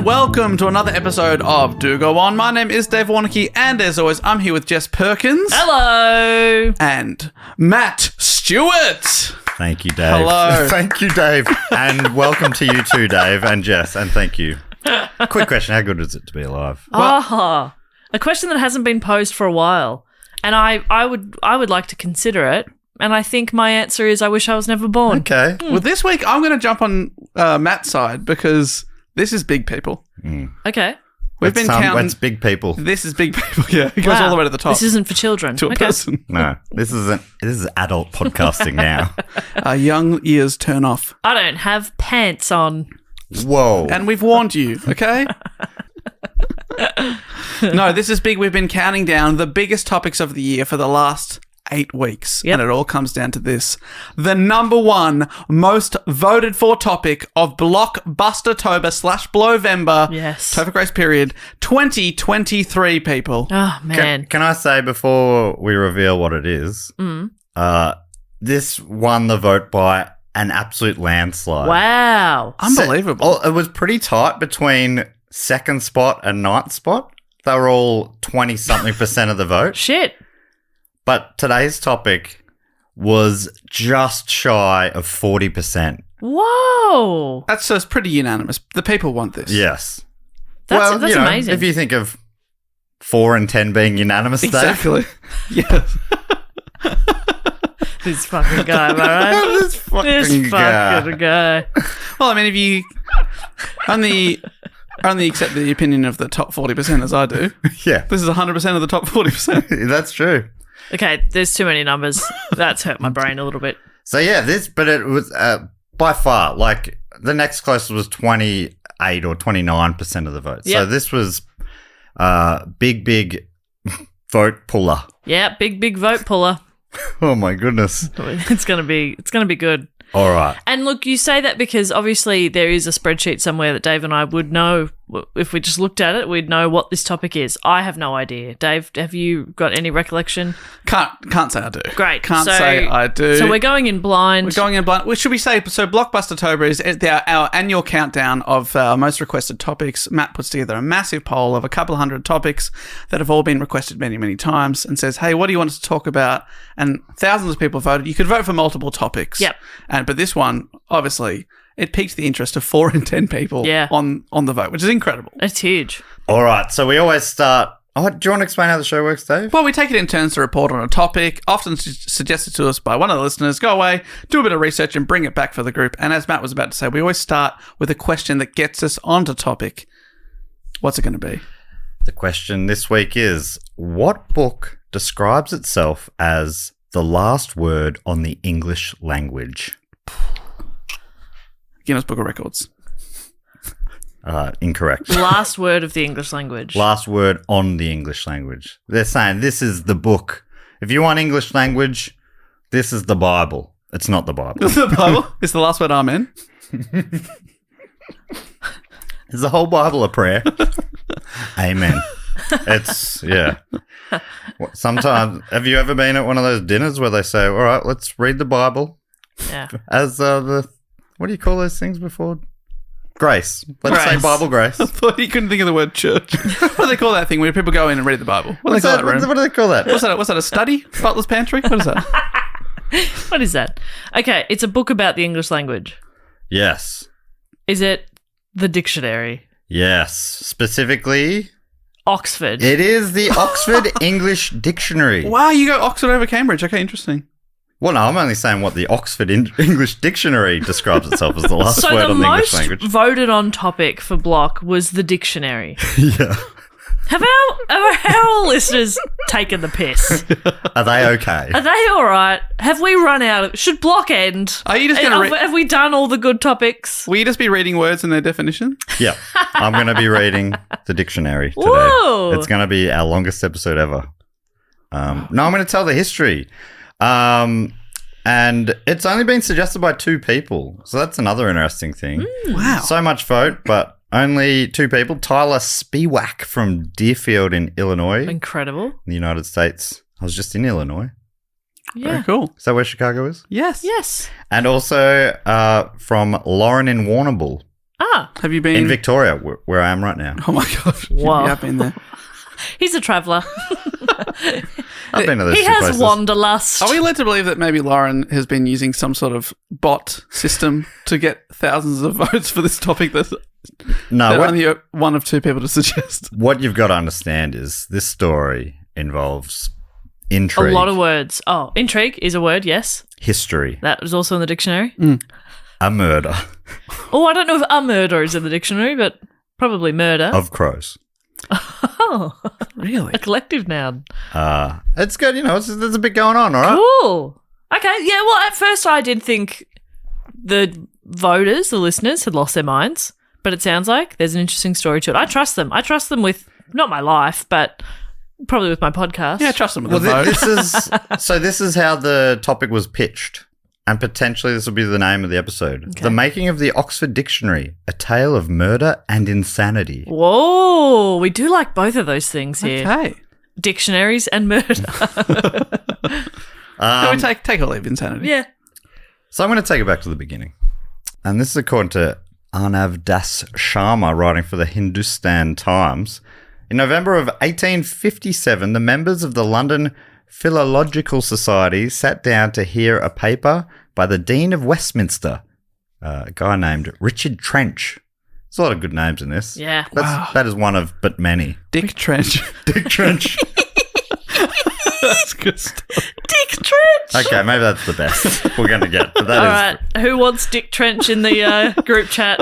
and welcome to another episode of Do Go On. My name is Dave Warnocky, and as always, I'm here with Jess Perkins. Hello. And Matt Stewart. Thank you, Dave. Hello. Thank you, Dave. And welcome to you too, Dave and Jess, and thank you. Quick question, how good is it to be alive? A question that hasn't been posed for a while. And I would like to consider it. And I think my answer is I wish I was never born. Okay. Well, this week I'm going to jump on Matt's side because this is big people. Okay. We've been counting. It's big people. This is big people, yeah. It goes all the way to the top. This isn't for children. To a person. No, this is adult podcasting now. Young ears turn off. I don't have pants on. Whoa. And we've warned you, okay? No, this is big. We've been counting down the biggest topics of the year for the last 8 weeks. Yep. And it all comes down to this. The number one most voted for topic of Blocktober / Blowvember. Yes. Topher Grace period 2023, people. Oh, man. Can I say before we reveal what it is, this won the vote by an absolute landslide. Wow. Unbelievable. It was pretty tight between second spot and ninth spot. They were all 20-something% of the vote. Shit. But today's topic was just shy of 40%. Whoa. That's pretty unanimous. The people want this. Yes. That's amazing. If you think of 4 and 10 being unanimous, Dave. Exactly. Yes. This fucking guy, am I right? This fucking guy. Well, I mean, if you only accept the opinion of the top 40% as I do, Yeah, this is 100% of the top 40%. that's true. Okay, there's too many numbers. That's hurt my brain a little bit. So, yeah, but it was by far, like, the next closest was 28 or 29% of the vote. Yep. So this was big vote puller. Yeah, big vote puller. Oh, my goodness. It's gonna be good. All right. And look, you say that because obviously there is a spreadsheet somewhere that Dave and I would know. If we just looked at it, we'd know what this topic is. I have no idea. Dave, have you got any recollection? Can't say I do. Great. Can't say I do. So we're going in blind. We're going in blind. Well, should we say, so Blocktober is our annual countdown of our most requested topics. Matt puts together a massive poll of a couple of hundred topics that have all been requested many, many times and says, hey, what do you want us to talk about? And thousands of people voted. You could vote for multiple topics. Yep. But this one, obviously, it piqued the interest of 4 in 10 people on the vote, which is incredible. It's huge. All right. So we always start. Oh, do you want to explain how the show works, Dave? Well, we take it in turns to report on a topic, often suggested to us by one of the listeners. Go away, do a bit of research, and bring it back for the group. And as Matt was about to say, we always start with a question that gets us onto topic. What's it going to be? The question this week is, what book describes itself as the last word on the English language? Guinness Book of Records. Incorrect. Last word of the English language. Last word on the English language. They're saying this is the book. If you want English language, this is the Bible. It's not the Bible. The Bible is the last word. Amen. Is the whole Bible a prayer? Amen. It's, yeah. Sometimes, have you ever been at one of those dinners where they say, all right, let's read the Bible Yeah. as what do you call those things before? Grace. Let's say Grace. Bible grace. I thought you couldn't think of the word church. What do they call that thing where people go in and read the Bible? What do they call that, Room? What do they call that? What's that, a study? Butler's pantry? What is that? What is that? Okay, it's a book about the English language. Yes. Is it the dictionary? Yes. Specifically, Oxford. it is the Oxford English Dictionary. Wow, you go Oxford over Cambridge. Okay, interesting. Well, no, I'm only saying what the Oxford English Dictionary describes itself as the last So word the on the English most language. voted on topic for Block was the dictionary. Yeah. Have our listeners taken the piss? Are they okay? Are they all right? Have we run out of... Should Block end? Are you just going to Have we done all the good topics? Will you just be reading words and their definition? Yeah. I'm going to be reading the dictionary today. Whoa. It's going to be our longest episode ever. No, I'm going to tell the history. And it's only been suggested by 2 people. So that's another interesting thing. Wow. So much vote, but only 2 people. Tyler Spiewak from Deerfield in Illinois, Incredible. in the United States. I was just in Illinois. Yeah. Very cool. Is that where Chicago is? Yes. Yes. And also from Lauren in Warrnambool. Ah, Have you been in Victoria, where I am right now. Oh my gosh! Wow. Yeah, I've been there. he's a traveller. I've been to those He two has places. wanderlust. Are we led to believe that maybe Lauren has been using some sort of bot system to get thousands of votes for this topic that No, only one of two people to suggest? what you've got to understand is this story involves a intrigue, lot of words. Oh, intrigue is a word, yes. history, That was also in the dictionary. a murder Oh, I don't know if a murder is in the dictionary, but probably murder. of crows. Oh, Really? a collective noun. It's good, there's a bit going on, all right? Cool. Okay, yeah, well, at first I did think the voters, the listeners, had lost their minds, but it sounds like there's an interesting story to it. I trust them. I trust them with, not my life, but probably with my podcast. Yeah, trust them with Well, the vote. this is how the topic was pitched, and potentially this will be the name of the episode. Okay. The making of the Oxford Dictionary, a tale of murder and insanity. Whoa, we do like both of those things here. Okay. Dictionaries and murder. Can we take or leave insanity? Yeah. So I'm going to take it back to the beginning. And this is according to Arnav Das Sharma, writing for the Hindustan Times. In November of 1857, the members of the London Philological Society sat down to hear a paper by the Dean of Westminster, a guy named Richard Trench. There's a lot of good names in this. Yeah. That is one of but many. Dick Trench. Dick Trench. That's good stuff. Dick Trench. Okay, maybe that's the best we're going to get. But that All is right. Who wants Dick Trench in the group chat?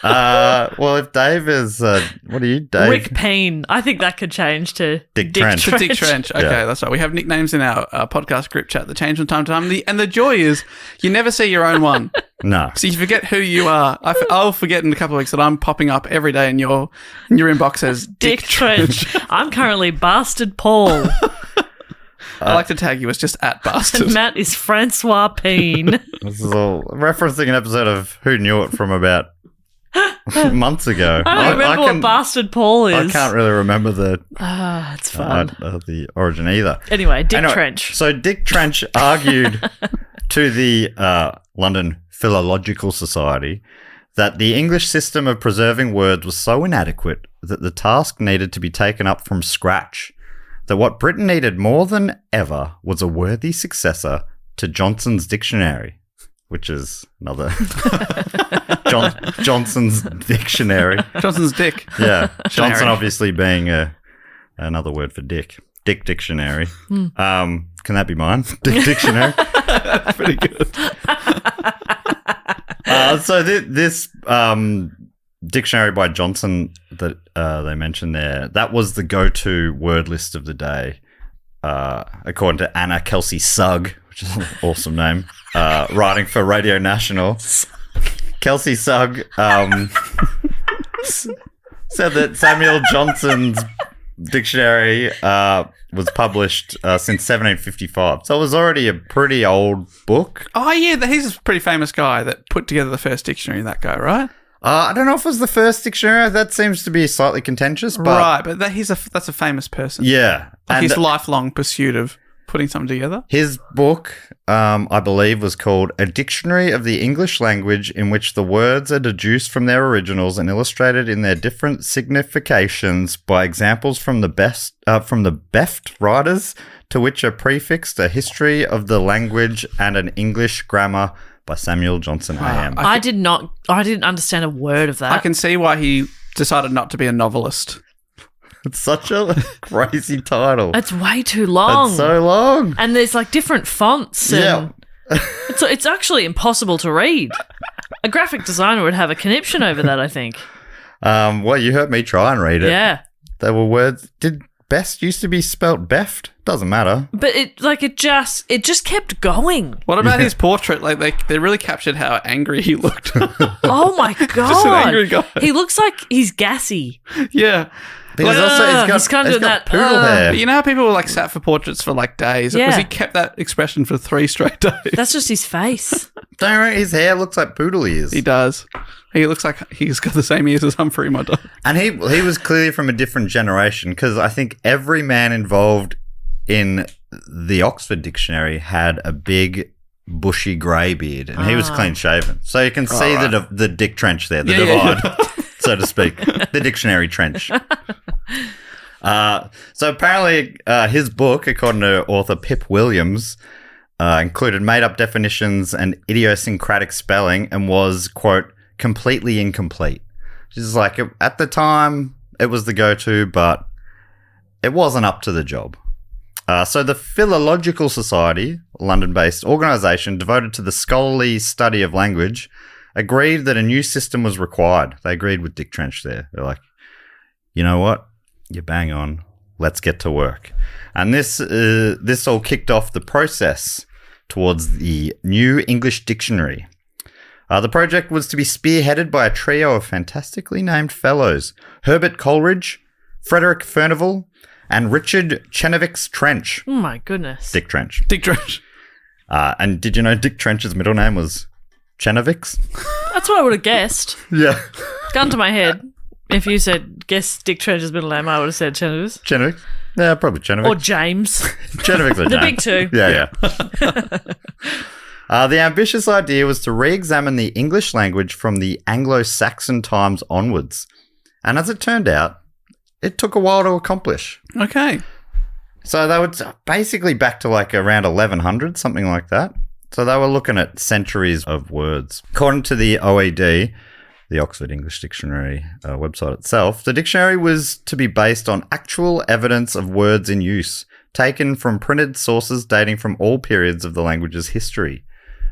well, if Dave is, what are you, Dave? Rick Payne. I think that could change to Dick Trench. To Dick Trench. Okay, Yeah. that's right. We have nicknames in our podcast group chat that change from time to time. And the joy is you never see your own one. No. So you forget who you are. I'll forget in a couple of weeks that I'm popping up every day in your inbox as Dick Trench. I'm currently Bastard Paul. I like to tag you as just at And bastard. Matt is Francois Payne. This is all referencing an episode of Who Knew It from about months ago. I don't remember what Bastard Paul I is. can't really remember It's fun. the origin either. Anyway, Dick Anyway, Trench. So Dick Trench argued to the London Philological Society that the English system of preserving words was so inadequate that the task needed to be taken up from scratch, that what Britain needed more than ever was a worthy successor to Johnson's dictionary, which is another Johnson's dictionary. Johnson's dick. Yeah, Johnson Dictionary. obviously being another word for dick. Dick dictionary. Can that be mine? Dick dictionary. That's pretty good. So this dictionary by Johnson that they mentioned there, that was the go-to word list of the day, according to Anna Kelsey Sugg, which is an awesome name, writing for Radio National. Kelsey Sugg said that Samuel Johnson's dictionary was published since 1755. So it was already a pretty old book. Oh, yeah, he's a pretty famous guy that put together the first dictionary, that guy, right? I don't know if it was the first dictionary. That seems to be slightly contentious. But Right, but that's a famous person. yeah. Like And his lifelong pursuit of putting something together. his book, I believe, was called A Dictionary of the English Language, in which the words are deduced from their originals and illustrated in their different significations by examples from the best writers, to which are prefixed a history of the language and an English grammar by Samuel Johnson AM. I didn't understand a word of that. I can see why he decided not to be a novelist. It's such a crazy title. It's way too long. It's so long. And there's like different fonts. And it's actually impossible to read. A graphic designer would have a conniption over that, I think. Well, you heard me try and read it. Yeah. There were words. Did best used to be spelt beft? Doesn't matter. But it just kept going. What about his portrait? Like they really captured how angry he looked. Oh my god. Just an angry guy. He looks like he's gassy. Yeah. Because he's kind of he's that, got poodle hair. But you know how people were like sat for portraits for like days? Yeah. Because he kept that expression for 3 straight days. That's just his face. Don't worry, his hair looks like poodle ears. He does. He looks like he's got the same ears as Humphrey, my dog. And he was clearly from a different generation, because I think every man involved in the Oxford Dictionary had a big bushy grey beard, and he was clean shaven. So you can see the dick trench there, the divide, so to speak, the dictionary trench. So apparently his book, according to author Pip Williams, included made-up definitions and idiosyncratic spelling and was, quote, completely incomplete. Which is like, at the time, it was the go-to, but it wasn't up to the job. So the Philological Society, a London-based organisation devoted to the scholarly study of language, agreed that a new system was required. They agreed with Dick Trench there. They're like, you know what? You bang on. Let's get to work. And this all kicked off the process towards the new English dictionary. The project was to be spearheaded by a trio of fantastically named fellows: Herbert Coleridge, Frederick Furnivall, and Richard Chenevix Trench. Oh, my goodness. Dick Trench. Dick Trench. And did you know Dick Trench's middle name was Chenevix? That's what I would have guessed. Yeah. Gun to my head. If you said, guess Dick Trench's middle name, I would have said Chenevix. Chenevix? Yeah, probably Chenevix. Or James. Chenevix or James. The big two. Yeah. The ambitious idea was to re-examine the English language from the Anglo-Saxon times onwards. And as it turned out, it took a while to accomplish. Okay. So they were basically back to like around 1100, something like that. So they were looking at centuries of words. According to the OED, the Oxford English Dictionary website itself, the dictionary was to be based on actual evidence of words in use, taken from printed sources dating from all periods of the language's history.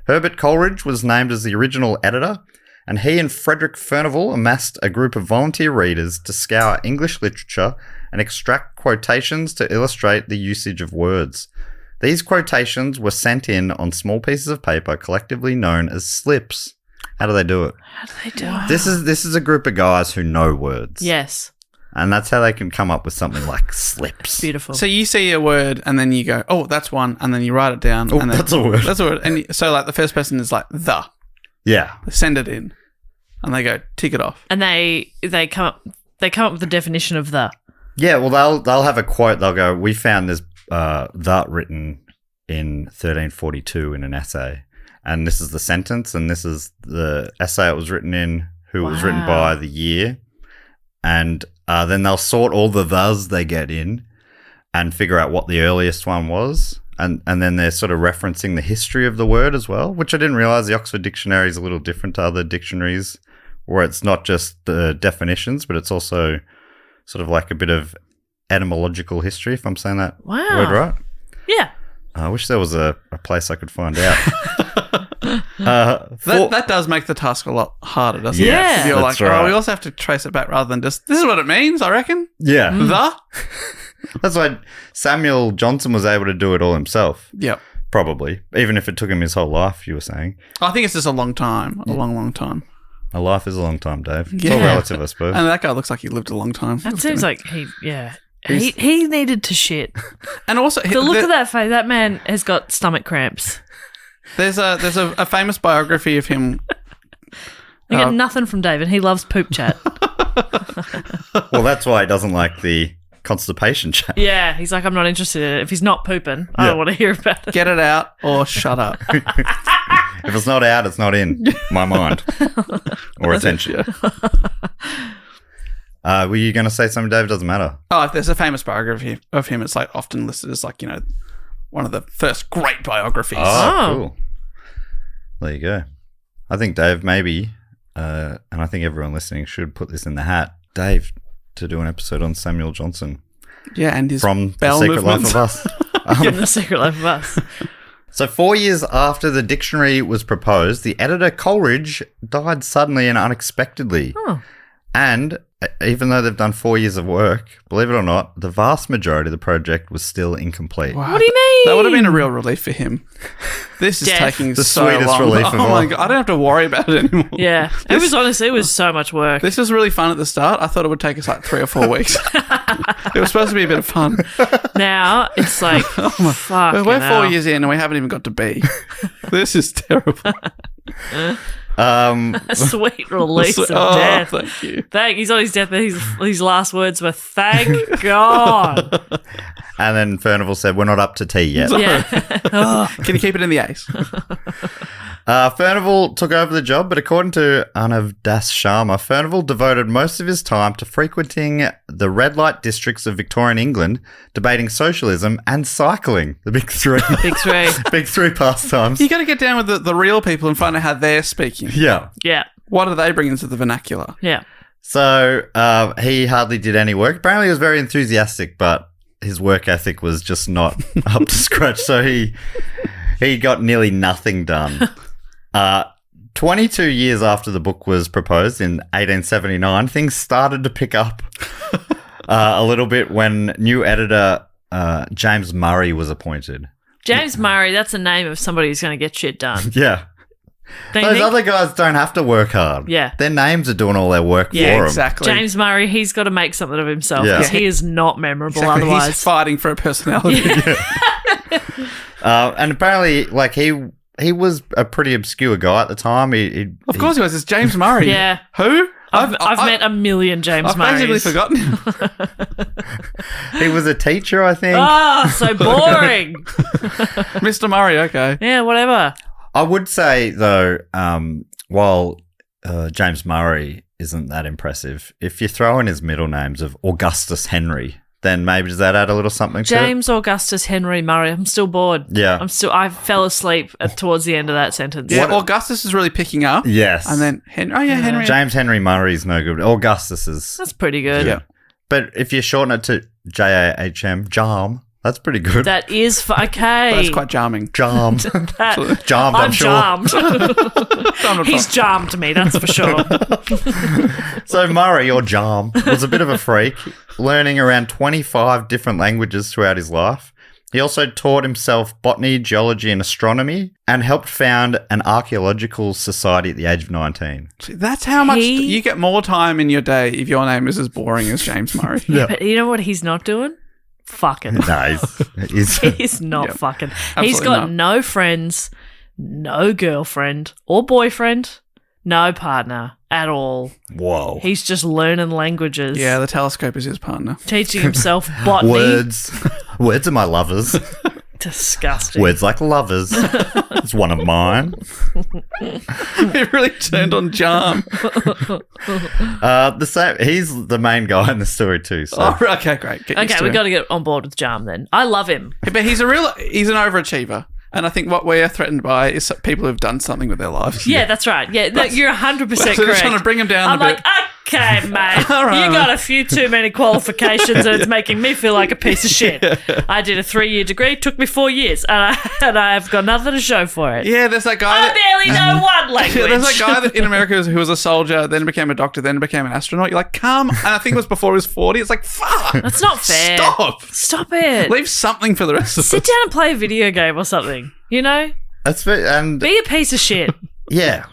Herbert Coleridge was named as the original editor, and he and Frederick Furnivall amassed a group of volunteer readers to scour English literature and extract quotations to illustrate the usage of words. These quotations were sent in on small pieces of paper collectively known as slips. How do they do it? How do they do it? This is a group of guys who know words. Yes. And that's how they can come up with something like slips. Beautiful. So you see a word and then you go, oh, that's one, and then you write it down. Oh, and then, that's a word. That's a word. And so like the first person is like the. Yeah. They send it in, and they go tick it off. And they come up with the definition of the. Yeah, well, they'll have a quote. They'll go, we found this the written in 1342 in an essay. And this is the sentence, and this is the essay it was written in, who it was written by, the year. And then they'll sort all the thes they get in and figure out what the earliest one was. And then they're sort of referencing the history of the word as well, which I didn't realise the Oxford Dictionary is a little different to other dictionaries, where it's not just the definitions, but it's also sort of like a bit of etymological history, if I'm saying that word right. Yeah. I wish there was a place I could find out. That does make the task a lot harder, doesn't it? Yeah. If you're like, That's right. oh, we also have to trace it back rather than just, this is what it means, I reckon. Yeah. The? That's why Samuel Johnson was able to do it all himself. Yep. Probably. Even if it took him his whole life, you were saying. I think it's just a long time. A long time. A life is a long time, Dave. It's Yeah. all relative, I suppose. And that guy looks like he lived a long time. That seems like he needed to shit. And also, The look of that face, that man has got stomach cramps. there's a famous biography of him. I get nothing from David. He loves poop chat. Well, that's why he doesn't like the constipation chat. Yeah, he's like, I'm not interested in it. If he's not pooping, I don't want to hear about it. Get it out or shut up. If it's not out, it's not in my mind or attention. Were you going to say something, Dave? Doesn't matter. Oh, if there's a famous biography of him, it's like often listed as like, one of the first great biographies. Oh, cool. There you go. I think Dave maybe, and I think everyone listening should put this in the hat, Dave, to do an episode on Samuel Johnson. Yeah, and his From bowel The Secret movements. Life of Us. Give him the secret life of us. So 4 years after the dictionary was proposed, the editor Coleridge died suddenly and unexpectedly. Oh. And even though they've done 4 years of work, believe it or not, the vast majority of the project was still incomplete. Wow. What do you mean? That would have been a real relief for him. This is Death. taking The so sweetest long. relief of Oh my all. God, I don't have to worry about it anymore. Yeah. It was honestly, so much work. This was really fun at the start. I thought it would take us like 3 or 4 weeks. It was supposed to be a bit of fun. Now it's like, fuck. We're 4 years in and we haven't even got to B. This is terrible. A sweet release of death. Thank you. He's on his deathbed. His last words were, thank God. And then Furnival said, we're not up to tea yet. Yeah. Can you keep it in the A's? Furnival took over the job, but according to Arnav Das Sharma, Furnival devoted most of his time to frequenting the red light districts of Victorian England, debating socialism and cycling. The big three. Big three. Big three pastimes. You got to get down with the real people and find out how they're speaking. Yeah. Yeah. What do they bring into the vernacular? Yeah. So he hardly did any work. Apparently he was very enthusiastic, but his work ethic was just not up to scratch. So he got nearly nothing done. 22 years after the book was proposed in 1879, things started to pick up a little bit when new editor James Murray was appointed. James Murray, that's a name of somebody who's going to get shit done. Yeah. Don't you Those think? other guys don't have to work hard. Yeah. Their names are doing all their work Yeah, for them. Exactly. James Murray, he's got to make something of himself Yeah. because he is not memorable Exactly. otherwise. He's fighting for a personality. And apparently, like, he was a pretty obscure guy at the time. Of course he was. It's James Murray. Yeah. Who? I've met a million James I've Murrays. basically forgotten him. he was a teacher, I think. Oh, so boring. Mr. Murray, okay. Yeah, whatever. I would say, though, while James Murray isn't that impressive, if you throw in his middle names of Augustus Henry, then maybe does that add a little something to it? James Augustus Henry Murray. I'm still bored. Yeah. I fell asleep towards the end of that sentence. Yeah, Augustus is really picking up. Yes. And then Henry. Oh, yeah, Henry. James Henry Murray's no good. Augustus is. That's pretty good. Yeah. But if you shorten it to JAHM, Jarm, that's pretty good. That is okay. That's quite charming. Jarm. That- Jarmed, I'm sure. charmed. He's charmed me, that's for sure. So Murray, or Jarm, was a bit of a freak, learning around 25 different languages throughout his life. He also taught himself botany, geology, and astronomy, and helped found an archaeological society at the age of 19. See, that's how much you get more time in your day if your name is as boring as James Murray. But you know what he's not doing? Fucking. No, He's not fucking. He's absolutely got not. no friends, no girlfriend or boyfriend, no partner at all. Whoa. He's just learning languages. Yeah, the telescope is his partner. Teaching himself botany. Words. Words are my lovers. Disgusting. Words like lovers. It's one of mine. It really turned on Jarm. He's the main guy in the story too. So. Oh, okay, great. Get used Okay, to we him. got to get on board with Jarm then. I love him. But he's an overachiever. And I think what we're threatened by is people who've done something with their lives. Yeah, that's right. Yeah, no, you're 100% So they're correct. trying to bring him down I'm a bit. like, okay, mate, All right, you mate. got a few too many qualifications and it's making me feel like a piece of shit. I did a 3-year degree, took me 4 years, and I've got nothing to show for it. Yeah, there's that guy I that... barely know one language. Yeah, there's that guy that in America who was a soldier, then became a doctor, then became an astronaut. You're like, come. And I think it was before he was 40. It's like, fuck. That's not fair. Stop. it. Leave something for the rest of Sit us. down and play a video game or something. You know? That's and Be a piece of shit. yeah,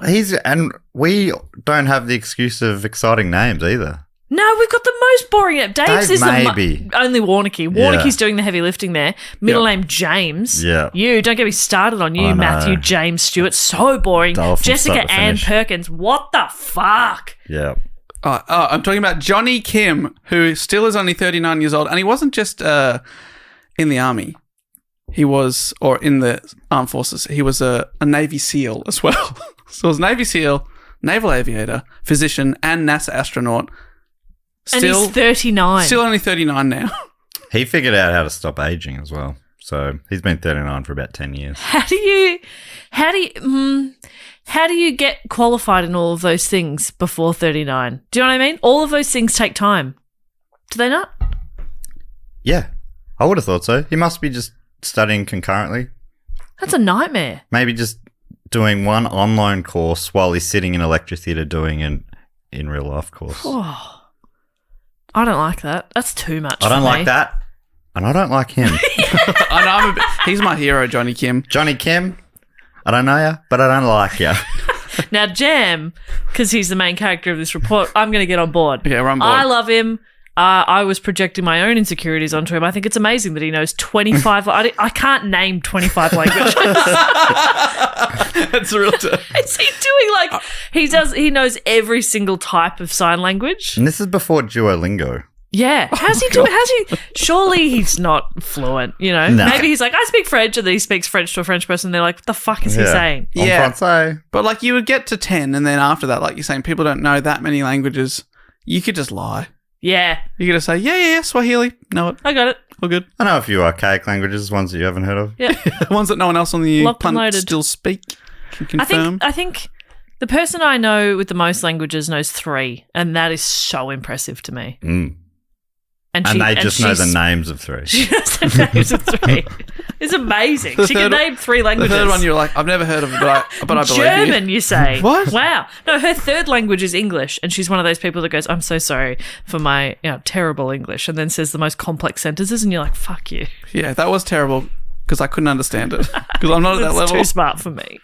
and we don't have the excuse of exciting names either. No, we've got the most boring name. Dave's Dave is maybe. only Warnicky. Warnicky's doing the heavy lifting there. Middle name James. Yeah. You, don't get me started on you, I know. Matthew James Stewart. So boring. Dull from Jessica start to Ann finish. Perkins. What the fuck? Yeah. Oh, I'm talking about Johnny Kim, who still is only 39 years old. And he wasn't just in the army. He was, or in the armed forces, he was a Navy SEAL as well. So he was Navy SEAL, naval aviator, physician, and NASA astronaut. And he's 39. Still only 39 now. He figured out how to stop aging as well. So he's been 39 for about 10 years. How do you get qualified in all of those things before 39? Do you know what I mean? All of those things take time. Do they not? Yeah, I would have thought so. He must be just studying concurrently. That's a nightmare. Maybe just doing one online course while he's sitting in a lecture theatre doing an in real life course. Oh, I don't like that. That's too much. I don't for like me. that. And I don't like him. I know, he's my hero, Johnny Kim. Johnny Kim, I don't know you, but I don't like you. Now, Jam, because he's the main character of this report, I'm going to get on board. Okay, we're on board. I love him. I was projecting my own insecurities onto him. I think it's amazing that he knows 25. I can't name 25 languages. That's real. Is he doing He knows every single type of sign language. And this is before Duolingo. Yeah. How's he doing? Surely he's not fluent, you know? No. Maybe he's like, I speak French, and then he speaks French to a French person, and they're like, what the fuck is he saying? Yeah. En français. But like you would get to 10 and then after that, like you're saying, people don't know that many languages. You could just lie. Yeah. You could just say, yeah, Swahili. Know it. I got it. All good. I know a few archaic languages, ones that you haven't heard of. Yeah. The ones that no one else on the Locked and planet loaded. still speak. Can confirm. I think the person I know with the most languages knows 3, and that is so impressive to me. Mm. And they just know the she's- names of 3. She knows the names of 3. It's amazing. She can name 3 The languages. third one, you're like, I've never heard of it, but I believe you. German, you say. What? Wow. No, her third language is English, and she's one of those people that goes, I'm so sorry for my terrible English, and then says the most complex sentences, and you're like, fuck you. Yeah, that was terrible because I couldn't understand it because I'm not at that It's level. too smart for me.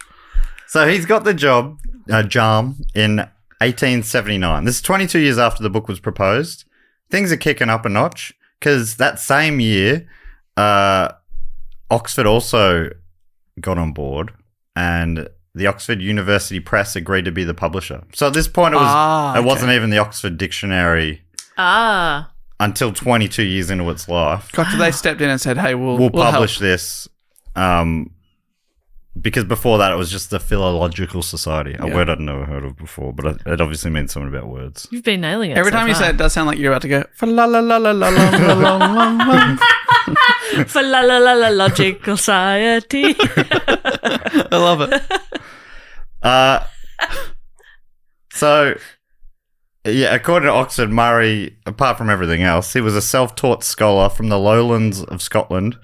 So he's got the job, JAM, in 1879. This is 22 years after the book was proposed. Things are kicking up a notch because that same year, Oxford also got on board, and the Oxford University Press agreed to be the publisher. So at this point, it wasn't even the Oxford Dictionary until 22 years into its life. Gotcha. They stepped in and said, hey, we'll publish help. this. Because before that, it was just the Philological Society, a word I'd never heard of before, but it obviously means something about words. You've been nailing it. Every so time you far. say it, does sound like you're about to go, for la la la la la la la la la. For la la la la logical society. I love it. So, yeah, according to Oxford, Murray, apart from everything else, he was a self-taught scholar from the lowlands of Scotland.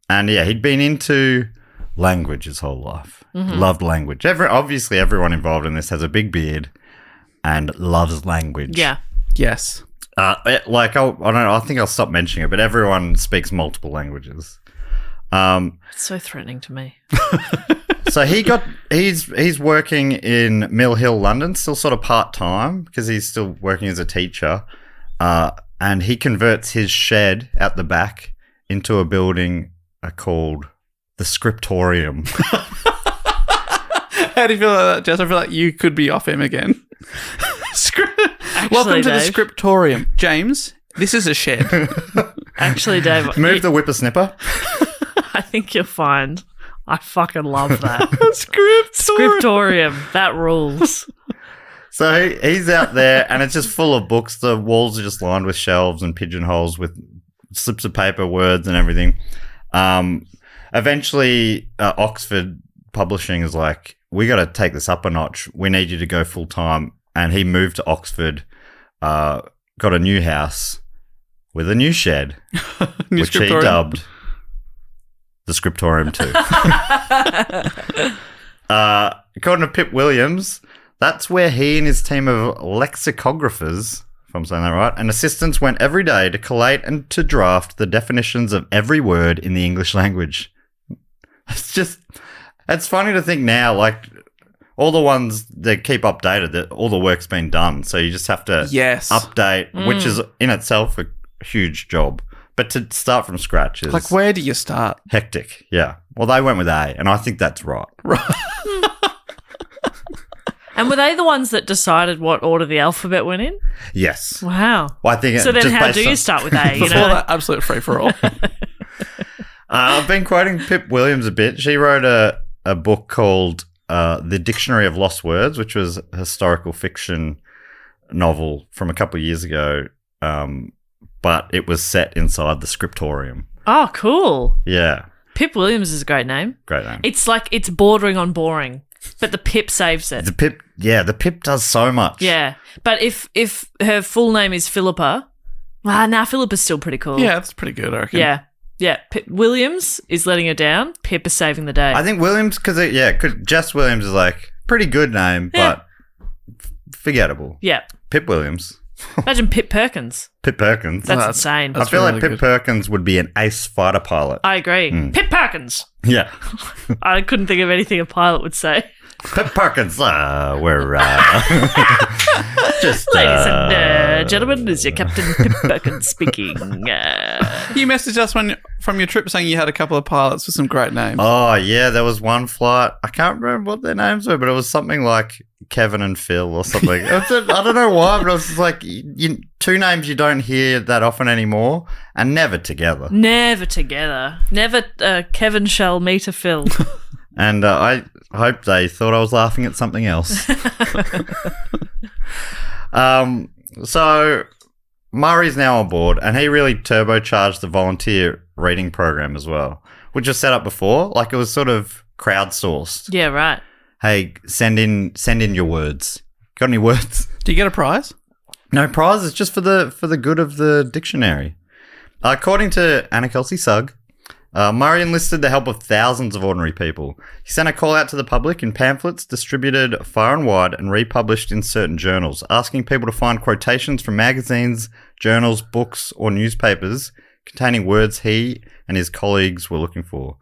And yeah, he'd been into language his whole life. Loved language. Obviously, everyone involved in this has a big beard and loves language. Yeah. Yes. I don't know, I think I'll stop mentioning it, but everyone speaks multiple languages. It's so threatening to me. So he's working in Mill Hill, London, still sort of part-time because he's still working as a teacher. And he converts his shed out the back into a building called the Scriptorium. How do you feel about that, Jess? I feel like you could be off him again. Welcome to the Dave. Scriptorium. James, this is a shed. Actually, Dave, Move the whippersnipper. I think you'll find I fucking love that. Scriptorium. Scriptorium. That rules. So he's out there and it's just full of books. The walls are just lined with shelves and pigeonholes with slips of paper, words and everything. Eventually, Oxford Publishing is like, we got to take this up a notch. We need you to go full time. And he moved to Oxford, got a new house with a new shed, New which he Scriptorium. dubbed the Scriptorium 2. According to Pip Williams, that's where he and his team of lexicographers, if I'm saying that right, and assistants went every day to collate and to draft the definitions of every word in the English language. It's funny to think now, like, all the ones that keep updated, that all the work's been done. So you just have to update, which is in itself a huge job. But to start from scratch is Like, where do you start? hectic. Yeah. Well, they went with A, and I think that's right. And were they the ones that decided what order the alphabet went in? Yes. Wow. Well, I think So then just how based do you on- start with A? You Before know? that, absolute free-for-all. I've been quoting Pip Williams a bit. She wrote a book called The Dictionary of Lost Words, which was a historical fiction novel from a couple of years ago, but it was set inside the Scriptorium. Oh, cool. Yeah. Pip Williams is a great name. Great name. It's like it's bordering on boring, but the Pip saves it. The Pip does so much. Yeah. But if her full name is Philippa, Philippa's still pretty cool. Yeah, that's pretty good, I reckon. Yeah. Yeah. Williams is letting her down. Pip is saving the day. I think Williams, because Jess Williams is like, pretty good name, Yeah. but forgettable. Yeah. Pip Williams. Imagine Pip Perkins. Pip Perkins. That's that's- insane. I feel really like Pip good. Perkins would be an ace fighter pilot. I agree. Pip Perkins. Yeah. I couldn't think of anything a pilot would say. Pip Perkins, we're just Ladies and gentlemen, this is your Captain Pip Perkins speaking. You messaged us from your trip saying you had a couple of pilots with some great names. Oh yeah, there was one flight. I can't remember what their names were, but it was something like Kevin and Phil or something. I don't know why, but I was just like, two names you don't hear that often anymore, and never together. Never together. Never Kevin shall meet a Phil. And I hope they thought I was laughing at something else. So Murray's now on board, and he really turbocharged the volunteer reading program as well, which was set up before. Like, it was sort of crowdsourced. Yeah, right. Hey, send in your words. Got any words? Do you get a prize? No prize. It's just for the good of the dictionary. According to Anna Kelsey Sugg, Murray enlisted the help of thousands of ordinary people. He sent a call out to the public in pamphlets distributed far and wide and republished in certain journals, asking people to find quotations from magazines, journals, books, or newspapers containing words he and his colleagues were looking for.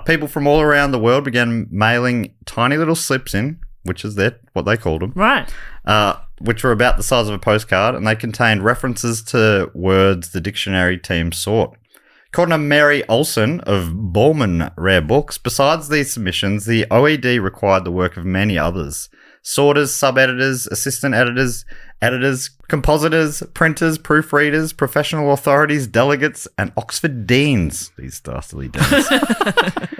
People from all around the world began mailing tiny little slips in, which is what they called them. Right. Which were about the size of a postcard, and they contained references to words the dictionary team sought. According to Mary Olson of Bowman Rare Books, besides these submissions, the OED required the work of many others. Sorters, sub-editors, assistant editors, compositors, printers, proofreaders, professional authorities, delegates, and Oxford deans. These dastardly deans.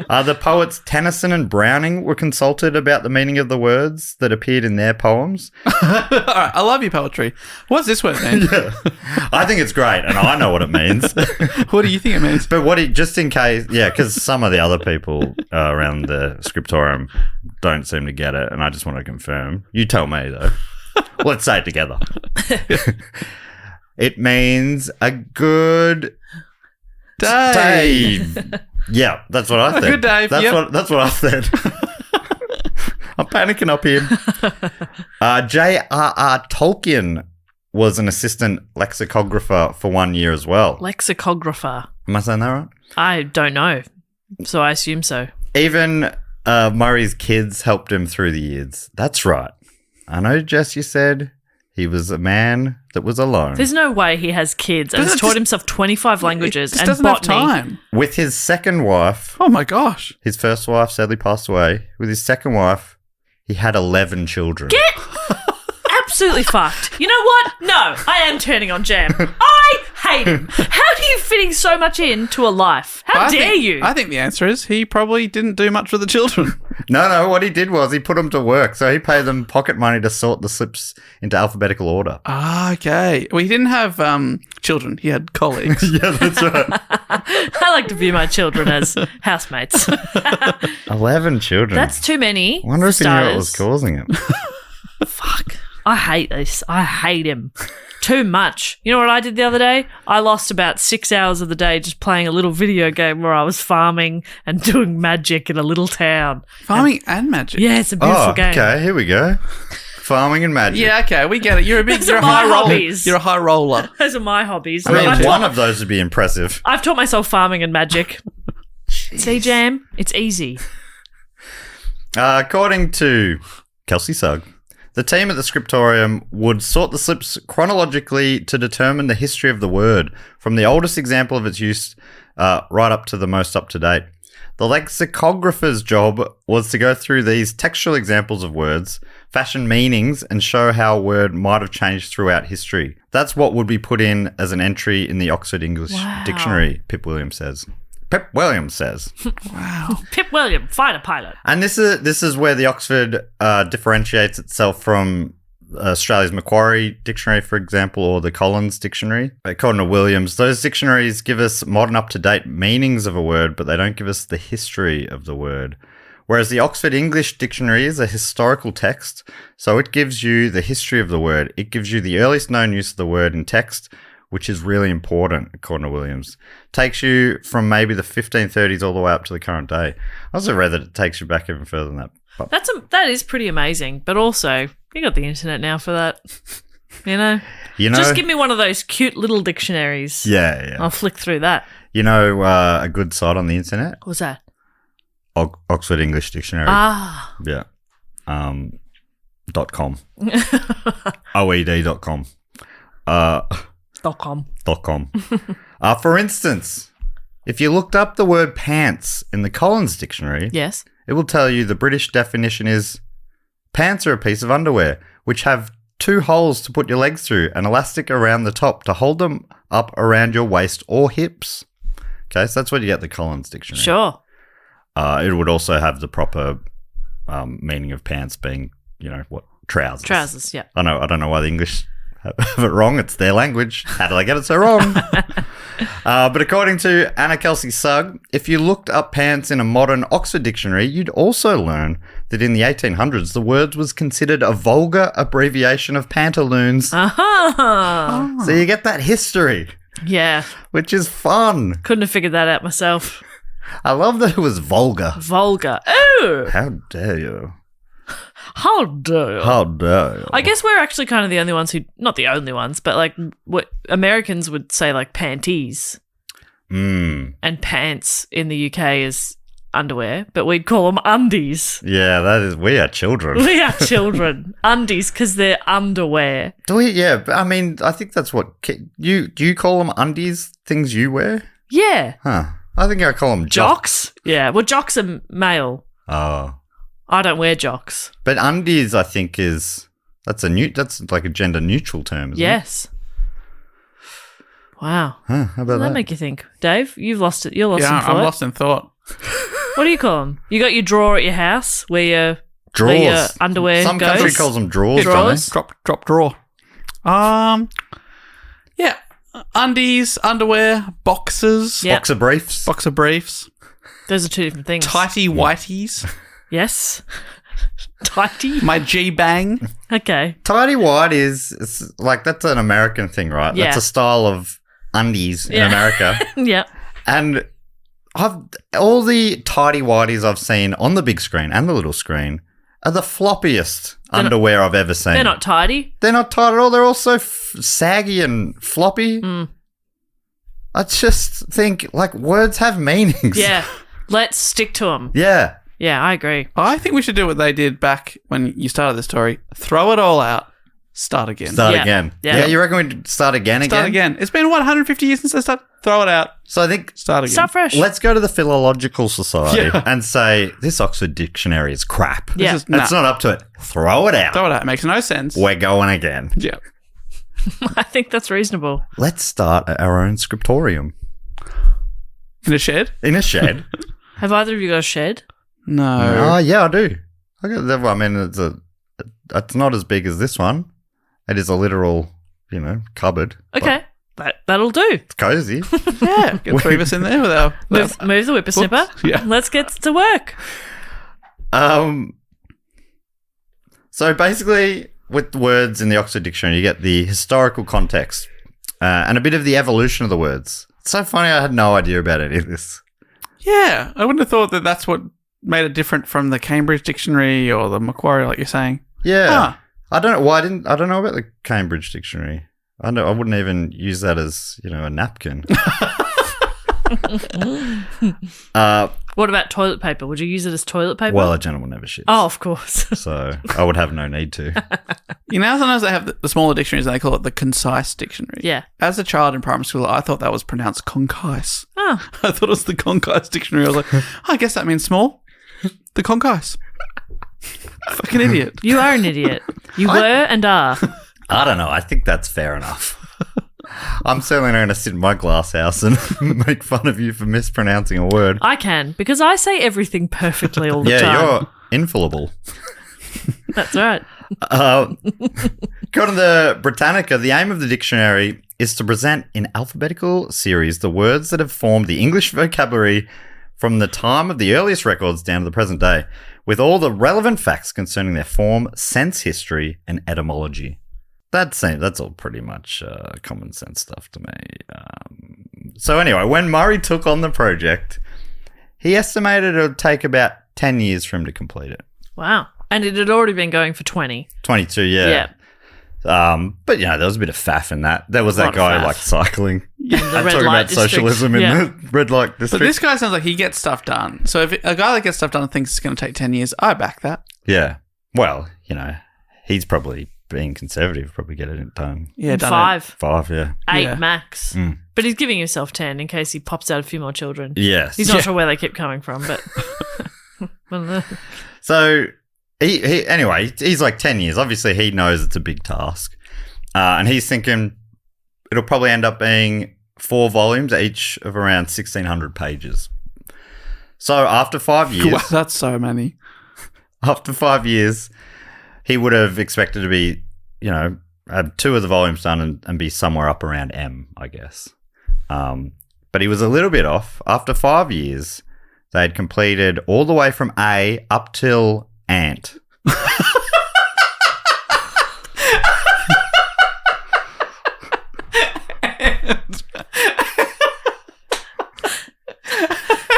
The poets Tennyson and Browning were consulted about the meaning of the words that appeared in their poems. All right, I love your poetry. What's this word mean? Yeah. I think it's great, and I know what it means. What do you think it means? But just in case, because some of the other people around the Scriptorium don't seem to get it, and I just want to confirm. You tell me, though. Let's say it together. It means a good day. Yeah, that's what I said. A good day. That's what I said. I'm panicking up here. J.R.R. Tolkien was an assistant lexicographer for 1 year as well. Lexicographer. Am I saying that right? I don't know, so I assume so. Even Murray's kids helped him through the years. That's right. I know, Jess, you said he was a man that was alone. There's no way he has kids and has taught himself 25 languages and doesn't botany. have time. With his second wife, Oh my gosh. his first wife sadly passed away. With his second wife, he had 11 children. Absolutely fucked. You know what? No, I am turning on Jam. I hate him. How are you fitting so much into a life? How dare you? I think the answer is he probably didn't do much for the children. No, what he did was he put them to work. So he paid them pocket money to sort the slips into alphabetical order. Ah, okay. Well, he didn't have children. He had colleagues. Yeah, that's right. I like to view my children as housemates. 11 children. That's too many. I wonder if he knew starters. what was causing it. Fuck. I hate this. I hate him. Too much. You know what I did the other day? I lost about 6 hours of the day just playing a little video game where I was farming and doing magic in a little town. Farming and magic. Yeah, it's a beautiful game. Okay, here we go. Farming and magic. Yeah, okay, we get it. You're a Those you're are a high my roller. hobbies. You're a high roller. Those are my hobbies. I mean, Right. one of those would be impressive. I've taught myself farming and magic. See, Jam? It's easy. According to Kelsey Sugg, the team at the Scriptorium would sort the slips chronologically to determine the history of the word, from the oldest example of its use right up to the most up-to-date. The lexicographer's job was to go through these textual examples of words, fashion meanings, and show how a word might have changed throughout history. That's what would be put in as an entry in the Oxford English Dictionary, Pip Williams says. Wow. Pip William, fighter pilot. And this is where the Oxford differentiates itself from Australia's Macquarie Dictionary, for example, or the Collins Dictionary. According to Williams, those dictionaries give us modern up-to-date meanings of a word, but they don't give us the history of the word. Whereas the Oxford English Dictionary is a historical text, so it gives you the history of the word. It gives you the earliest known use of the word in text, which is really important, according to Williams. Takes you from maybe the 1530s all the way up to the current day. I also read that it takes you back even further than that. But That is pretty amazing, but also you got the internet now for that. You know, just give me one of those cute little dictionaries. Yeah. I'll flick through that. You know, a good site on the internet, What's that? Oxford English Dictionary. Ah, Yeah. .com. OED.com. .com. .com. For instance, if you looked up the word pants in the Collins Dictionary, Yes. it will tell you the British definition is Pants are a piece of underwear which have 2 holes to put your legs through, an elastic around the top to hold them up around your waist or hips. Okay, so that's what you get the Collins Dictionary. Sure. It would also have the proper meaning of pants being, what? Trousers. Trousers, yeah. I don't know why the English have it wrong. It's their language. How did I get it so wrong? But according to Anna Kelsey Sugg, if you looked up pants in a modern Oxford dictionary, you'd also learn that in the 1800s, the word was considered a vulgar abbreviation of pantaloons. Uh-huh. So you get that history, Yeah. which is fun. Couldn't have figured that out myself. I love that it was vulgar. Vulgar. Oh! How dare you? How dare you? How dare you? I guess we're actually kind of the only ones who, not the only ones, but like what Americans would say like panties and pants in the UK is underwear, but we'd call them undies. Yeah, we are children. We are children. Undies because they're underwear. Do we? Yeah, but I mean, I think that's what do you call them undies? Things you wear? Yeah. Huh? I think I call them Jocks? Yeah. Well, jocks are male. Oh, I don't wear jocks. but undies, I think that's like a gender neutral term. Isn't Yes. Wow. it? Huh? How about Does that that? make you think? Dave, you've lost it. You're lost in Yeah, thought. I'm lost in thought. What do you call them? You got your drawer at your house where your Drawers. Where your underwear Some goes? country calls them drawers. Drawers? Drop drawer. Yeah. Undies, underwear, boxers, Yeah. Boxer briefs. boxer briefs, Those are two different things. tighty whities, Yes. Tighty. my G-bang. Okay. Tidy white is like that's an American thing, right? Yeah. That's a style of undies in Yeah. America. Yeah. And all the tidy whities I've seen on the big screen and the little screen are the floppiest underwear I've ever seen. They're not tidy. They're not tight at all. They're all so saggy and floppy. I just think like words have meanings. Yeah. Let's stick to them. Yeah. Yeah, I agree. I think we should do what they did back when you started the story. Throw it all out. Start again. Start Yeah. again. Yeah. Yeah, you reckon we'd start again? Start again. It's been, 150 years since I started? Throw it out. So I think Start again. Start fresh. let's go to the Philological Society Yeah. and say this Oxford Dictionary is crap. Yeah. This is, It's not up to it. Throw it out. Throw it out. It makes no sense. We're going again. Yeah. I think that's reasonable. Let's start our own scriptorium In a shed? in a shed. Have either of you got a shed? No. Oh, yeah, I do. I mean, it's not as big as this one. It is a literal, cupboard. Okay. That'll do. It's cozy. Yeah. Get 3 of us in there with our... Move the whippersnipper. Whoops. Yeah. Let's get to work. So basically, with words in the Oxford Dictionary, you get the historical context and a bit of the evolution of the words. It's so funny. I had no idea about any of this. Yeah. I wouldn't have thought that that's what made it different from the Cambridge Dictionary or the Macquarie, like you're saying. Yeah. Huh. I don't know why I don't know about the Cambridge Dictionary. I wouldn't even use that as, a napkin. What about toilet paper? Would you use it as toilet paper? Well, a gentleman never shits. Oh, of course. So I would have no need to. Sometimes they have the smaller dictionaries and they call it the concise dictionary. Yeah. As a child in primary school, I thought that was pronounced concise. Oh. I thought it was the concise dictionary. I was like, I guess that means small. The concise. Fucking idiot. You are an idiot. You were and are. I don't know. I think that's fair enough. I'm certainly not going to sit in my glass house and make fun of you for mispronouncing a word. I can, because I say everything perfectly all the Yeah, time. you're infallible. That's right. According to the Britannica, the aim of the dictionary is to present in alphabetical series the words that have formed the English vocabulary from the time of the earliest records down to the present day, with all the relevant facts concerning their form, sense history, and etymology. That's all pretty much common sense stuff to me. So anyway, when Murray took on the project, he estimated it would take about 10 years for him to complete it. Wow. And it had already been going for 20. 22, yeah. Yeah. But, there was a bit of faff in that. There was that Lot of guy, faff. like, cycling And the and red talking light about district. socialism in Yeah. the red light But district. this guy sounds like he gets stuff done. So if a guy that gets stuff done thinks it's going to take 10 years, I back that. Yeah. Well, he's probably being conservative, probably get it done. Yeah, done 5. 5, yeah. 8 Yeah. max. But he's giving himself 10 in case he pops out a few more children. Yes. He's not sure where they keep coming from, but... So Anyway, he's like 10 years. Obviously, he knows it's a big task. And he's thinking it'll probably end up being 4 volumes, each of around 1,600 pages. So after 5 years... Wow, that's so many. After 5 years, he would have expected to be, have 2 of the volumes done and be somewhere up around M, I guess. But he was a little bit off. After 5 years, they had completed all the way from A up till Ant. How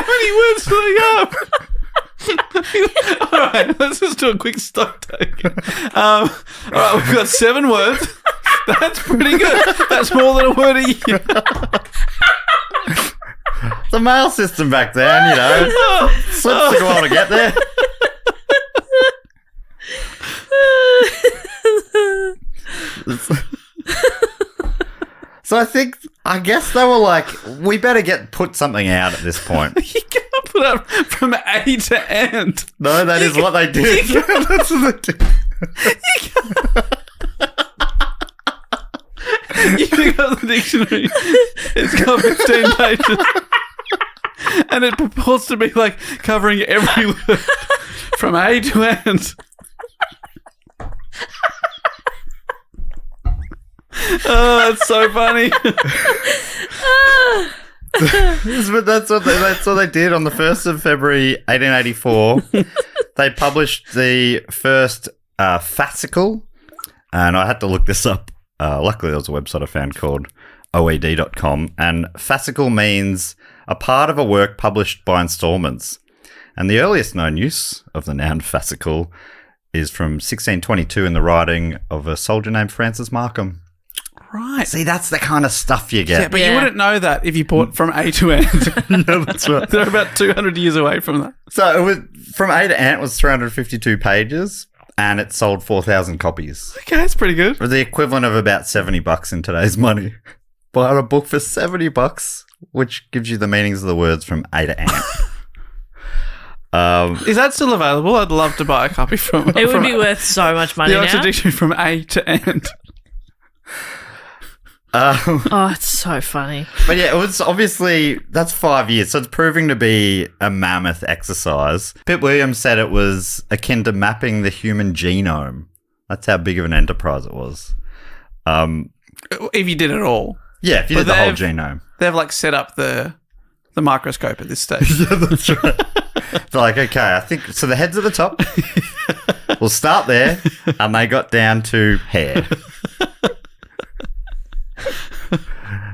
many words do they have? All right, let's just do a quick stock take. All right, we've got 7 words. That's pretty good. That's more than a word a year. The mail system back then, slips took a while to get there. So I guess they were like, we better put something out at this point. You can't put up from A to Ant. No, that is what they did. That's what they did. You pick up the dictionary. It's got 15 pages. And it purports to be like covering every word from A to Ant. Oh, that's so funny. But that's what they did on the 1st of February 1884. They published the first fascicle, and I had to look this up. Luckily, there was a website I found called oed.com, and fascicle means a part of a work published by installments. And the earliest known use of the noun fascicle is from 1622 in the writing of a soldier named Francis Markham. Right. See, that's the kind of stuff you get. Yeah, but you wouldn't know that if you bought from A to Ant. Yeah, that's right. They're about 200 years away from that. So it was from A to Ant was 352 pages, and it sold 4,000 copies. Okay, that's pretty good. For the equivalent of about $70 in today's money. Buy a book for $70, which gives you the meanings of the words from A to Ant. Is that still available? I'd love to buy a copy from It would be worth so much money the now. Oxford Dictionary from A to Ant. Oh, it's so funny. But yeah, it was obviously, that's 5 years, so it's proving to be a mammoth exercise. Pitt Williams said it was akin to mapping the human genome. That's how big of an enterprise it was. If you did it all. Yeah, if you did the whole genome. They've like set up the microscope at this stage. Yeah, that's right. They're like, okay, I think, so the head's at the top. We'll start there, and they got down to hair.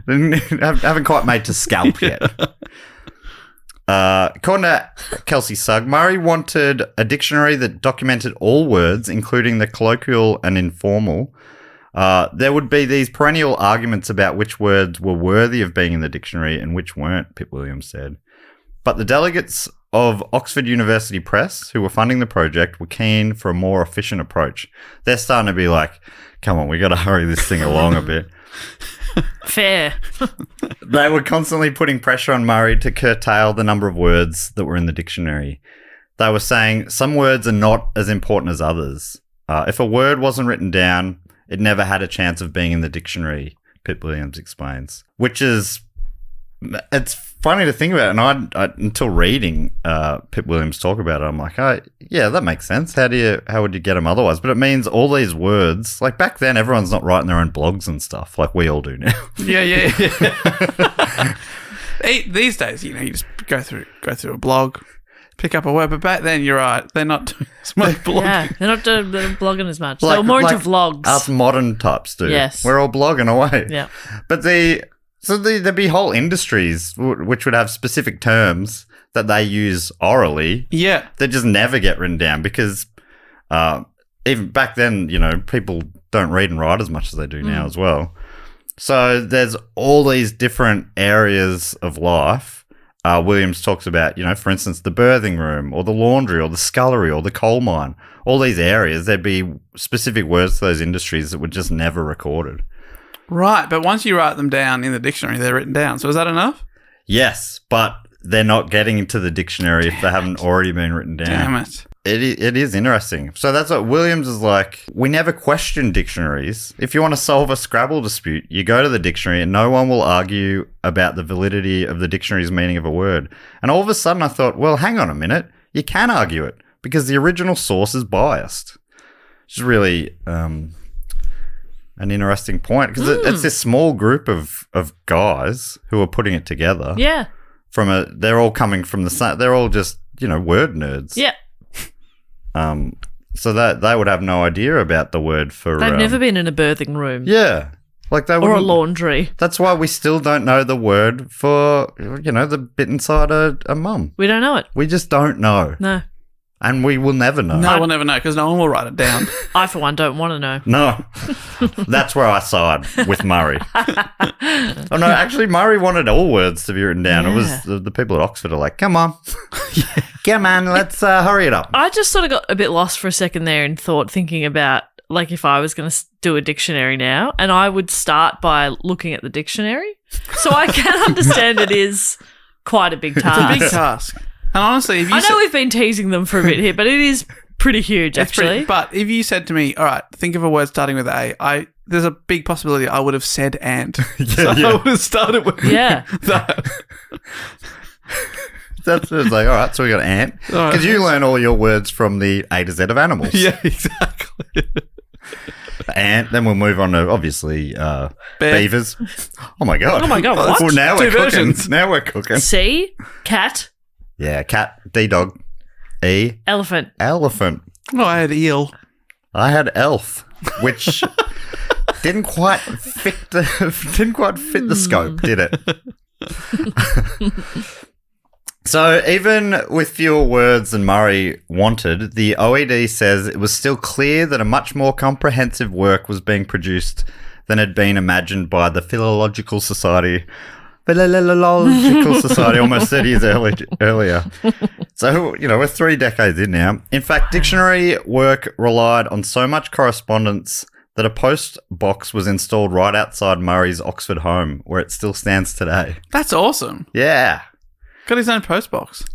Haven't quite made to scalp yet. According to Kelsey Sugg, Murray wanted a dictionary that documented all words, including the colloquial and informal. There would be these perennial arguments about which words were worthy of being in the dictionary and which weren't, Pitt Williams said. But the delegates of Oxford University Press, who were funding the project, were keen for a more efficient approach. They're starting to be like, come on, we got to hurry this thing along a bit. Fair. They were constantly putting pressure on Murray to curtail the number of words that were in the dictionary. They were saying some words are not as important as others. If a word wasn't written down, it never had a chance of being in the dictionary, Pitt Williams explains. Which is, it's funny to think about, and I until reading Pitt Williams talk about it, I'm like, oh, yeah, that makes sense. How would you get them otherwise? But it means all these words, like back then, everyone's not writing their own blogs and stuff like we all do now. Yeah. These days, you just go through a blog, pick up a word, but back then, you're right, they're not doing as much blogging. Yeah, they're not blogging as much. They're more into vlogs. Us modern types do. Yes. We're all blogging away. Yeah. But there'd be whole industries which would have specific terms that they use orally. Yeah. That just never get written down because even back then, people don't read and write as much as they do now as well. So there's all these different areas of life. Williams talks about, for instance, the birthing room or the laundry or the scullery or the coal mine. All these areas, there'd be specific words to those industries that were just never recorded. Right, but once you write them down in the dictionary, they're written down. So is that enough? Yes, but they're not getting into the dictionary if they haven't already been written down. Damn it. It is interesting. So that's what Williams is like. We never question dictionaries. If you want to solve a Scrabble dispute, you go to the dictionary and no one will argue about the validity of the dictionary's meaning of a word. And all of a sudden I thought, well, hang on a minute. You can argue it because the original source is biased. Which is really an interesting point because it's this small group of guys who are putting it together. Yeah. They're all coming from the same. They're all just, word nerds. Yeah. So that they would have no idea about the word for. They've never been in a birthing room. Yeah, like they or a laundry. That's why we still don't know the word for the bit inside a mum. We don't know it. We just don't know. No. And we will never know. No, we'll never know because no one will write it down. I, for one, don't want to know. No. That's where I side with Murray. Oh, no, actually, Murray wanted all words to be written down. Yeah. It was the people at Oxford are like, come on. Come on, let's hurry it up. I just sort of got a bit lost for a second there in thought, thinking about, like, if I was going to do a dictionary now, and I would start by looking at the dictionary. So I can understand it is quite a big task. It's a big task. And honestly, if you I know we've been teasing them for a bit here, but it is pretty huge, actually. But if you said to me, all right, think of a word starting with A, there's a big possibility I would have said and. I would have started with that. That's it's like, all right, so we got ant. Because you learn all your words from the A to Z of animals. Yeah, exactly. Ant, then we'll move on to, obviously, beavers. Oh, my God. What? Well, now Two we're cooking. versions. Now we're cooking. C, cat. Yeah, cat, D-dog, E. Elephant. Elephant. Oh, I had eel. I had elf, which didn't quite fit the scope, did it? So even with fewer words than Murray wanted, the OED says it was still clear that a much more comprehensive work was being produced than had been imagined by the Philological Society. Almost 30 years earlier. So, we're 3 decades in now. In fact, dictionary work relied on so much correspondence that a post box was installed right outside Murray's Oxford home, where it still stands today. That's awesome. Yeah. Got his own post box.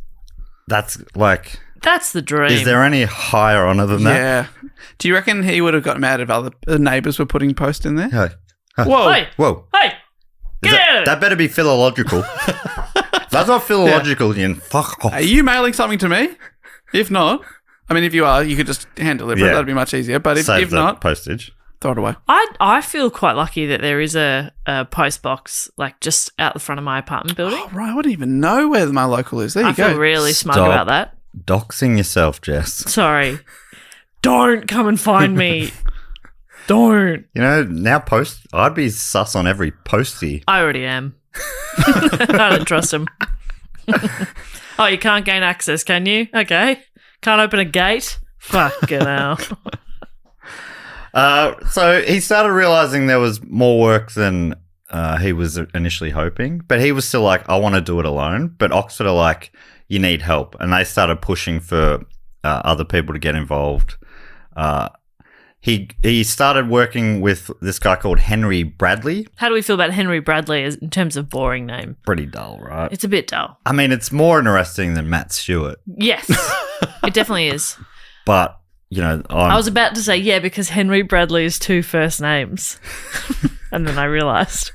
That's the dream. Is there any higher honour than that? Yeah. Do you reckon he would have got mad if other neighbours were putting post in there? Hey. Whoa. Hey. Whoa. Hey. That better be philological. If that's not philological, then fuck off. Are you mailing something to me? If not, I mean, if you are, you could just hand deliver it. That'd be much easier. But Save if the not, postage. throw it away. I feel quite lucky that there is a post box, like, just out the front of my apartment building. Oh, right. I wouldn't even know where my local is. There you I go. feel really smug Stop about that. Doxing yourself, Jess. Sorry. Don't come and find me. Don't. Now I'd be sus on every postie. I already am. I don't trust him. Oh, you can't gain access, can you? Okay. Can't open a gate? Fucking hell. So he started realizing there was more work than he was initially hoping, but he was still like, I want to do it alone. But Oxford are like, you need help. And they started pushing for other people to get involved. He started working with this guy called Henry Bradley. How do we feel about Henry Bradley in terms of boring name? Pretty dull, right? It's a bit dull. I mean, it's more interesting than Matt Stewart. Yes, it definitely is. But, I was about to say, yeah, because Henry Bradley is 2 first names. And then I realised.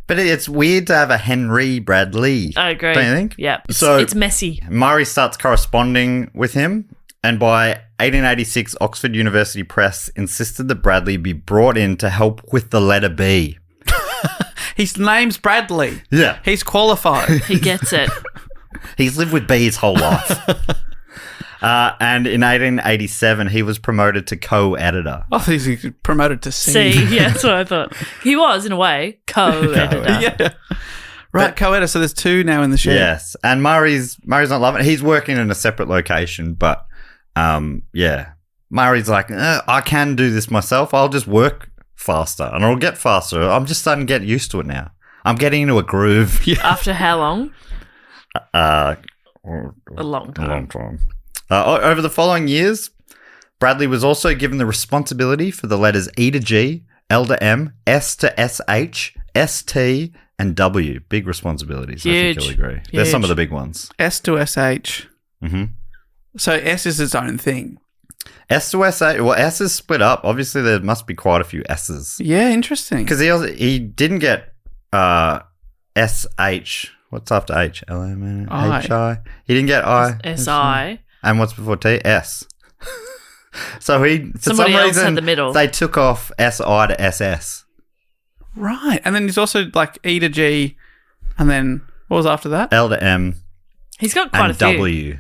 But it's weird to have a Henry Bradley. I agree. Don't you think? Yeah. So it's messy. Murray starts corresponding with him. And by 1886, Oxford University Press insisted that Bradley be brought in to help with the letter B. His name's Bradley. Yeah. He's qualified. He gets it. He's lived with B his whole life. And in 1887, he was promoted to co-editor. I think he's promoted to C. See, yeah, that's what I thought. He was, in a way, co-editor. Yeah. Right, co-editor. So there's 2 now in the shed. Yes. And Murray's not loving it. He's working in a separate location, but Murray's like, I can do this myself. I'll just work faster and it'll get faster. I'm just starting to get used to it now. I'm getting into a groove. Yeah. After how long? A long time. A long time. Over the following years, Bradley was also given the responsibility for the letters E to G, L to M, S to SH, ST, and W, big responsibilities. I Huge. think you'll agree. They're some of the big ones. S to SH. Mm-hmm. So S is its own thing. S to SH. Well, S is split up. Obviously, there must be quite a few S's. Yeah, interesting. Because he didn't get SH. What's after H? LMNHI. He didn't get I. SI. And what's before T? S. So for Somebody some else reason, had the middle. they took off SI to SS. Right. And then there's also like E to G. And then what was after that? L to M. He's got quite And a few. W.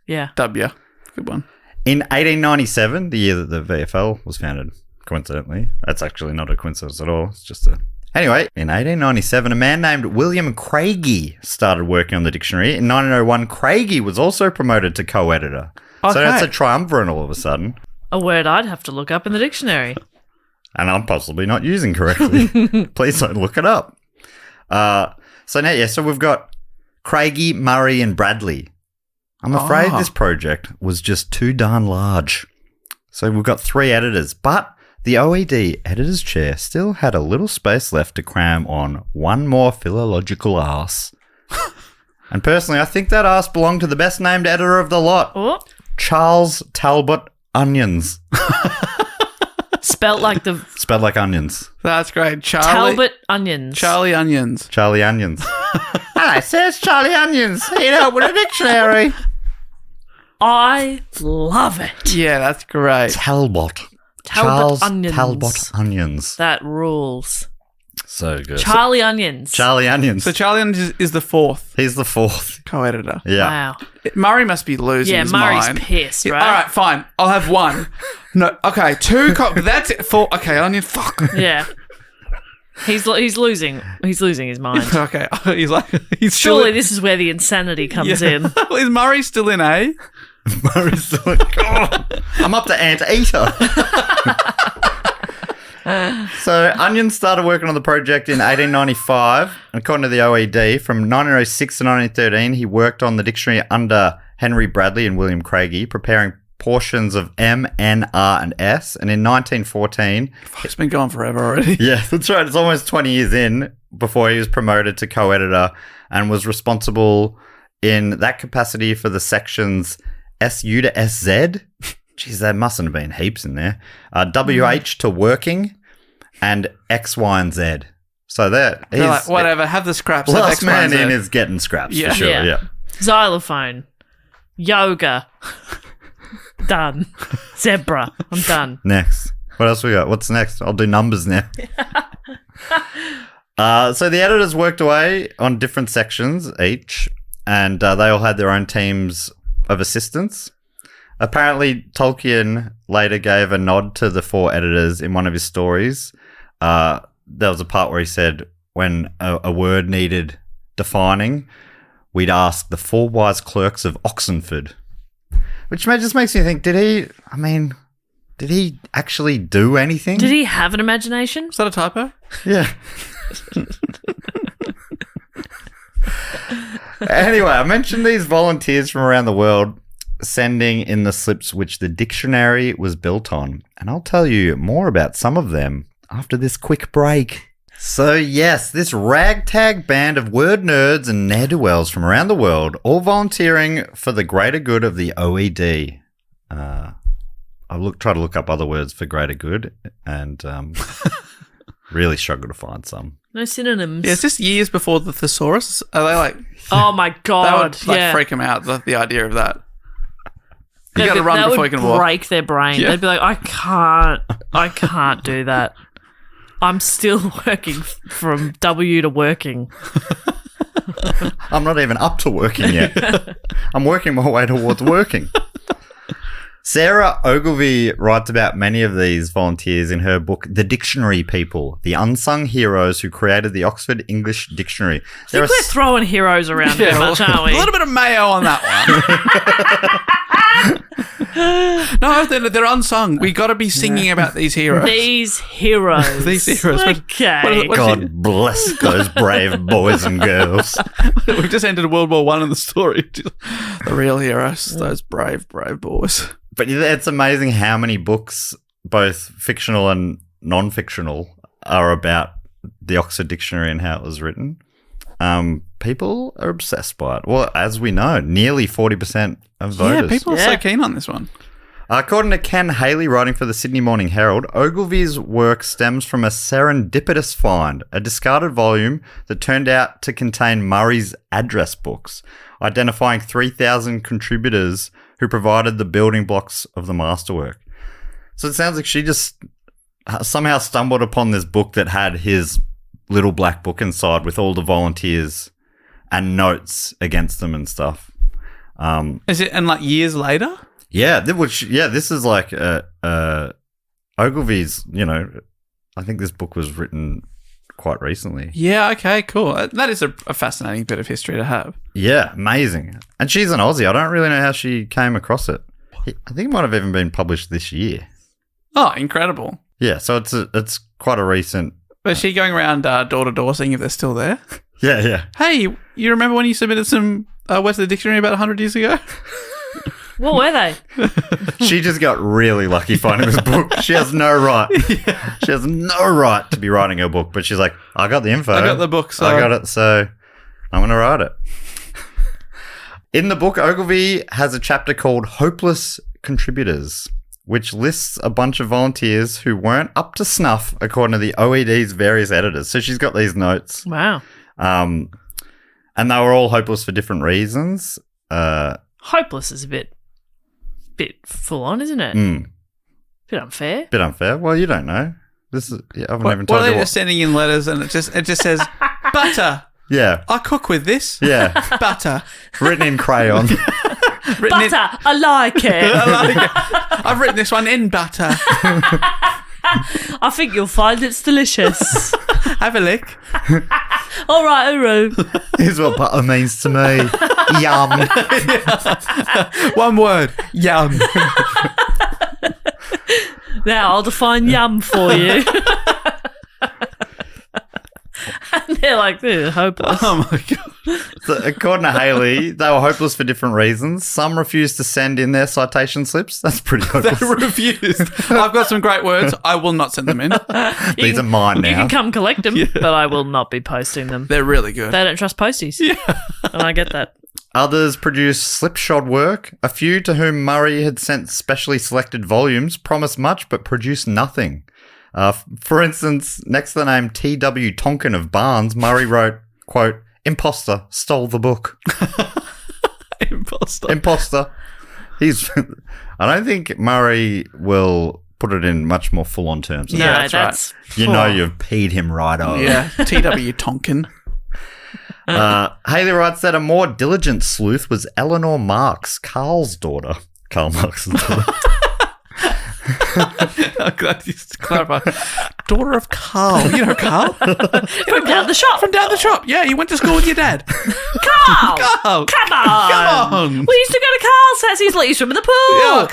Yeah. W. Good one. In 1897, the year that the VFL was founded, coincidentally. That's actually not a coincidence at all. It's just a... Anyway, in 1897, a man named William Craigie started working on the dictionary. In 1901, Craigie was also promoted to co-editor. Okay. So that's a triumvirate all of a sudden. A word I'd have to look up in the dictionary. And I'm possibly not using correctly. Please don't look it up. So we've got Craigie, Murray, and Bradley. I'm afraid this project was just too darn large. So we've got 3 editors, but the OED editor's chair still had a little space left to cram on one more philological arse. And personally, I think that arse belonged to the best named editor of the lot, Oh, Charles Talbot Onions. spelt like the Spelled like onions. That's great. Charlie. Talbot Onions. Charlie Onions. Charlie Onions. Hello, sir, it's Charlie Onions. Need help with a dictionary. I love it. Yeah, that's great. Talbot. Talbot Charles Onions. Talbot Onions. That rules. So good. Charlie Onions. Charlie Onions. So Charlie Onions is the 4th He's the 4th. co-editor. Yeah. Wow. Murray must be losing Yeah, his Murray's mind. pissed, Yeah, right? all right, fine. I'll have 1. No, okay, 2. That's it. 4. Okay, Onion. Fuck. Yeah. He's losing his mind. Okay, he's like he's Surely still. this is where the insanity comes in. Is Murray still in A? Murray's still like, "Oh, I'm up to Anteater." So Onions started working on the project in 1895. According to the OED, from 1906 to 1913, he worked on the dictionary under Henry Bradley and William Craigie, preparing portions of M, N, R, and S. And in 1914... It's been going forever already. Yeah, that's right. It's almost 20 years in before he was promoted to co-editor and was responsible in that capacity for the sections SU to SZ. Jeez, there mustn't have been heaps in there. WH to working and X, Y, and Z. So there, They're like, whatever, have the scraps. have last X, Y, and man Z. in is getting scraps Yeah. for sure. Yeah. Yeah. Xylophone. Yoga. Done. Zebra. I'm done. Next. What else we got? What's next? I'll do numbers now. So the editors worked away on different sections each, and they all had their own teams of assistants. Apparently, Tolkien later gave a nod to the 4 editors in one of his stories. There was a part where he said, when a word needed defining, we'd ask the 4 wise clerks of Oxenford. Which just makes me think, did he actually do anything? Did he have an imagination? Is that a typo? Yeah. Anyway, I mentioned these volunteers from around the world sending in the slips which the dictionary was built on. And I'll tell you more about some of them after this quick break. So yes, this ragtag band of word nerds and ne'er-do-wells from around the world, all volunteering for the greater good of the OED. Try to look up other words for greater good and really struggle to find some. No synonyms. Yeah, it's just years before the thesaurus. Are they like... Oh my That god. would like yeah. freak them out, the idea of that. You That got to would- run that before would you can walk. break their brain. Yeah. They'd be like, I can't do that. I'm still working from W to working. I'm not even up to working yet. I'm working my way towards working. Sarah Ogilvie writes about many of these volunteers in her book, The Dictionary People, the unsung heroes who created the Oxford English Dictionary. I think we're throwing heroes around too much, aren't we? A little bit of mayo on that one. No, they're unsung. We got to be singing about these heroes. These heroes. These heroes. Okay. What- God bless those brave boys and girls. We've just entered World War I in the story. The real heroes, those brave, brave boys. But it's amazing how many books, both fictional and non-fictional, are about the Oxford Dictionary and how it was written, people are obsessed by it. Well, as we know, nearly 40% of voters. Yeah, people are so keen on this one. According to Ken Haley, writing for the Sydney Morning Herald, Ogilvy's work stems from a serendipitous find, a discarded volume that turned out to contain Murray's address books, identifying 3,000 contributors who provided the building blocks of the masterwork. So it sounds like she just somehow stumbled upon this book that had his little black book inside with all the volunteers and notes against them and stuff. Is it, and like years later? Yeah, this is like Ogilvy's, I think this book was written quite recently. Yeah, okay, cool. That is a fascinating bit of history to have. Yeah, amazing. And she's an Aussie. I don't really know how she came across it. I think it might have even been published this year. Oh, incredible. Yeah, so it's quite a recent... Is she going around door to door seeing if they're still there? Yeah. Hey, you remember when you submitted some words to the dictionary about 100 years ago? What were they? She just got really lucky finding this book. She has no right. Yeah. She has no right to be writing her book, but she's like, I got the info. I got the book, so... I got it, so I'm going to write it. In the book, Ogilvy has a chapter called Hopeless Contributors, which lists a bunch of volunteers who weren't up to snuff according to the OED's various editors. So she's got these notes. Wow. And they were all hopeless for different reasons. Hopeless is a bit full on, isn't it? Bit unfair. Bit unfair. Well, you don't know. This is I haven't even told Well, you they're just sending in letters, and it just says butter. Yeah. I cook with this. Yeah. Butter. Written in crayon. Butter. I like it. I've written this one in butter. I think you'll find it's delicious. Have a lick. All right, Uru. Here's what butter means to me. Yum. One word. Yum. Now I'll define yum for you. And they're like, they're hopeless. Oh my God. So according to Haley, they were hopeless for different reasons. Some refused to send in their citation slips. That's pretty hopeless. They refused. I've got some great words. I will not send them in. These are mine now. You can come collect them, but I will not be posting them. They're really good. They don't trust posties. Yeah. And I get that. Others produced slipshod work. A few to whom Murray had sent specially selected volumes promised much but produced nothing. For instance, next to the name T.W. Tonkin of Barnes, Murray wrote, quote, "Imposter stole the book." Imposter. I don't think Murray will put it in much more full-on terms. No, that's that's right. You know you've peed him right over. Yeah, T.W. Tonkin. Haley writes that a more diligent sleuth was Eleanor Marx, Karl Marx's daughter. I'm glad you clarified. Daughter of Carl. You know Carl? from down the shop. From down the shop. Yeah, you went to school with your dad. Carl! Carl! Come on! Come on! We used to go to Carl's house. He's let you swim in the pool. Yeah,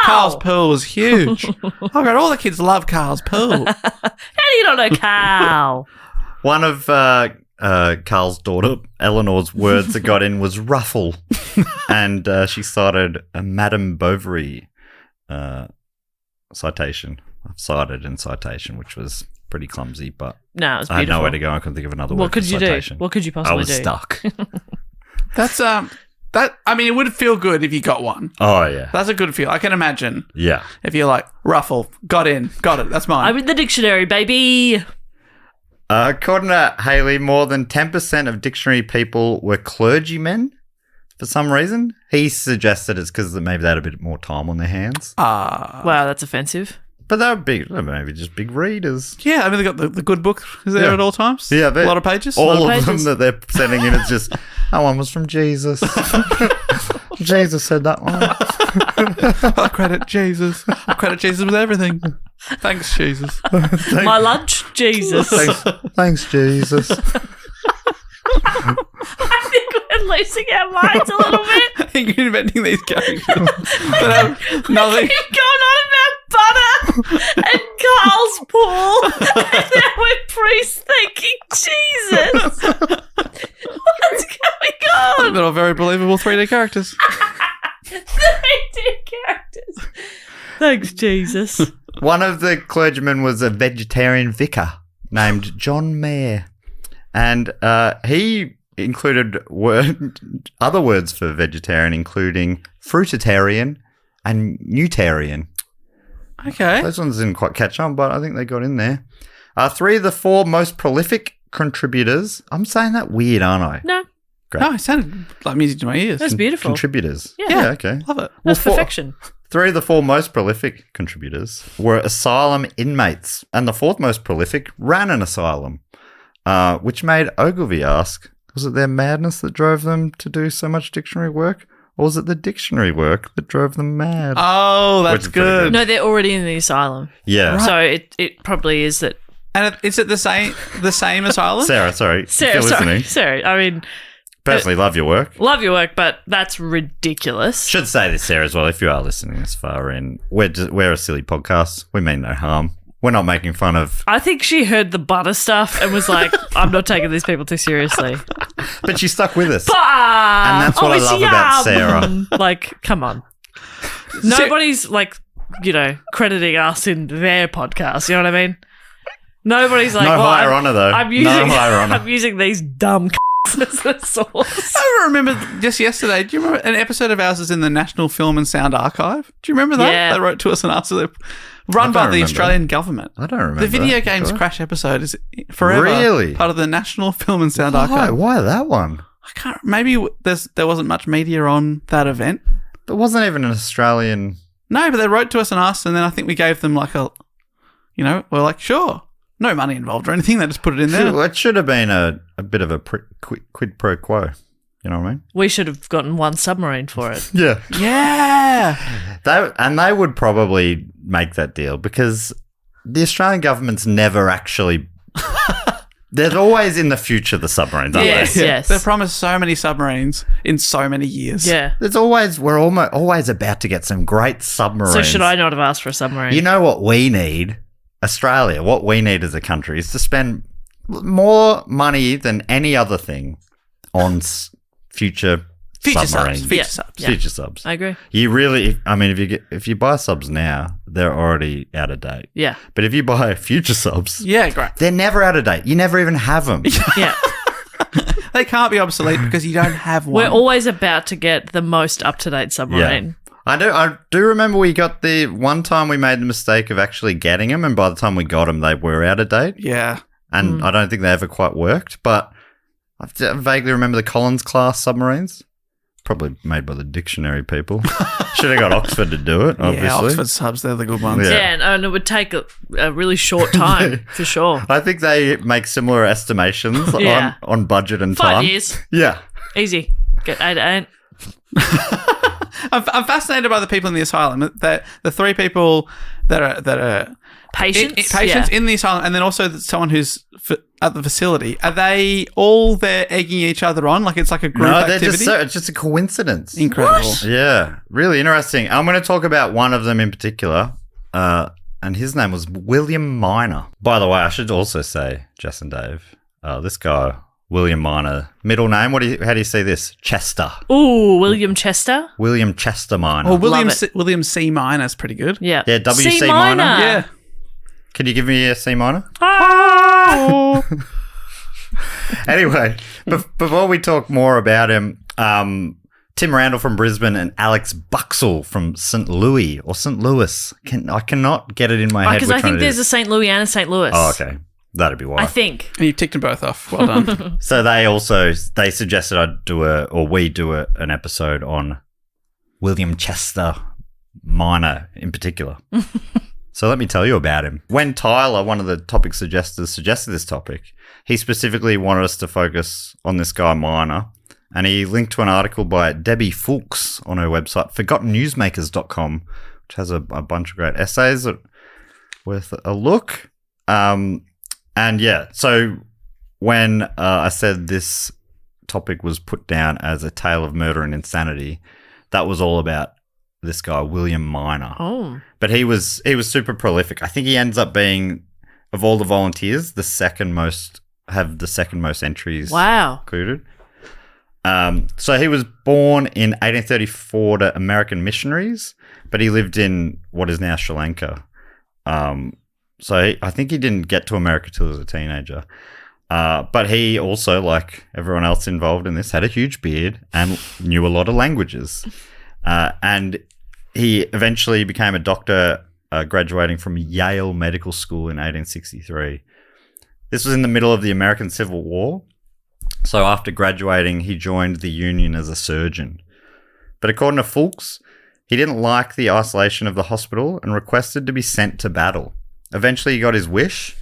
Carl's pool was huge. Oh, God, all the kids love Carl's pool. How do you not know Carl? One of Carl's daughter, Eleanor's words that got in was ruffle. And she cited a Madame Bovary citation. I've cited in citation, which was pretty clumsy, but No, it was beautiful. I had nowhere to go. I couldn't think of another word. What could for you citation. do? What could you possibly do? I was stuck. That's I mean, it would feel good if you got one. Oh, yeah. That's a good feel. I can imagine Yeah. if you're like, ruffle, got it, that's mine. I'm in the dictionary, baby. According to Haley, more than 10% of dictionary people were clergymen for some reason. He suggested it's because maybe they had a bit more time on their hands. Wow, that's offensive. But they were big, maybe just big readers. Yeah, I mean, they got the good book is there Yeah. at all times. Yeah, a lot of pages. All of of them pages. that they're sending in, it's just, that one was from Jesus. Jesus said that one. I credit Jesus. I credit Jesus with everything. Thanks, Jesus. My lunch, Jesus. Thanks, Jesus. I think we're losing our minds a little bit. I think you're inventing these characters. But nothing. Keep going on about butter and Carl's pool, and now we're priests thanking Jesus. What's going on? They're all very believable 3D characters. 3D characters. Thanks, Jesus. One of the clergymen was a vegetarian vicar, named John Mayer. And he included other words for vegetarian, including fruitarian and nutarian. Okay. Those ones didn't quite catch on, but I think they got in there. 3 of the 4 most prolific contributors. I'm saying that weird, aren't I? No, Great. No, it sounded like music to my ears. that's beautiful. Contributors. Yeah. Okay. Love it. That's Well, perfection. 3 of the 4 most prolific contributors were asylum inmates, and the 4th most prolific ran an asylum, which made Ogilvy ask, was it their madness that drove them to do so much dictionary work, or was it the dictionary work that drove them mad? Oh, Which that's is pretty good. No, they're already in the asylum. Yeah. So it probably is that. And is it the same asylum? Sarah, sorry. if Sarah, you're listening, sorry. I mean, personally love your work. love your work, but that's ridiculous. Should say this, Sarah, as well. If you are listening this far in, we're a silly podcast. We mean no harm. We're not making fun of. I think she heard the butter stuff and was like, I'm not taking these people too seriously. But she stuck with us. And that's what I love about Sarah. Like, come on. Nobody's like, crediting us in their podcast. You know what I mean? Nobody's like, No higher honour, though. I'm using, No higher honour. I'm using these dumb as the source. I remember just yesterday. Do you remember an episode of ours is in the National Film and Sound Archive? Do you remember that? Yeah. They wrote to us and asked us. Run by the remember. Australian government. I don't remember. The Video that. Games Sure. Crash episode is forever Really? part of the National Film and Sound Why? Archive. Why that one? I can't. Maybe there wasn't much media on that event. There wasn't even an Australian. No, but they wrote to us and asked, and then I think we gave them like we're like, sure, no money involved or anything. They just put it in there. Well, it should have been a bit of a quid pro quo. You know what I mean? We should have gotten one submarine for it. Yeah. Yeah. They would probably make that deal because the Australian government's never actually. They're always in the future, the submarines, aren't Yes. they? They promised so many submarines in so many years. Yeah. We're always about to get some great submarines. So should I not have asked for a submarine? You know what we need? Australia, what we need as a country is to spend more money than any other thing on future submarines. Future Yeah. subs. Yeah. Future subs. I agree. You really, I mean, if you buy subs now, they're already out of date. Yeah. But if you buy future subs, Yeah, great. they're never out of date. You never even have them. Yeah. They can't be obsolete because you don't have one. We're always about to get the most up-to-date submarine. I do remember we got the one time we made the mistake of actually getting them, and by the time we got them, they were out of date. Yeah. And I don't think they ever quite worked, but I vaguely remember the Collins class submarines. Probably made by the dictionary people. Should have got Oxford to do it, obviously. Yeah, Oxford subs, they're the good ones. Yeah. Yeah, and it would take a really short time, for sure. I think they make similar estimations Yeah. on budget and 5 time. years. Yeah. Easy. Get 8 8. I'm fascinated by the people in the asylum. The 3 people that are Patients? patients Yeah. in the asylum, and then also someone who's at the facility. Are they all there egging each other on? Like it's like a group No, they're activity? it's just a coincidence. Incredible. Yeah, really interesting. I'm going to talk about one of them in particular, and his name was William Minor. By the way, I should also say, Jess and Dave, this guy, William Minor, middle name, how do you see this? Chester. Ooh, William Chester? William Chester Minor. Well, William Love it. William C. Minor is pretty good. Yeah. Yeah, W.C. C minor. Yeah. Can you give me a C minor? Ah! Anyway, before we talk more about him, Tim Randall from Brisbane and Alex Buxell from St. Louis or St. Louis. I cannot get it in my head Because which I think one it there's is. a St. Louis and a St. Louis. Oh, okay. That'd be why. I think. And you ticked them both off. Well done. So they suggested we do an episode on William Chester Minor in particular. So let me tell you about him. When Tyler, one of the topic suggestors, suggested this topic, he specifically wanted us to focus on this guy Minor, and he linked to an article by Debbie Fulks on her website, forgottennewsmakers.com, which has a bunch of great essays that worth a look. And yeah, so when I said this topic was put down as a tale of murder and insanity, that was all about this guy, William Minor. Oh. But he was super prolific. I think he ends up being, of all the volunteers, the second most entries Wow. included. So he was born in 1834 to American missionaries, but he lived in what is now Sri Lanka. I think he didn't get to America till he was a teenager. But he also, like everyone else involved in this, had a huge beard and knew a lot of languages. And he eventually became a doctor, graduating from Yale Medical School in 1863. This was in the middle of the American Civil War. So after graduating, he joined the Union as a surgeon. But according to Fulks, he didn't like the isolation of the hospital and requested to be sent to battle. Eventually, he got his wish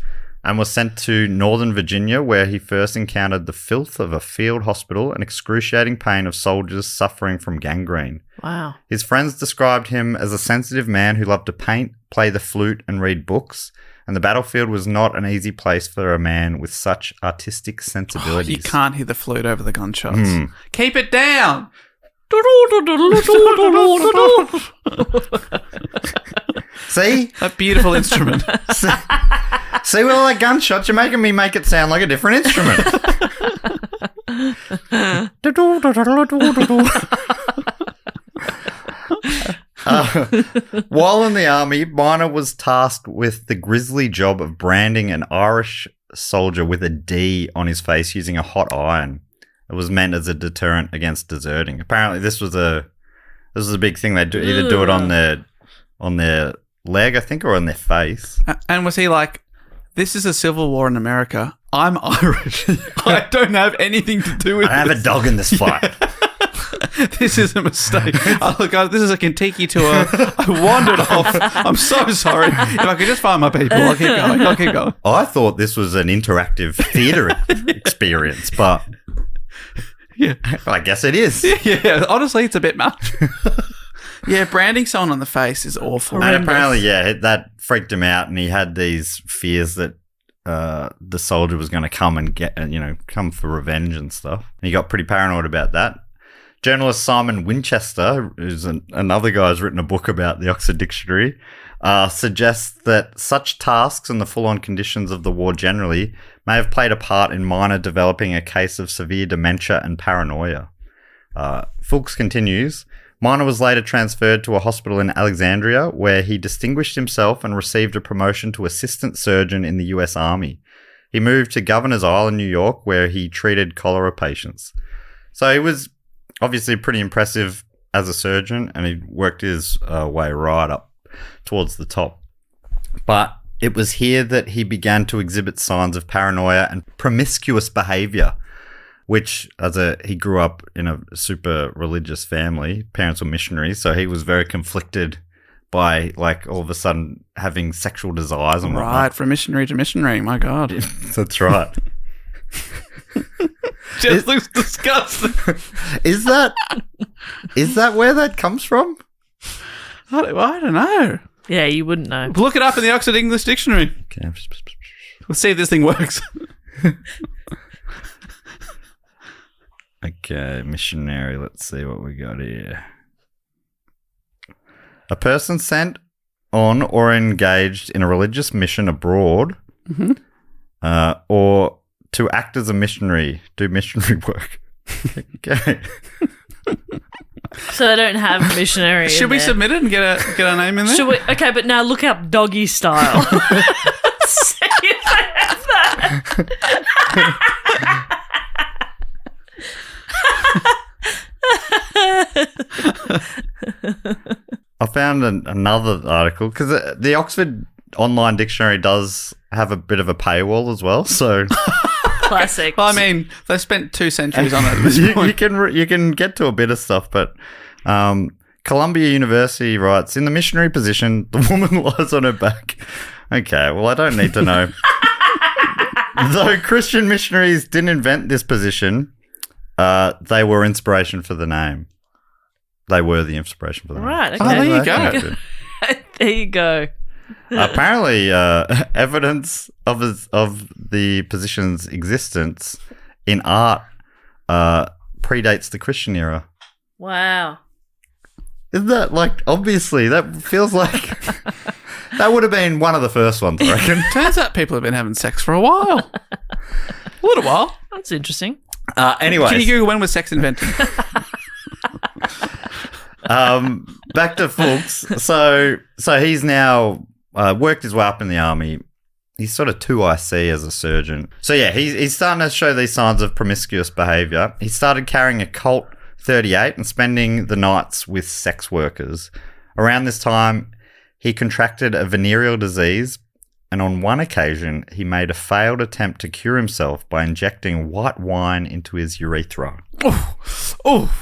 and was sent to Northern Virginia, where he first encountered the filth of a field hospital and excruciating pain of soldiers suffering from gangrene. Wow. His friends described him as a sensitive man who loved to paint, play the flute, and read books, and the battlefield was not an easy place for a man with such artistic sensibilities. You can't hear the flute over the gunshots. Keep it down! See? That beautiful instrument. See, with all that gunshots, you're making me make it sound like a different instrument. While in the army, Minor was tasked with the grisly job of branding an Irish soldier with a D on his face using a hot iron. It was meant as a deterrent against deserting. Apparently, this was a big thing. They either do it on their leg, I think, or on their face. And was he like, this is a civil war in America. I'm Irish. I don't have anything to do with I have a dog in this fight. This is a mistake. Oh, look, this is a Kentucky tour. I wandered off. I'm so sorry. If I could just find my people, I'll keep going. I thought this was an interactive theatre experience, but yeah, I guess it is. Yeah, honestly, it's a bit much. Yeah, branding someone on the face is awful. And apparently, that freaked him out, and he had these fears that the soldier was going to come and come for revenge and stuff. And he got pretty paranoid about that. Journalist Simon Winchester, who's another guy who's written a book about the Oxford Dictionary, suggests that such tasks and the full-on conditions of the war generally may have played a part in Minor developing a case of severe dementia and paranoia. Fulks continues, Minor was later transferred to a hospital in Alexandria where he distinguished himself and received a promotion to assistant surgeon in the US Army. He moved to Governor's Island, New York, where he treated cholera patients. So he was obviously pretty impressive as a surgeon, and he worked his way right up towards the top. But it was here that he began to exhibit signs of paranoia and promiscuous behavior, which he grew up in a super religious family. Parents were missionaries, so he was very conflicted by, like, all of a sudden having sexual desires and whatnot. Right, from missionary to missionary, my God. That's right. Just looks disgusting. Is that where that comes from? I don't know. Yeah, you wouldn't know. Look it up in the Oxford English Dictionary. Okay. We'll see if this thing works. Okay, missionary. Let's see what we got here. A person sent on or engaged in a religious mission abroad, or to act as a missionary, do missionary work. Okay. So they don't have missionary. Should we submit it and get our name in there? Should we? Okay, but now look up doggy style. See if they have that. I found another article because the Oxford Online Dictionary does have a bit of a paywall as well. So classic. Well, I mean, they spent 2 centuries on it at this point. You can get to a bit of stuff, but Columbia University writes, in the missionary position, the woman lies on her back. Okay, well, I don't need to know. Though Christian missionaries didn't invent this position, they were inspiration for the name. They were the inspiration for the name. Right, okay. Oh, there you go. There you go. Apparently, evidence of the position's existence in art predates the Christian era. Wow. Isn't that, like, obviously, that feels like that would have been one of the first ones, I reckon. Turns out people have been having sex for a while. A little while. That's interesting. Anyways. Can you Google when was sex invented? Back to Fulks. So he's now worked his way up in the army. He's sort of 2IC as a surgeon. So yeah, he's starting to show these signs of promiscuous behaviour. He started carrying a Colt 38 and spending the nights with sex workers. Around this time, he contracted a venereal disease, and on one occasion, he made a failed attempt to cure himself by injecting white wine into his urethra. Oh.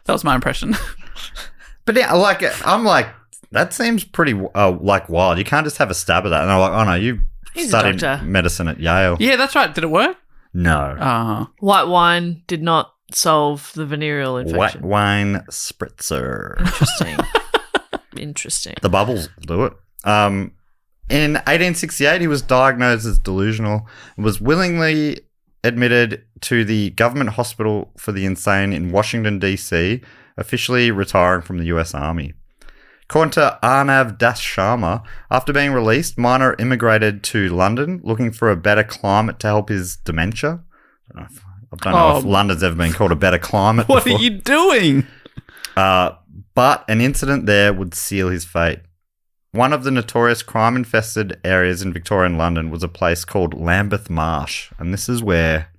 That was my impression. But yeah, I'm like, that seems pretty wild. You can't just have a stab at that. And I'm like, oh no, you He's a studied doctor. medicine at Yale. Yeah, that's right. Did it work? No. White wine did not solve the venereal infection. White wine spritzer. Interesting. The bubbles do it. In 1868, he was diagnosed as delusional and was willingly admitted to the government hospital for the insane in Washington, D.C., officially retiring from the U.S. Army. According to Arnav Das Sharma, after being released, Minor immigrated to London looking for a better climate to help his dementia. I don't know if London's ever been called a better climate What before. are you doing? But an incident there would seal his fate. One of the notorious crime-infested areas in Victorian London was a place called Lambeth Marsh, and this is where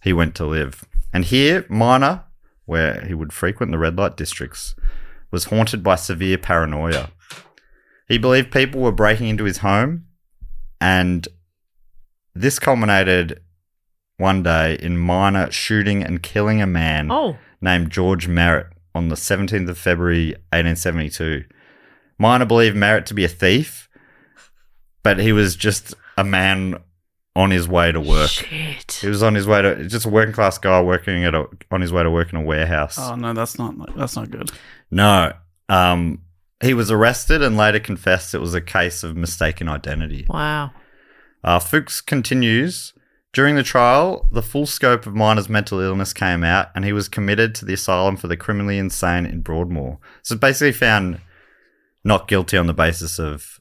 he went to live. And here, Minor, where he would frequent the red light districts, was haunted by severe paranoia. He believed people were breaking into his home, and this culminated one day in Minor shooting and killing a man named George Merritt on the 17th of February, 1872. Minor believed Merritt to be a thief, but he was just a man on his way to work. Shit. He was on his way to, just a working class guy working on his way to work in a warehouse. Oh no, that's not good. No. He was arrested and later confessed it was a case of mistaken identity. Wow. Fuchs continues. During the trial, the full scope of Minor's mental illness came out and he was committed to the asylum for the criminally insane in Broadmoor. So basically found not guilty on the basis of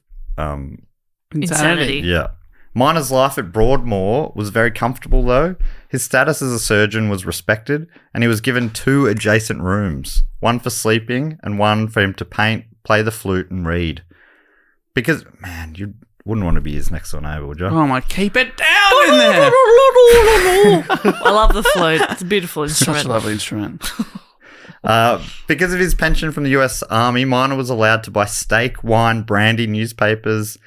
Insanity. Yeah. Minor's life at Broadmoor was very comfortable, though. His status as a surgeon was respected, and he was given 2 adjacent rooms, one for sleeping and one for him to paint, play the flute, and read. Because, man, you wouldn't want to be his next door neighbour, would you? Oh my, keep it down in there. I love the flute. It's a beautiful instrument. Such a lovely instrument. Because of his pension from the US Army, Minor was allowed to buy steak, wine, brandy, newspapers,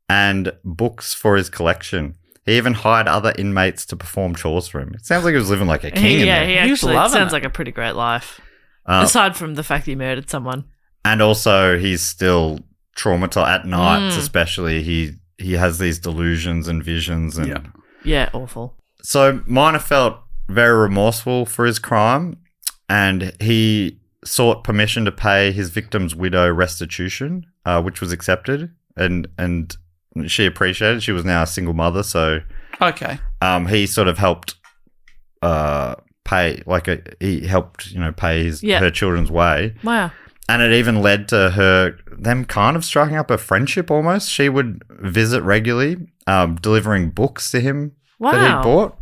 and books for his collection. He even hired other inmates to perform chores for him. It sounds like he was living like a king in there. He He was actually loving sounds it. like a pretty great life. Aside from the fact that he murdered someone. And also, he's still traumatized at nights, especially. He has these delusions and visions. And Yeah, awful. So Minor felt very remorseful for his crime, and he sought permission to pay his victim's widow restitution, which was accepted, and she appreciated. She was now a single mother, so Okay. he sort of helped pay, he helped pay her children's way. Wow. And it even led to them kind of striking up a friendship almost. She would visit regularly, delivering books to him that he bought,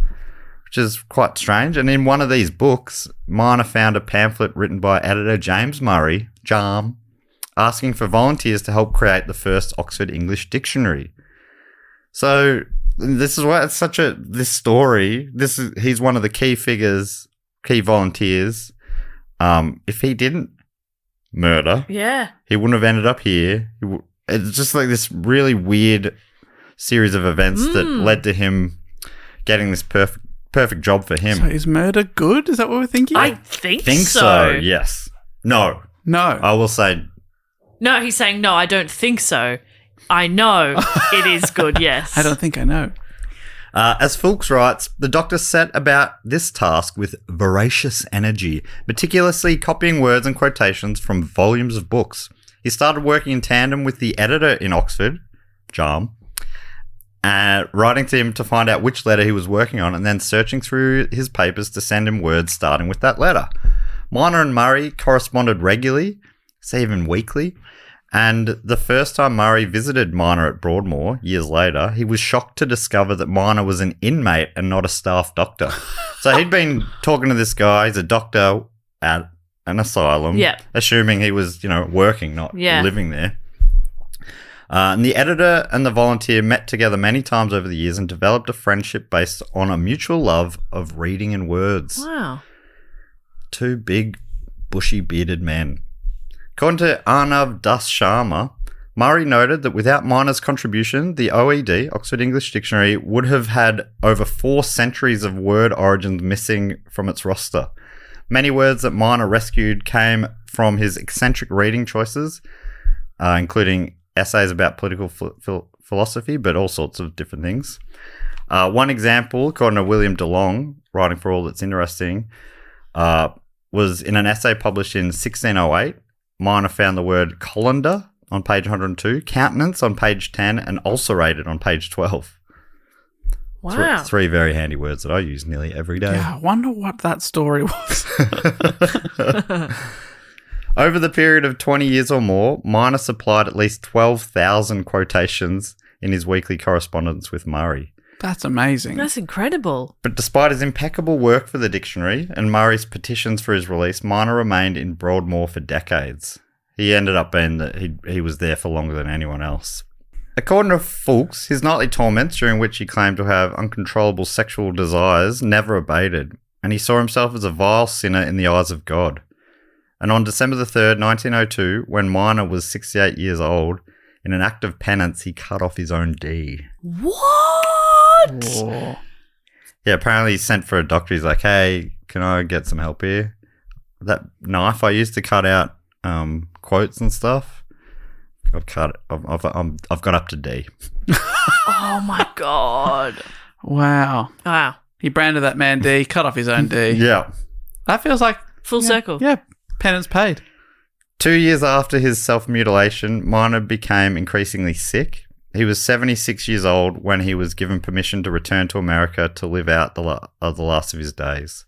which is quite strange. And in one of these books, Minor found a pamphlet written by editor James Murray, Jam, asking for volunteers to help create the first Oxford English dictionary. So this is why it's this story. He's one of the key volunteers. If he didn't murder, he wouldn't have ended up here. It's just like this really weird series of events that led to him getting this perfect job for him. So is murder good? Is that what we're thinking? I think so. Yes. No. I will say. No, he's saying no. I don't think so. I know it is good. Yes. I don't think I know. As Fulks writes, the doctor set about this task with voracious energy, meticulously copying words and quotations from volumes of books. He started working in tandem with the editor in Oxford, Jam, writing to him to find out which letter he was working on and then searching through his papers to send him words starting with that letter. Minor and Murray corresponded regularly, say even weekly, and the first time Murray visited Minor at Broadmoor, years later, he was shocked to discover that Minor was an inmate and not a staff doctor. So he'd been talking to this guy, he's a doctor at an asylum, assuming he was, working, not living there. And the editor and the volunteer met together many times over the years and developed a friendship based on a mutual love of reading and words. Wow. Two big, bushy, bearded men. According to Arnav Das Sharma, Murray noted that without Miner's contribution, the OED, Oxford English Dictionary, would have had over 4 centuries of word origins missing from its roster. Many words that Miner rescued came from his eccentric reading choices, including essays about political philosophy, but all sorts of different things. One example, according to William DeLong, writing for All That's Interesting, was in an essay published in 1608. Miner found the word colander on page 102, countenance on page 10, and ulcerated on page 12. Wow. Three very handy words that I use nearly every day. Yeah, I wonder what that story was. Over the period of 20 years or more, Miner supplied at least 12,000 quotations in his weekly correspondence with Murray. That's amazing. That's incredible. But despite his impeccable work for the dictionary and Murray's petitions for his release, Miner remained in Broadmoor for decades. He ended up being that he was there for longer than anyone else. According to Fulks, his nightly torments, during which he claimed to have uncontrollable sexual desires, never abated, and he saw himself as a vile sinner in the eyes of God. And on December the 3rd, 1902, when Miner was 68 years old, in an act of penance, he cut off his own D. What? Whoa. Yeah, apparently he sent for a doctor. He's like, hey, can I get some help here? That knife I used to cut out quotes and stuff, I've got up to D. Oh, my God. Wow. Wow. He branded that man D, cut off his own D. Yeah. That feels like Full circle. Yeah, penance paid. 2 years after his self-mutilation, Miner became increasingly sick. He was 76 years old when he was given permission to return to America to live out the last of his days.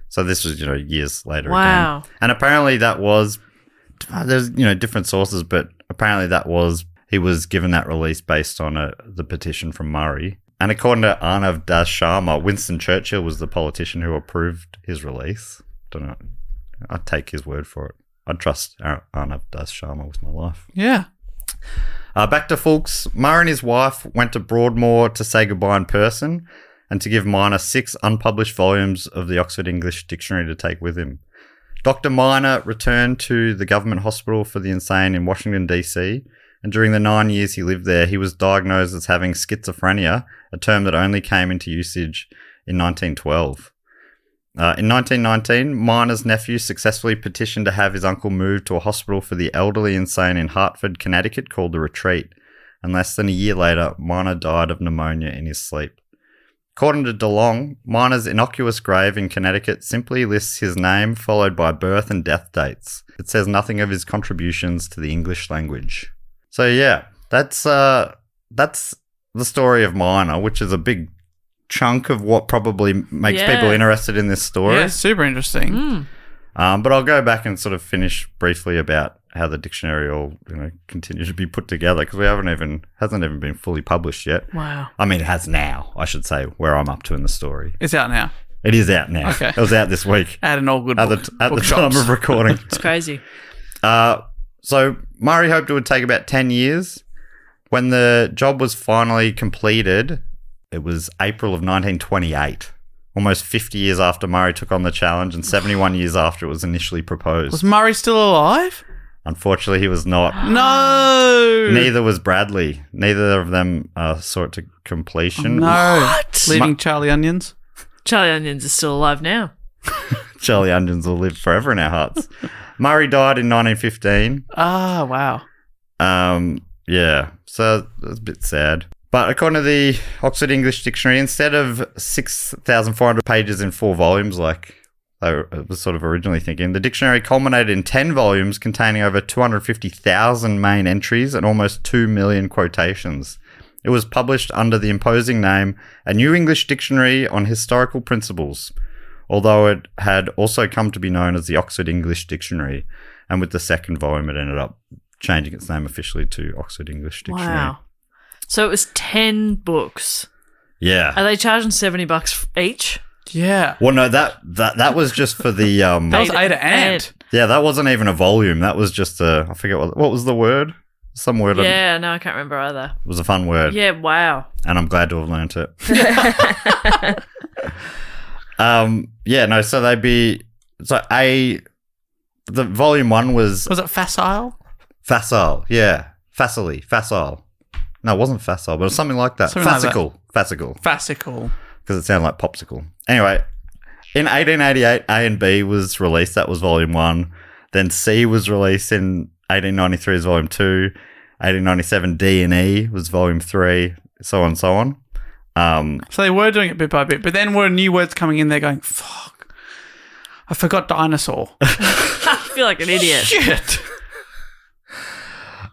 So this was, years later Wow. again. And apparently that was, there's, different sources, but apparently he was given that release based on the petition from Murray. And according to Arnav Das Sharma, Winston Churchill was the politician who approved his release. Don't know. I'd take his word for it. I'd trust Arnav Das Sharma with my life. Yeah. Back to Fulks. Murray and his wife went to Broadmoor to say goodbye in person and to give Miner 6 unpublished volumes of the Oxford English Dictionary to take with him. Dr. Miner returned to the Government Hospital for the Insane in Washington, D.C., and during the 9 years he lived there, he was diagnosed as having schizophrenia, a term that only came into usage in 1912. In 1919, Miner's nephew successfully petitioned to have his uncle moved to a hospital for the elderly insane in Hartford, Connecticut called The Retreat, and less than a year later, Miner died of pneumonia in his sleep. According to DeLong, Miner's innocuous grave in Connecticut simply lists his name followed by birth and death dates. It says nothing of his contributions to the English language. So yeah, that's the story of Miner, which is a big chunk of what probably makes people interested in this story. Yeah, super interesting. But I'll go back and sort of finish briefly about how the dictionary all continue to be put together, because hasn't even been fully published yet. Wow. I mean, it has now, I should say, where I'm up to in the story. It's out now. It is out now. Okay. It was out this week. At an all good At the time of recording. It's crazy. So Murray hoped it would take about 10 years. When the job was finally completed, it was April of 1928, almost 50 years after Murray took on the challenge and 71 years after it was initially proposed. Was Murray still alive? Unfortunately, he was not. No. Neither was Bradley. Neither of them saw it to completion. No. What? Leaving Charlie Onions? Charlie Onions is still alive now. Charlie Onions will live forever in our hearts. Murray died in 1915. Ah, wow. Yeah, so that's a bit sad. But according to the Oxford English Dictionary, instead of 6,400 pages in 4 volumes like it was sort of originally thinking, the dictionary culminated in 10 volumes containing over 250,000 main entries and almost 2 million quotations. It was published under the imposing name A New English Dictionary on Historical Principles, although it had also come to be known as the Oxford English Dictionary, and with the second volume it ended up changing its name officially to Oxford English Dictionary. Wow. So it was 10 books. Yeah. Are they charging $70 each? Yeah. Well, no, that was just for the That was Ada Ant. yeah, that wasn't even a volume. That was just I forget what was the word? Some word. Yeah, no, I can't remember either. It was a fun word. Yeah, wow. And I'm glad to have learnt it. So they'd be... So the volume 1 was... Was it facile? Facile, yeah. Facile. No, it wasn't facile, but it was something like that. Fascicle. Fascicle. Because it sounded like popsicle. Anyway, in 1888, A and B was released. That was volume 1. Then C was released in 1893 as volume 2. 1897, D and E was volume 3, so on and so on. So they were doing it bit by bit, but then were new words coming in there going, fuck, I forgot dinosaur. I feel like an idiot. Shit.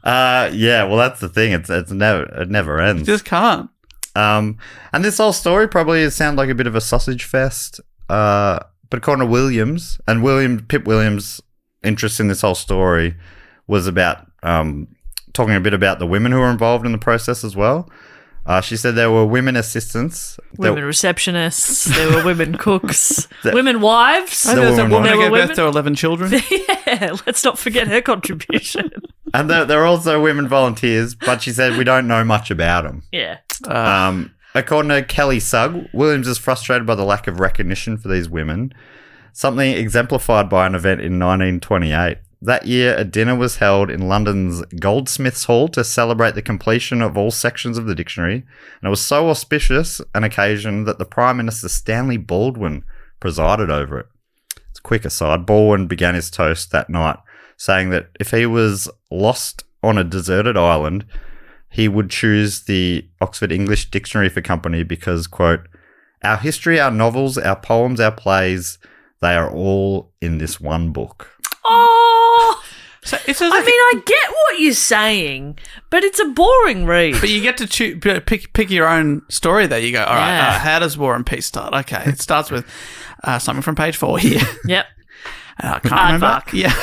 Well, that's the thing. It never ends. You just can't. And this whole story probably sounds like a bit of a sausage fest. But according to Pip Williams' interest in this whole story was about talking a bit about the women who were involved in the process as well. She said there were women assistants, women receptionists, there were women cooks, women wives. There was a woman who gave women. birth to 11 children. Yeah, let's not forget her contribution. And there are also women volunteers, but she said we don't know much about them. Yeah. According to Kelly Sugg, Williams is frustrated by the lack of recognition for these women, something exemplified by an event in 1928. That year, a dinner was held in London's Goldsmiths Hall to celebrate the completion of all sections of the dictionary, and it was so auspicious an occasion that the Prime Minister Stanley Baldwin presided over it. It's a quick aside. Baldwin began his toast that night, saying that if he was lost on a deserted island, he would choose the Oxford English Dictionary for company because, quote, our history, our novels, our poems, our plays, they are all in this one book. Oh, So it I get what you're saying, but it's a boring read. But you get to pick your own story there. You go, all right, Yeah. how does War and Peace start? Okay, it starts with something from page 4 here. Yep. I can't remember. Fuck. Yeah.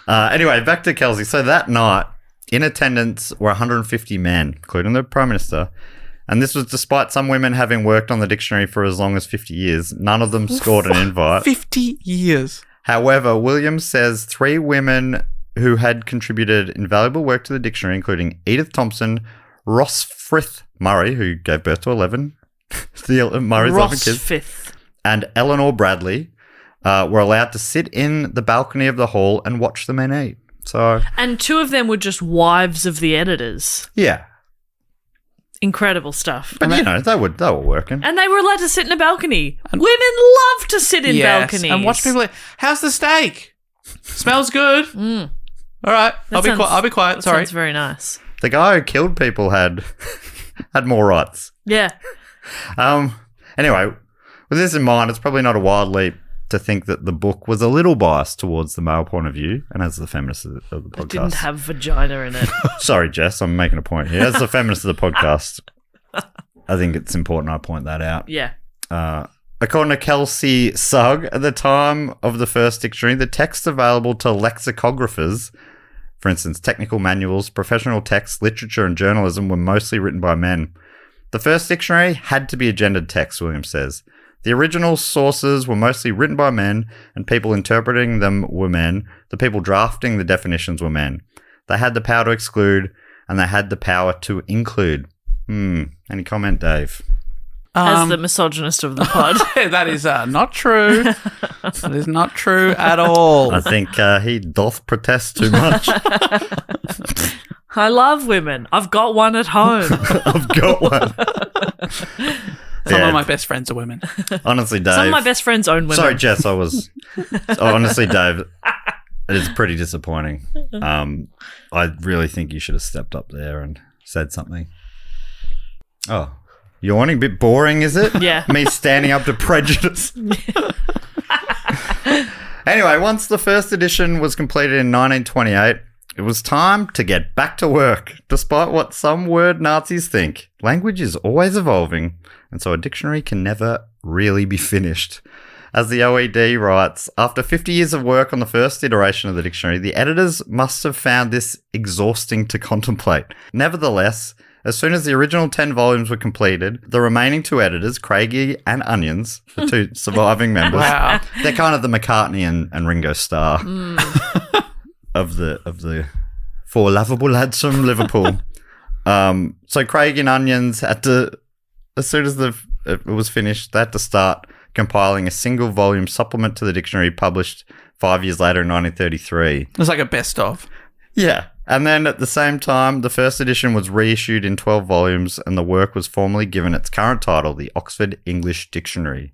Anyway, back to Kelsey. So that night, in attendance were 150 men, including the Prime Minister. And this was despite some women having worked on the dictionary for as long as 50 years. None of them scored an invite. 50 years. However, Williams says 3 women who had contributed invaluable work to the dictionary, including Edith Thompson, Ross Frith Murray, who gave birth to 11, Murray's 11 kids, Fifth. and Eleanor Bradley, were allowed to sit in the balcony of the hall and watch the men eat. So, And 2 of them were just wives of the editors. yeah. Incredible stuff. But, they were working. And they were allowed to sit in a balcony. Women love to sit in balconies. And watch people eat. How's the steak? Smells good. All right. I'll be quiet. That Sorry. sounds very nice. The guy who killed people had more rights. Yeah. Anyway, with this in mind, it's probably not a wild leap to think that the book was a little biased towards the male point of view, and as the feminist of the podcast. It didn't have vagina in it. Sorry, Jess, I'm making a point here. As the feminist of the podcast, I think it's important I point that out. Yeah. According to Kelsey Sugg, at the time of the first dictionary, the text available to lexicographers, for instance, technical manuals, professional texts, literature, and journalism, were mostly written by men. The first dictionary had to be a gendered text, Williams says. The original sources were mostly written by men, and people interpreting them were men. The people drafting the definitions were men. They had the power to exclude, and they had the power to include. Any comment, Dave? As the misogynist of the pod. That is not true. That is not true at all. I think he doth protest too much. I love women. I've got one at home. I've got one. Some of my best friends are women. Honestly, Dave. Some of my best friends own women. Sorry, Jess, honestly, Dave, it is pretty disappointing. I really think you should have stepped up there and said something. Oh, yawning, a bit boring, is it? Yeah. Me standing up to prejudice. Anyway, once the first edition was completed in 1928, it was time to get back to work. Despite what some word Nazis think, language is always evolving, and so a dictionary can never really be finished. As the OED writes, after 50 years of work on the first iteration of the dictionary, the editors must have found this exhausting to contemplate. Nevertheless, as soon as the original 10 volumes were completed, the remaining 2 editors, Craigie and Onions, the 2 surviving members, Wow. they're kind of the McCartney and Ringo Starr of the 4 lovable lads from Liverpool. So Craig and Onions had to, as soon as it was finished, they had to start compiling a single volume supplement to the dictionary published 5 years later in 1933. It was like a best of. Yeah. And then at the same time, the first edition was reissued in 12 volumes and the work was formally given its current title, the Oxford English Dictionary.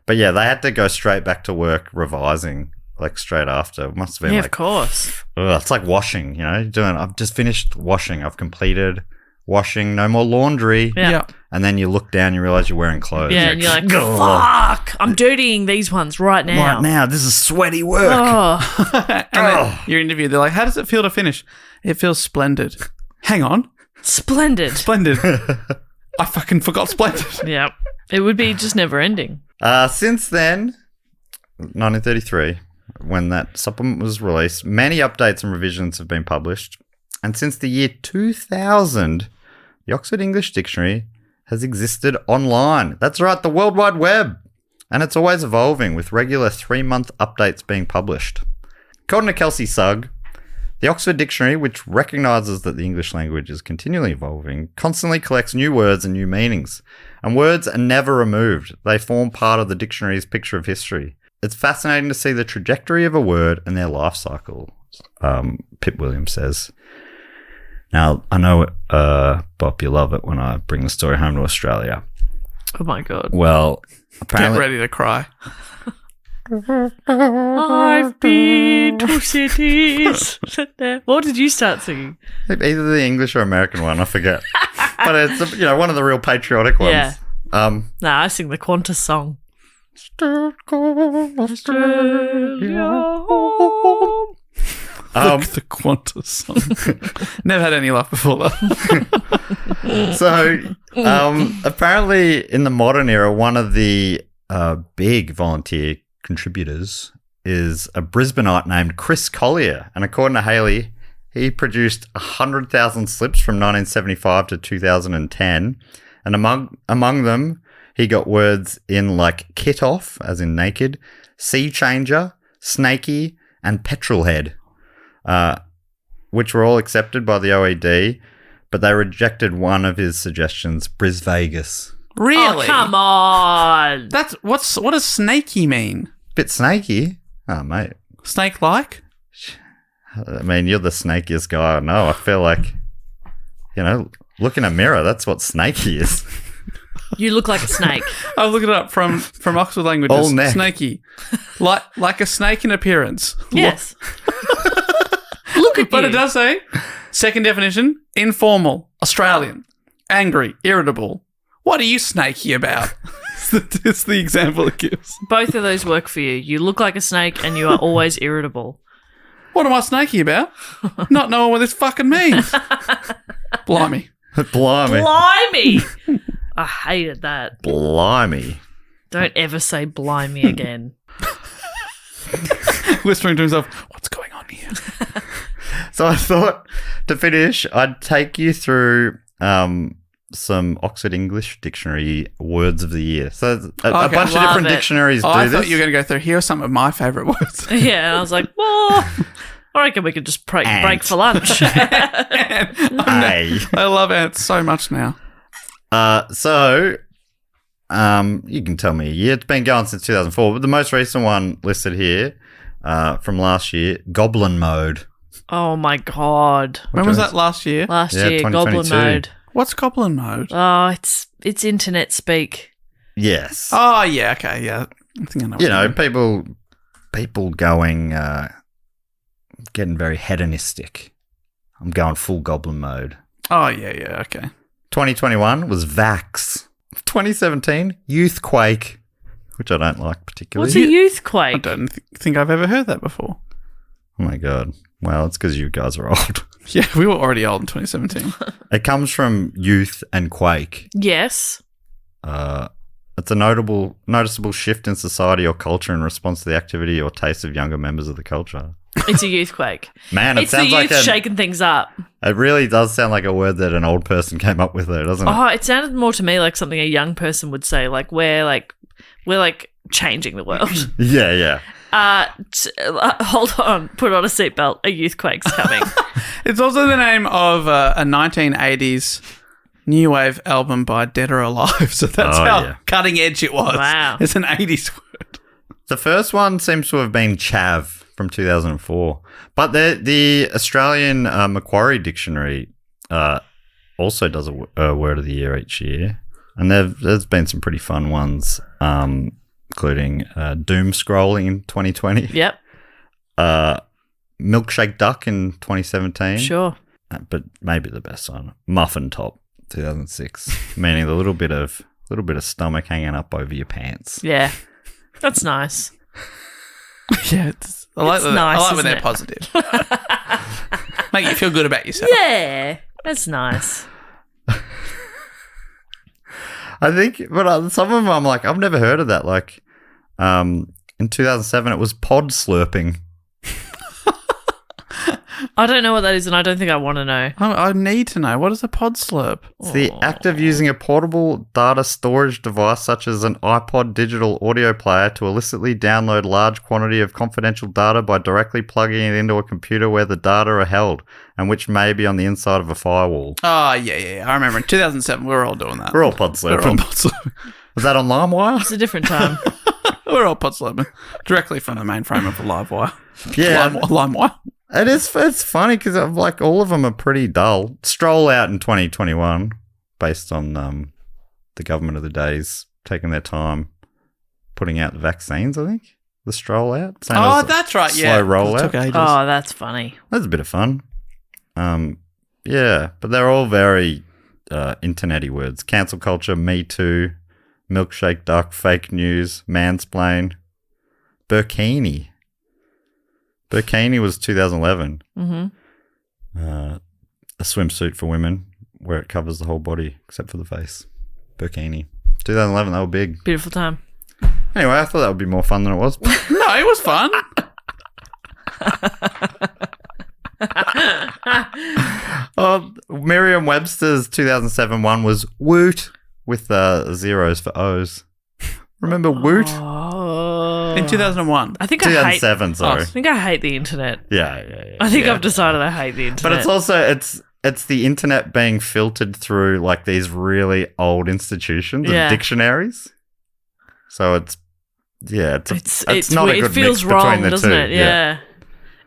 But yeah, they had to go straight back to work revising, like straight after. It must have been of course. It's like washing, you know, I've just finished washing. I've completed washing, no more laundry. Yeah. And then you look down, you realize you're wearing clothes. Yeah, and you're like, fuck, I'm dirtying these ones right now. Right now, this is sweaty work. Oh, And then you're interviewed. They're like, how does it feel to finish? It feels splendid. Hang on. splendid. Splendid. I fucking forgot splendid. Yeah. It would be just never ending. Since then, 1933, when that supplement was released, many updates and revisions have been published. And since the year 2000, the Oxford English Dictionary has existed online. That's right, the World Wide Web. And it's always evolving, with regular 3-month updates being published. According to Kelsey Sugg, the Oxford Dictionary, which recognises that the English language is continually evolving, constantly collects new words and new meanings. And words are never removed. They form part of the dictionary's picture of history. It's fascinating to see the trajectory of a word and their life cycle, Pip Williams says. Now, I know, Bob, you love it when I bring the story home to Australia. Oh, my God. Well, Get apparently... ready to cry. I've been to cities. What did you start singing? Either the English or American one, I forget. But it's, one of the real patriotic ones. Yeah. I sing the Qantas song. The Qantas song. Never had any luck before that. So, apparently in the modern era, one of the big volunteer contributors is a Brisbaneite named Chris Collier. And according to Haley, he produced 100,000 slips from 1975 to 2010. And among them, he got words in like kit off, as in naked, sea changer, snaky, and petrol head, which were all accepted by the OED, but they rejected one of his suggestions, Bris Vegas. Really? Oh, come on. What does snaky mean? Bit snaky. Oh, mate. Snake-like? I mean, you're the snakiest guy I know. I feel like, look in a mirror. That's what snaky is. You look like a snake. I was looking it up from Oxford Languages. All neck. Snaky. Like a snake in appearance. Yes. Look at But you. it does say, second definition, informal, Australian, angry, irritable. What are you snaky about? It's the example it gives. Both of those work for you. You look like a snake and you are always irritable. What am I snaky about? Not knowing what this fucking means. Blimey. Blimey. Blimey! I hated that. Blimey. Don't ever say blimey again. Whispering to himself, what's going on here? So I thought, to finish, I'd take you through some Oxford English Dictionary words of the year. So a bunch of Love different it. dictionaries do I this. thought you were going to go through, here are some of my favourite words. Yeah, and I was like, well, I reckon we could just break for lunch. Hey. I love ants so much now. So you can tell me a year. It's been going since 2004, but the most recent one listed here from last year, Goblin Mode. Oh, my God. When was that last year? Last Yeah, year, Goblin 2022. Mode. What's Goblin Mode? Oh, it's internet speak. Yes. Oh, yeah, okay, yeah. I think I know. What you mean. people going, getting very hedonistic. I'm going full Goblin Mode. Oh, yeah, okay. 2021 was Vax. 2017, Youthquake, which I don't like particularly. What's a I youthquake? don't think I've ever heard that before. Oh my God. Well, it's because you guys are old. Yeah, we were already old in 2017. It comes from youth and quake. Yes. It's a noticeable shift in society or culture in response to the activity or taste of younger members of the culture. It's a youthquake. Man, it It's the sounds youth like shaking things up. it really does sound like a word that an old person came up with there, doesn't it? Oh, it sounded more to me like something a young person would say. Like we're changing the world. Yeah. Hold on. Put on a seatbelt. A youthquake's coming. It's also the name of a 1980s new wave album by Dead or Alive. So that's how cutting edge it was. Wow. It's an 80s word. The first one seems to have been chav from 2004. But the Australian Macquarie Dictionary also does a word of the year each year. And there's been some pretty fun ones, including doom scrolling in 2020. Yep. Milkshake duck in 2017. Sure. But maybe the best one, muffin top, 2006, meaning a little bit of stomach hanging up over your pants. Yeah. That's nice. Yeah, I like nice, when they're it? positive. Make you feel good about yourself. Yeah. That's nice. I think, but some of them I'm like, I've never heard of that. Like, in 2007, it was pod slurping. I don't know what that is, and I don't think I want to know. I need to know. What is a pod slurp? It's the act of using a portable data storage device such as an iPod digital audio player to illicitly download large quantity of confidential data by directly plugging it into a computer where the data are held and which may be on the inside of a firewall. Oh, yeah. I remember in 2007, we were all doing that. We're all pod slurping. Was that on LimeWire? It's a different time. We're all pod slurping directly from the mainframe of the LiveWire. Yeah. LimeWire. It's funny because like all of them are pretty dull. Stroll out in 2021 based on the government of the days taking their time putting out the vaccines, I think. The stroll out. Oh, that's right, yeah. Slow roll out. Took ages. Oh, that's funny. That's a bit of fun. Yeah, but they're all very internet-y words. Cancel culture, Me Too, milkshake duck, fake news, mansplain, burkini. Burkini was 2011. Mm-hmm. A swimsuit for women where it covers the whole body except for the face. Burkini. 2011, they were big. Beautiful time. Anyway, I thought that would be more fun than it was. No, it was fun. Merriam-Webster's 2007 one was woot with zeros for O's. Remember woot? Oh. In 2001. I think 2007, sorry. I think I hate the internet. Yeah. I think I've decided I hate the internet. But it's also it's the internet being filtered through like these really old institutions and dictionaries. So it's not a good it feels mix wrong, between the doesn't two. it? Yeah.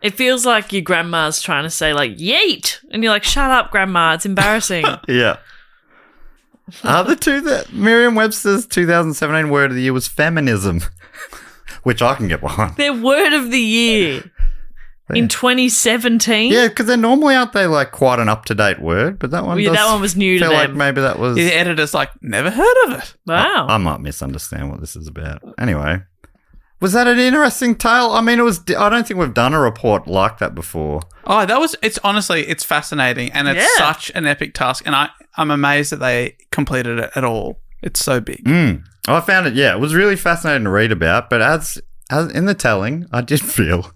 It feels like your grandma's trying to say like yeet, and you're like, shut up, grandma, it's embarrassing. Yeah. The two that Merriam-Webster's 2017 word of the year was feminism, which I can get behind. Their word of the year in 2017. Yeah, because they're normally aren't they like quite an up-to-date word, but that one that one was new to feel them. like maybe that was. The editor's like, never heard of it. Wow. I might misunderstand what this is about. Anyway, was that an interesting tale? I mean, it was. I don't think we've done a report like that before. Oh, it's honestly, it's fascinating, and it's such an epic task, and I'm amazed that they completed it at all. It's so big. I found it. Yeah, it was really fascinating to read about. But as in the telling, I did feel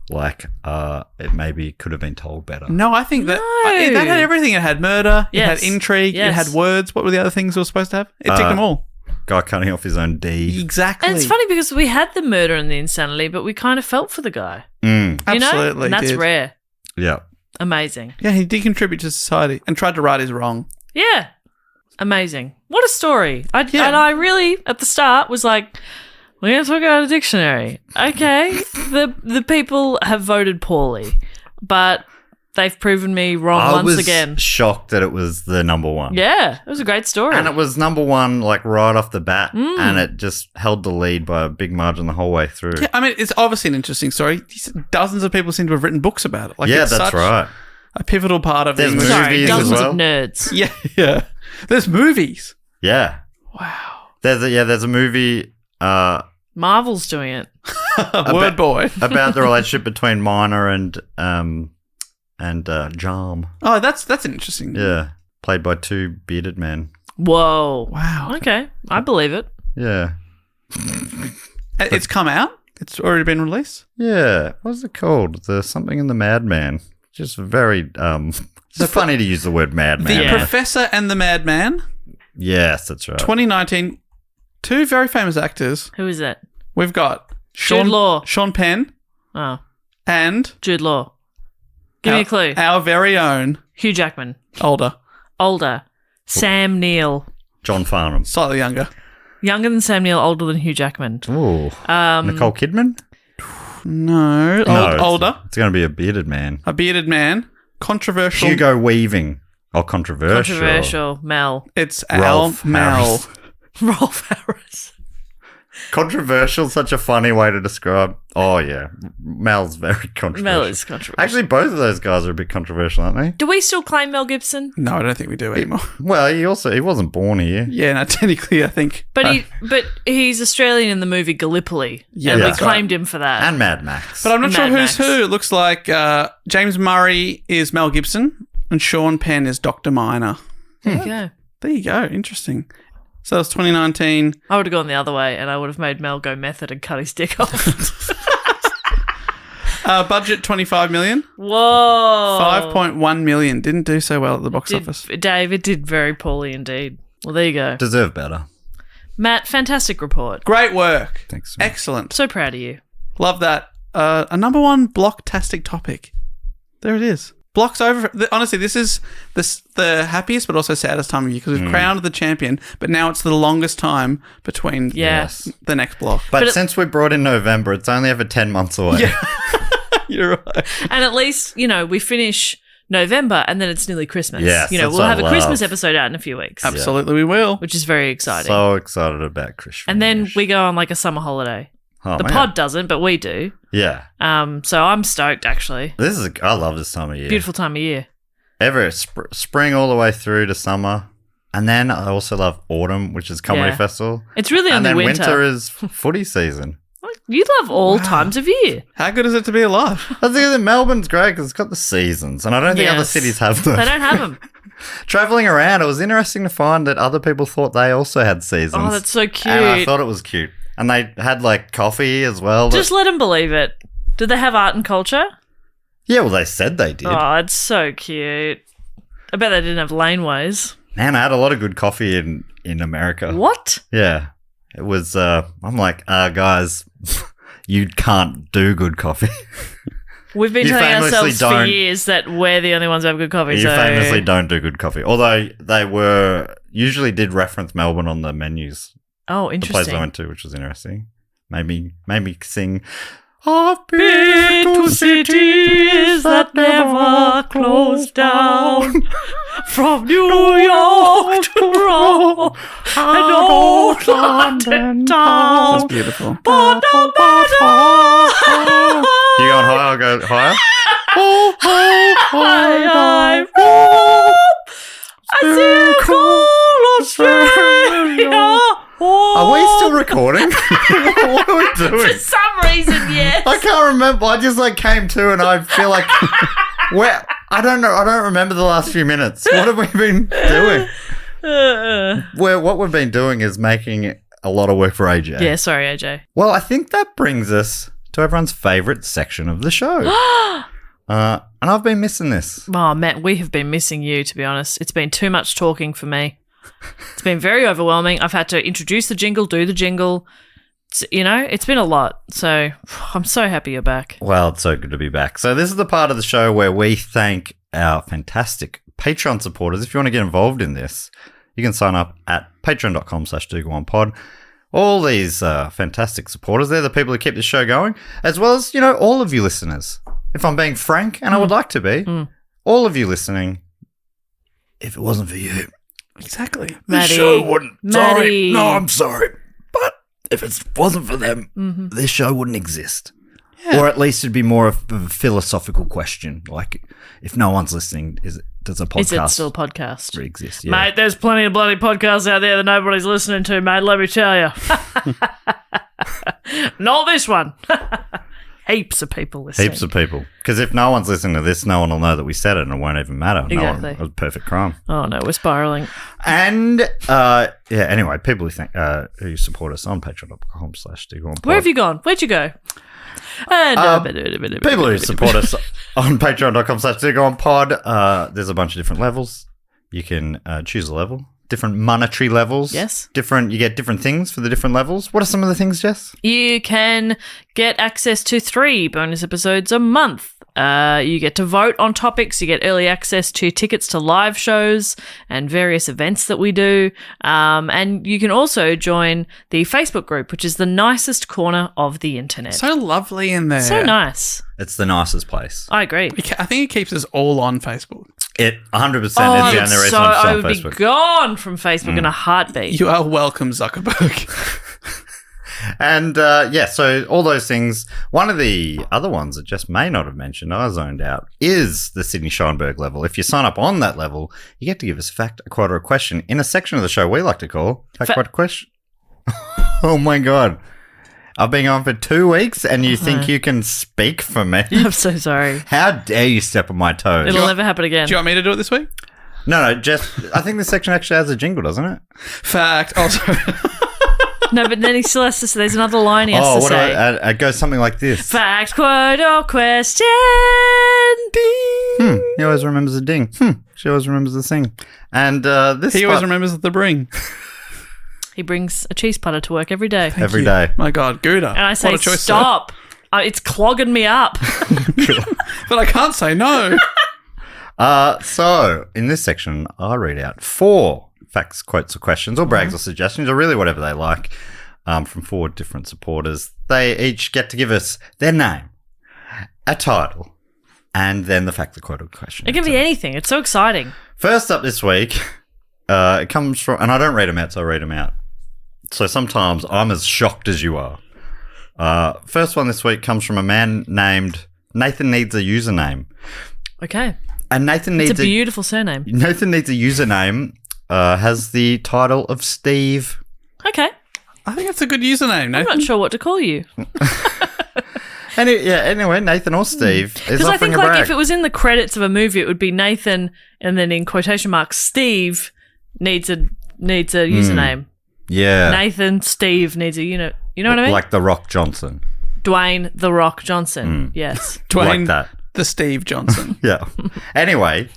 like it maybe could have been told better. No, I think that that had everything. It had murder. Yes. It had intrigue. Yes. It had words. What were the other things we were supposed to have? It ticked them all. Guy cutting off his own D. Exactly. And it's funny because we had the murder and the insanity, but we kind of felt for the guy. Absolutely, You know? And that's did. rare. Yeah. Amazing. Yeah, he did contribute to society and tried to right his wrong. Yeah. Amazing. What a story. And I really, at the start, was like, we're going to talk about a dictionary. Okay. The people have voted poorly, but they've proven me wrong once again. I was shocked that it was the number one. Yeah. It was a great story. And it was number one, like, right off the bat. And it just held the lead by a big margin the whole way through. Yeah, I mean, it's obviously an interesting story. Dozens of people seem to have written books about it. Like, yeah, it's that's such right. a pivotal part of There's the English. movies as dozens well. of nerds. Yeah. There's movies. Yeah. Wow. There's a movie Marvel's doing it. Word boy. about the relationship between Minor and Jarm. Oh, that's an interesting. Yeah. Played by two bearded men. Whoa. Wow. Okay. I believe it. Yeah. It's come out. It's already been released. Yeah. What's it called? The Something in the Madman. Just very it's funny to use the word madman. The Professor and the Madman. Yes, that's right. 2019. Two very famous actors. Who is that? We've got Jude Law. Sean Penn, Oh, and Jude Law. Give me a clue. Our very own Hugh Jackman. older, Sam Neill. John Farnham. slightly younger. Younger than Sam Neill, older than Hugh Jackman. Ooh. Nicole Kidman? No, older. It's going to be a bearded man. A bearded man. Controversial. Hugo Weaving. Oh, controversial. Controversial. Mel. It's Rolf Al Mel. Harris. Rolf Harris. Controversial, such a funny way to describe. Oh, yeah. Mel's very controversial. Mel is controversial. Actually, both of those guys are a bit controversial, aren't they? Do we still claim Mel Gibson? No, I don't think we do anymore. Well, he wasn't born here. Yeah, no, technically, I think. But he's Australian in the movie Gallipoli. Yeah, and we that's claimed him for that. And Mad Max. But I'm not sure Mad who's Max. who. It looks like James Murray is Mel Gibson and Sean Penn is Dr. Minor. There you go. There you go. Interesting. So it's 2019. I would have gone the other way and I would have made Mel go method and cut his dick off. Budget 25 million. Whoa. 5.1 million. Didn't do so well at the box office. Dave, it did very poorly indeed. Well, there you go. Deserve better. Matt, fantastic report. Great work. Thanks. Excellent. So proud of you. Love that. A number one blocktastic topic. There it is. Blocks over. Honestly, this is the happiest but also saddest time of year because we've crowned the champion, but now it's the longest time between Yes. the next block. But since we brought in November, it's only ever 10 months away. Yeah. You're right. And at least, we finish November and then it's nearly Christmas. Yes, that's we'll what I have a love. Christmas episode out in a few weeks, Absolutely, we will. which is very exciting. So excited about Christmas. and then we go on like a summer holiday. Oh, The man. pod doesn't, but we do. Yeah. So I'm stoked, actually. I love this time of year. Beautiful time of year. Spring all the way through to summer. And then I also love autumn, which is comedy Yeah. festival. It's really And only then winter. is footy season. You love all times of year. How good is it to be alive? I think that Melbourne's great because it's got the seasons, and I don't think other Yes. cities have them. They don't have them. Traveling around, it was interesting to find that other people thought they also had seasons. Oh, that's so cute. And I thought it was cute. And they had like coffee as well. Just let them believe it. Did they have art and culture? Yeah, well, they said they did. Oh, it's so cute. I bet they didn't have laneways. Man, I had a lot of good coffee in America. What? Yeah. It was, I'm like, guys, you can't do good coffee. We've been You telling famously ourselves for don't. years that we're the only ones who have good coffee. You so famously don't do good coffee. Although they usually did reference Melbourne on the menus. Oh, The place interesting. I went to, which was interesting. Made me sing, I've been to cities that never closed down. From New York to Rome and old London That's town. beautiful. But no matter You going higher? I'll go higher. I roam, I still call Australia. Are we still recording? What are we For doing? some reason, yes. I can't remember. I just came to and I feel like I don't know. I don't remember the last few minutes. What have we been doing? What we've been doing is making a lot of work for AJ. Yeah, sorry, AJ. Well, I think that brings us to everyone's favourite section of the show. And I've been missing this. Oh, Matt, we have been missing you, to be honest. It's been too much talking for me. It's been very overwhelming. I've had to introduce the jingle, do the jingle. It's been a lot. So I'm so happy you're back. Well, it's so good to be back. So this is the part of the show where we thank our fantastic Patreon supporters. If you want to get involved in this, you can sign up at patreon.com/dogoonpod. All these fantastic supporters, they're the people who keep the show going, as well as, all of you listeners. If I'm being frank, and I would like to be, all of you listening, if it wasn't for you, Exactly. this Maddie. show wouldn't. Sorry. Maddie. No, I'm sorry. But if it wasn't for them, this show wouldn't exist. Yeah. Or at least it'd be more of a philosophical question. Like, if no one's listening, does a podcast Is it still a podcast? exist? Yeah. Mate, there's plenty of bloody podcasts out there that nobody's listening to, mate, let me tell you. Not this one. Heaps of people listening. Heaps of people. Because if no one's listening to this, no one will know that we said it and it won't even matter. Exactly. It was a perfect crime. Oh, no, we're spiralling. And, anyway, people who support us on patreon.com/dogoonpod. Where have you gone? Where'd you go? People who support us on patreon.com/dogoonpod, there's a bunch of different levels. You can choose a level. different monetary levels. Yes. You get different things for the different levels. What are some of the things, Jess? You can get access to 3 bonus episodes a month. You get to vote on topics. You get early access to tickets to live shows and various events that we do. And you can also join the Facebook group, which is the nicest corner of the internet. So lovely in there. So nice. It's the nicest place. I agree. I think it keeps us all on Facebook. It 100% is the Oh, only it's reason so, I'm still I on would Facebook. be gone from Facebook in a heartbeat. You are welcome, Zuckerberg. And so all those things. One of the other ones that Jess may not have mentioned, I zoned out, is the Sydney Scheinberg level. If you sign up on that level, you get to give us a fact, a quote, or a question in a section of the show we like to call Fact, Quote, Question. Oh my God. I've been on for 2 weeks and you think you can speak for me? I'm so sorry. How dare you step on my toes? It'll never happen again. Do you want me to do it this week? No, Jess, I think this section actually has a jingle, doesn't it? Fact. Oh, sorry. No, but then he still has to say, there's another line he has to say. It goes something like this. Fact, quote, or question. Ding. He always remembers the ding. She always remembers the thing. And He always remembers the bring. He brings a cheese putter to work every day. every day. My God, Gouda. And I say, What a choice, stop. It's clogging me up. sir. But I can't say no. So in this section, I'll read out 4 facts, quotes, or questions, or brags, or suggestions, or really whatever they like, from 4 different supporters. They each get to give us their name, a title, and then the fact, the quote, or question. It can be anything. It's so exciting. First up this week, it comes from, and I don't read them out, so I read them out. So sometimes I'm as shocked as you are. First one this week comes from a man named Nathan Needs a Username. Okay. And Nathan needs It's a beautiful surname. Nathan Needs a Username has the title of Steve. Okay. I think that's a good username, I'm Nathan. not sure what to call you. Anyway, Nathan or Steve is Because I offering think a like brag. if it was in the credits of a movie, it would be Nathan and then in quotation marks, Steve needs a username. Yeah. Nathan, Steve needs a, you know what I mean? Like The Rock Johnson. Dwayne The Rock Johnson. Yes. Dwayne Like that. the Steve Johnson. Yeah. Anyway,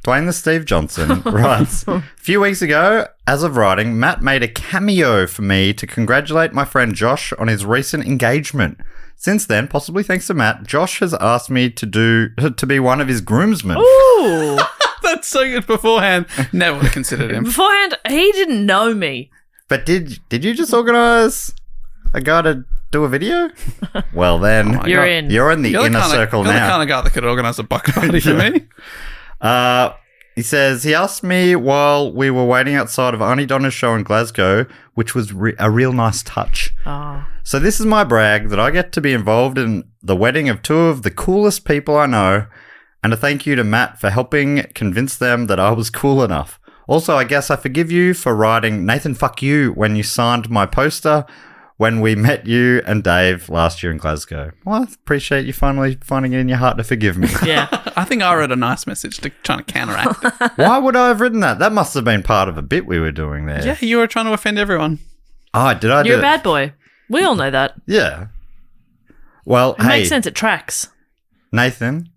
Dwayne the Steve Johnson writes, a few weeks ago, as of writing, Matt made a cameo for me to congratulate my friend Josh on his recent engagement. Since then, possibly thanks to Matt, Josh has asked me to be one of his groomsmen. Ooh. That's so good beforehand. Never would have considered him. Beforehand, he didn't know me. But did you just organise a guy to do a video? Well, then my You're God. in. you're in the inner circle you're the now. kind of guy that could organise a buck party for me. He says, he asked me while we were waiting outside of Arnie Donna's show in Glasgow, which was a real nice touch. Oh. So this is my brag that I get to be involved in the wedding of 2 of the coolest people I know, and a thank you to Matt for helping convince them that I was cool enough. Also, I guess I forgive you for writing Nathan fuck you when you signed my poster when we met you and Dave last year in Glasgow. Well, I appreciate you finally finding it in your heart to forgive me. Yeah. I think I wrote a nice message to trying to counteract. Why would I have written that? That must have been part of a bit we were doing there. Yeah, you were trying to offend everyone. Oh, did I do You're a it? bad boy. We all know that. Yeah. Well, It hey, makes sense. It tracks. Nathan,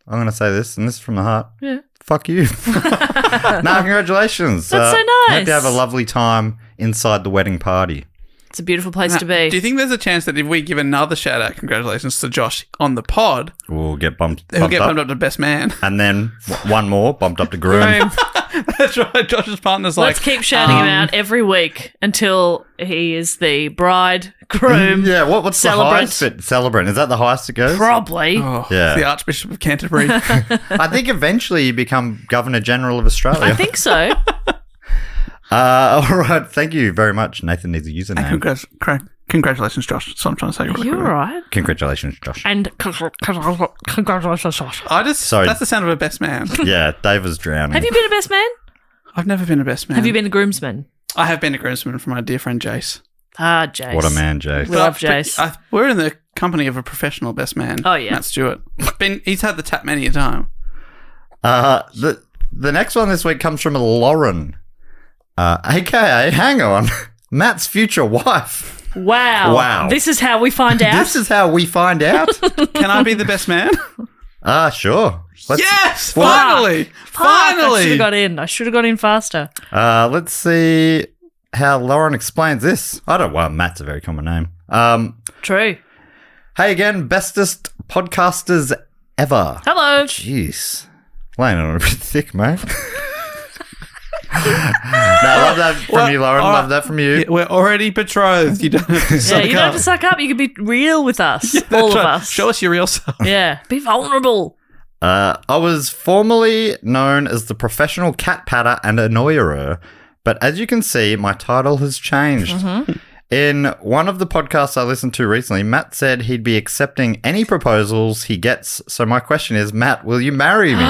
I'm going to say this, and this is from the heart. Yeah. Fuck you. No, congratulations. That's so nice. Hope you have a lovely time inside the wedding party. It's a beautiful place to Now, be. do you think there's a chance that if we give another shout out, congratulations to Josh on the pod, We'll get bumped he'll get up. bumped up to best man? And then one more, bumped up to groom. Groom. That's right. Josh's partner's like, Let's keep shouting him out every week until he is the bride, groom. Yeah, what's Celebrant. the highest bit? Celebrant. Is that the highest it goes? Probably. oh, Yeah. the Archbishop of Canterbury. I think eventually you become Governor General of Australia. I think so. All right. Thank you very much. Nathan needs a username. Congratulations, Josh. That's what I'm trying to say. really You're quickly. right. Congratulations, Josh. And congratulations, Josh. Sorry. That's the sound of a best man. Yeah, Dave was drowning. Have you been a best man? I've never been a best man. Have you been a groomsman? I have been a groomsman for my dear friend Jace. Ah, Jace. What a man, Jay. We love Jace. We're in the company of a professional best man. Oh, yeah. Matt Stewart. He's had the tap many a time. The next one this week comes from Lauren, aka, hang on, Matt's future wife. Wow. Wow. This is how we find out. This is how we find out. Can I be the best man? Sure. Yes! Fuck. Finally! I should Finally! have got in. I should have got in faster. Let's see how Lauren explains this. Matt's a very common name. True. Hey again, bestest podcasters ever. Hello. Jeez. Laying on a bit thick, mate. I love that from you, Lauren. Love that from you. Yeah, we're already betrothed. You don't have to suck Yeah, you don't have up. to suck up. You can be real with us. That's all of right. us. Show us your real self. Yeah. Be vulnerable. I was formerly known as the professional cat patter and annoyer, but as you can see, my title has changed. Mm-hmm. In one of the podcasts I listened to recently, Matt said he'd be accepting any proposals he gets. So my question is, Matt, will you marry me?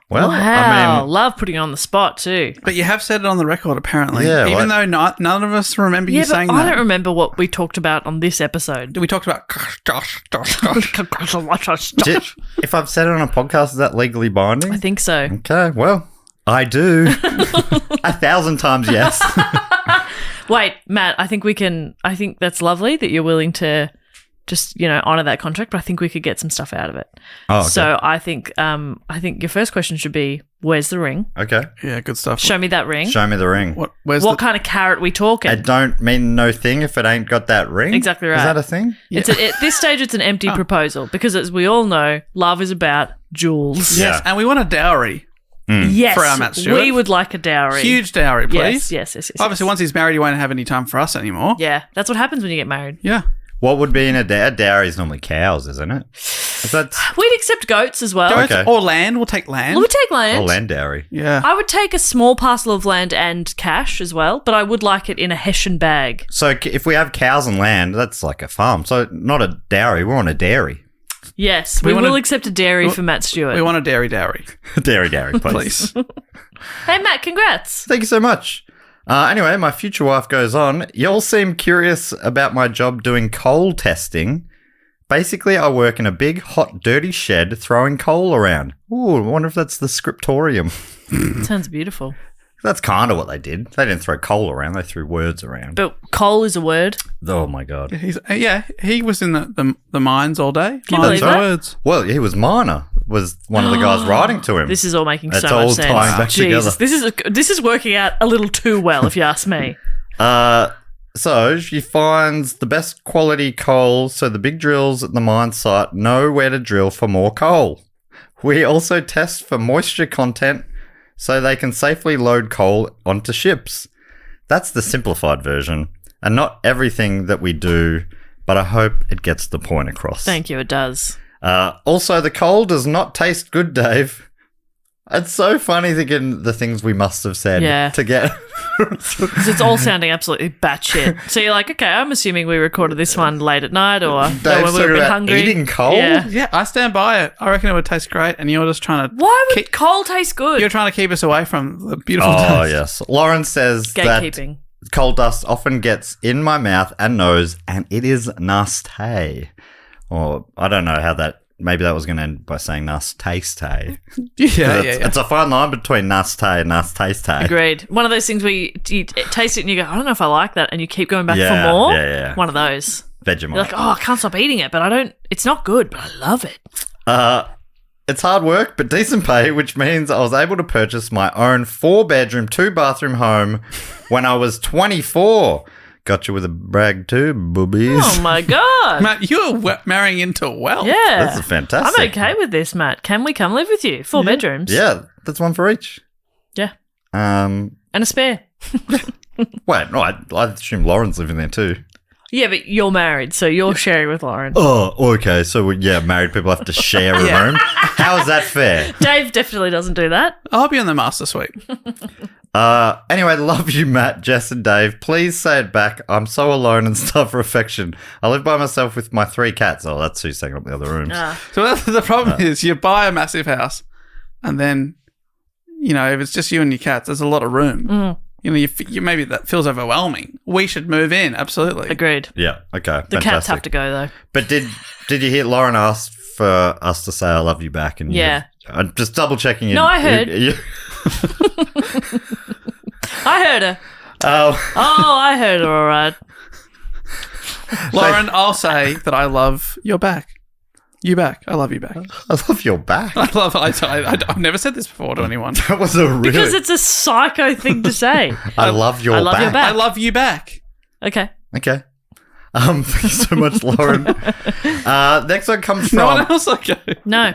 Well, wow. I mean, Love putting you on the spot too. But you have said it on the record, apparently. Yeah, Even like- though none of us remember you Yeah, but saying I that. don't remember what we talked about on this episode. We talked about if I've said it on a podcast, is that legally binding? I think so. Okay, well, I do. 1,000 times yes. Wait, Matt, I think that's lovely that you're willing to just, honor that contract, but I think we could get some stuff out of it. Oh, okay. So I think your first question should be, where's the ring? Okay. Yeah, good stuff. Show me that ring. Show me the ring. Where's What kind of carrot we talking? It don't mean no thing if it ain't got that ring. Exactly right. Is that a thing? At this stage, it's an empty proposal because, as we all know, love is about jewels. Yes, and we want a dowry. Yes, For our Matt Stewart. we would like a dowry. Huge dowry, please. Yes. Obviously, once he's married, he won't have any time for us anymore. Yeah, that's what happens when you get married. Yeah. What would be in a dowry is normally cows, isn't it? Is that We'd accept goats as well. Okay. Or land. We'll take land. We would take land. land dowry? Yeah. I would take a small parcel of land and cash as well, but I would like it in a Hessian bag. So if we have cows and land, that's like a farm. So not a dowry. We're on a dairy. Yes, We we wanna- will accept a dairy for Matt Stewart. We want a dowry, dairy, please. please. Hey, Matt, congrats. Thank you so much. Anyway, my future wife goes on. Y'all seem curious about my job doing coal testing. Basically, I work in a big, hot, dirty shed throwing coal around. Ooh, I wonder if that's the Scriptorium. Sounds beautiful. That's kind of what they did. They didn't throw coal around. They threw words around. But coal is a word. Oh, my God. He was in the mines all day. Can you Mines believe and that? words. Well, he was Miner, was one of the guys writing to him. This is all making It's so all much sense. tying back Jesus, together. this is working out a little too well, if you ask me. So she finds the best quality coal so the big drills at the mine site know where to drill for more coal. We also test for moisture content so they can safely load coal onto ships. That's the simplified version, and not everything that we do, but I hope it gets the point across. Thank you, it does. Also, the coal does not taste good, Dave. It's so funny thinking the things we must have said Yeah. to get... Because it's all sounding absolutely batshit. So you're like, okay, I'm assuming we recorded this one late at night or when Dave's we were a talking bit about hungry. eating coal? Yeah. Yeah, I stand by it. I reckon it would taste great, and you're just trying to. Why would coal taste good? You're trying to keep us away from the beautiful. Oh, taste. yes. Lauren says that Gatekeeping. coal dust often gets in my mouth and nose, and it is nasty. Or I don't know how that... Maybe that was going to end by saying nas-taste-tay. Yeah. It's a fine line between nas-tay and nas-taste-tay. Agreed. One of those things where you taste it and you go, I don't know if I like that, and you keep going back Yeah, for more. yeah. One of those. Vegemite. You're like, oh, I can't stop eating it, but it's not good, but I love it. It's hard work, but decent pay, which means I was able to purchase my own 4-bedroom, 2-bathroom home when I was 24. Got you with a brag too, boobies. Oh my God. Matt, you're marrying into wealth. Yeah. That's fantastic. I'm okay with this, Matt. Can we come live with you? 4 bedrooms. Yeah, that's one for each. Yeah. Um, And a spare. wait, no, I assume Lauren's living there too. Yeah, but you're married, so you're sharing with Lauren. Oh, okay. So, married people have to share a room. How is that fair? Dave definitely doesn't do that. I'll be in the master suite. Anyway, love you, Matt, Jess, and Dave. Please say it back. I'm so alone and starve for affection. I live by myself with my 3 cats. Oh, that's who's taking up the other rooms. So the problem is you buy a massive house, and then, if it's just you and your cats, there's a lot of room. You maybe that feels overwhelming. We should move in. Absolutely. Agreed. Yeah, okay. The fantastic. cats have to go, though. But did you hear Lauren asked for us to say I love you back? And Yeah. I'm just double checking. No, I heard. I heard her. Oh, I heard her all right. Lauren, I'll say that I love your back. You back. I love you back. I love your back. I've never said this before to anyone. That was a really... Because it's a psycho thing to say. I love your love back. your back. I love you back. Okay. Okay. Thank you so much, Lauren. Next one comes from... No one else? Okay. No.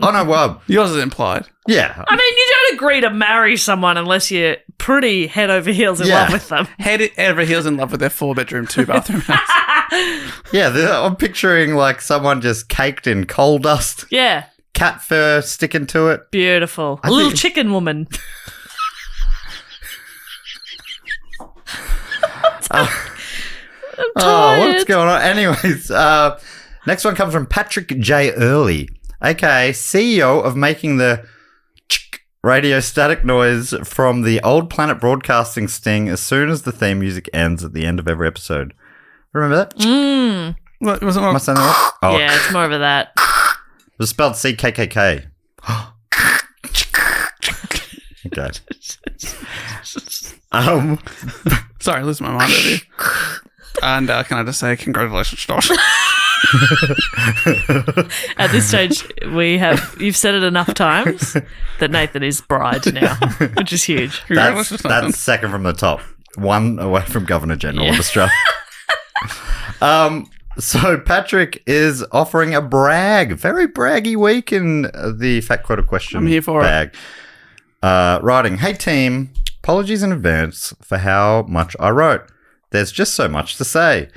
Oh, no, well... Yours is implied. Yeah. I mean, you don't agree to marry someone unless you're pretty head over heels in love with them. Head over heels in love with their 4-bedroom, 2-bathroom house. Yeah, I'm picturing like someone just caked in coal dust. Yeah. Cat fur sticking to it. Beautiful. A little chicken woman. I'm tired. Oh, what's going on? Anyways, next one comes from Patrick J. Early, aka CEO of making the radio static noise from the Old Planet Broadcasting sting as soon as the theme music ends at the end of every episode. Remember that? What, was it Am I saying that right? Oh, Yeah, it's more of a that. it was spelled CKKK. Okay. Sorry, losing my mind over here. And can I just say congratulations, Josh? At this stage, you've said it enough times that Nathan is bride now, which is huge. Congratulations, Nathan. That's second from the top. One away from Governor General of Australia. So Patrick is offering a very braggy week in the Fat Quarter Question I'm here for bag. Writing, hey team, apologies in advance for how much I wrote. There's just so much to say.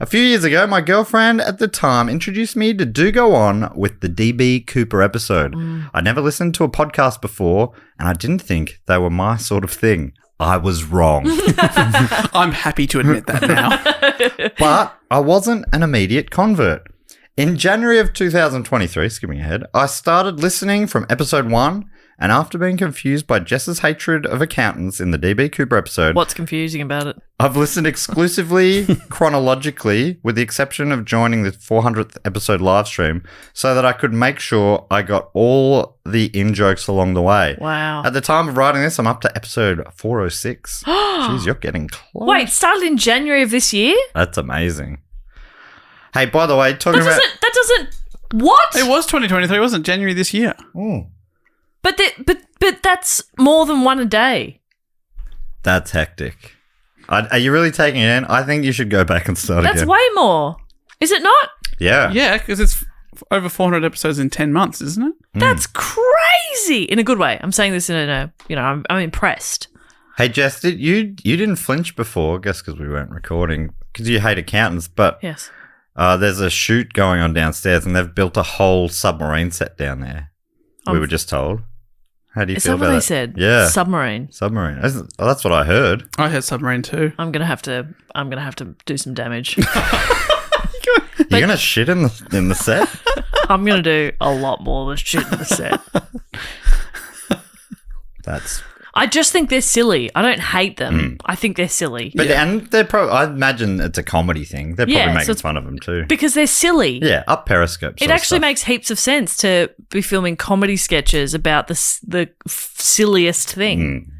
A few years ago, my girlfriend at the time introduced me to Do Go On with the DB Cooper episode. I never listened to a podcast before, and I didn't think they were my sort of thing. I was wrong. I'm happy to admit that now. But I wasn't an immediate convert. In January of 2023, skipping ahead, I started listening from episode 1, and after being confused by Jess's hatred of accountants in the DB Cooper episode, What's confusing about it? I've listened exclusively chronologically, with the exception of joining the 400th episode live stream, so that I could make sure I got all the in-jokes along the way. Wow. At the time of writing this, I'm up to episode 406. Jeez, you're getting close. Wait, started in January of this year? That's amazing. Hey, by the way, That doesn't. What? It was 2023, wasn't it? January this year. But that's more than one a day. That's hectic. Are you really taking it in? I think you should go back and start That's again. way more. Is it not? Yeah. Yeah, because it's over 400 episodes in 10 months, isn't it? That's crazy. In a good way. I'm saying this in I'm impressed. Hey, Jess, you didn't flinch before, I guess because we weren't recording, because you hate accountants, but Yes. there's a shoot going on downstairs and they've built a whole submarine set down there. We were just told. How do you Is feel that about what they that? said? Yeah. Submarine. Submarine. That's what I heard. I heard submarine too. I'm gonna have to do some damage. You're going to shit in the set? I'm gonna do a lot more than shit in the set. I just think they're silly. I don't hate them. I think they're silly. But and they're I imagine it's a comedy thing. They're probably making it's fun of them too. because they're silly. Yeah, up Periscope. It actually makes heaps of sense to be filming comedy sketches about the silliest thing.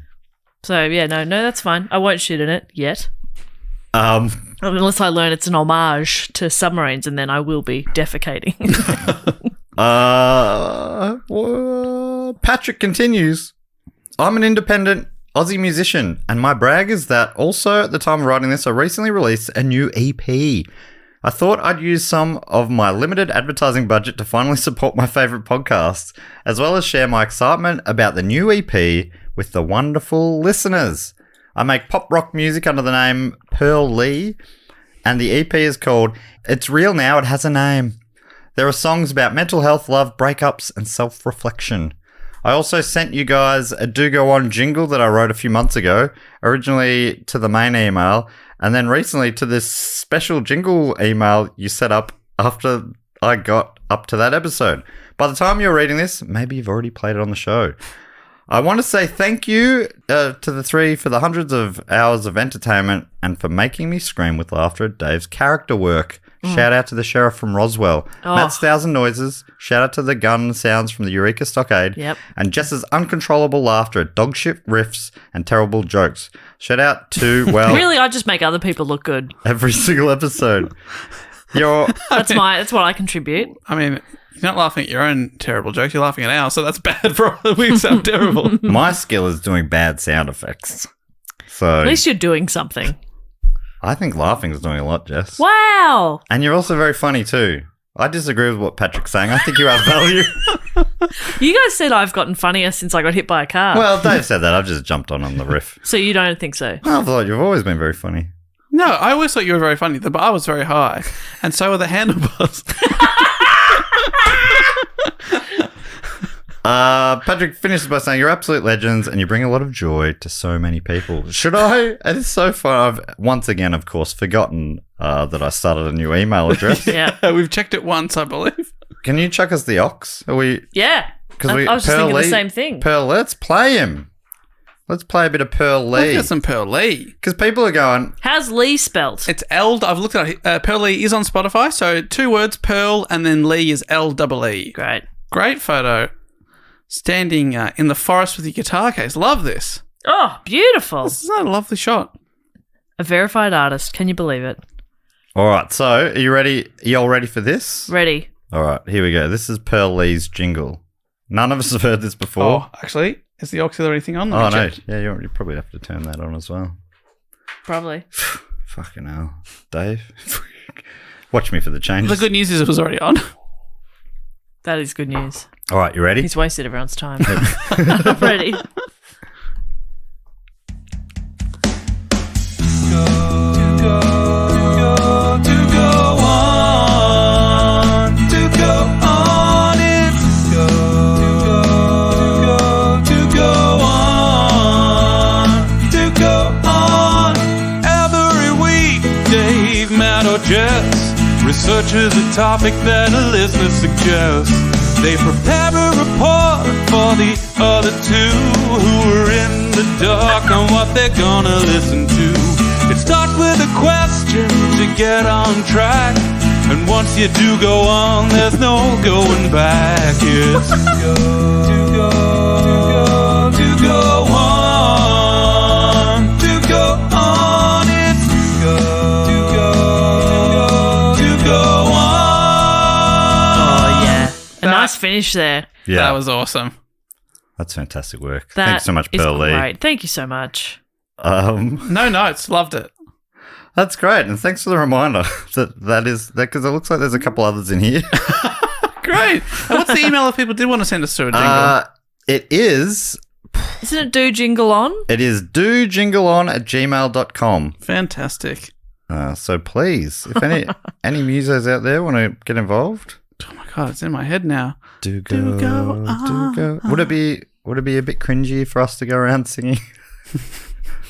So yeah, no, that's fine. I won't shit in it yet. Unless I learn it's an homage to submarines, and then I will be defecating. Patrick continues. I'm an independent Aussie musician, and my brag is that also at the time of writing this, I recently released a new EP. I thought I'd use some of my limited advertising budget to finally support my favourite podcasts, as well as share my excitement about the new EP with the wonderful listeners. I make pop rock music under the name Pearl Lee, and the EP is called It's Real Now, It Has a Name. There are songs about mental health, love, breakups, and self-reflection. I also sent you guys a Do Go On jingle that I wrote a few months ago, originally to the main email, and then recently to this special jingle email you set up after I got up to that episode. By the time you're reading this, maybe you've already played it on the show. I want to say thank you to the three for the hundreds of hours of entertainment and for making me scream with laughter at Dave's character work. Shout out to the sheriff from Roswell. Matt's Thousand Noises. Shout out to the gun sounds from the Eureka Stockade. Yep. And Jess's uncontrollable laughter at dogshit riffs and terrible jokes. Shout out to, Really, I just make other people look good. every single episode. That's what I contribute. I mean, you're not laughing at your own terrible jokes. You're laughing at ours, so that's bad for all. We sound terrible. My skill is doing bad sound effects. So At least you're doing something. I think laughing is doing a lot, Jess. Wow. And you're also very funny too. I disagree with what Patrick's saying. I think you have value. You guys said I've gotten funnier since I got hit by a car. Well, Dave said that. I've just jumped on the riff. So you don't think so? I thought you've always been very funny. No, I always thought you were very funny. The bar was very high, and so were the handlebars. Patrick finishes by saying, you're absolute legends and you bring a lot of joy to so many people. Should I? It's so fun. I've once again, of course, forgotten that I started a new email address. Yeah. We've checked it once, I believe. Can you chuck us the ox? Are we? Yeah. Because I was just thinking the same thing. Pearl, let's play him. Let's play a bit of Pearl Let's Lee. get some Pearl Lee. Because people are going, How's Lee spelt? It's L. I've looked at it. Pearl Lee is on Spotify, so 2 words, Pearl, and then Lee is L-E-E. Great. Great photo. Standing in the forest with your guitar case. Love this. Oh, beautiful. This is a lovely shot. A verified artist. Can you believe it? all right, so are you ready? Are you all ready for this? Ready. All right, here we go. This is Pearl Lee's jingle. None of us have heard this before. Oh, actually, is the auxiliary thing on? Oh, Let me no. check. Yeah, you probably have to turn that on as well. Probably. Fucking hell. Dave. Watch me for the changes. The good news is it was already on. That is good news. All right, you ready? He's wasted everyone's time. I'm ready. Researches a topic that a listener suggests. They prepare a report for the other two who are in the dark on what they're gonna listen to. It starts with a question to get on track, and once you do go on, there's no going back. It's to go on, to go on, it's to go on, it's to go on. Oh, yeah. A nice finish there. Yeah. That was awesome. That's fantastic work. That Thanks so much, is Pearl Lee. great. Thank you so much. No notes. Loved it. That's great, and thanks for the reminder that is because it looks like there's a couple others in here. Great. And what's the email if people did want to send us through a jingle? It is Isn't it Do Jingle On? dojingleon@gmail.com. Fantastic. So please, if any musos out there want to get involved, Oh my god, it's in my head now. do go. Would it be a bit cringy for us to go around singing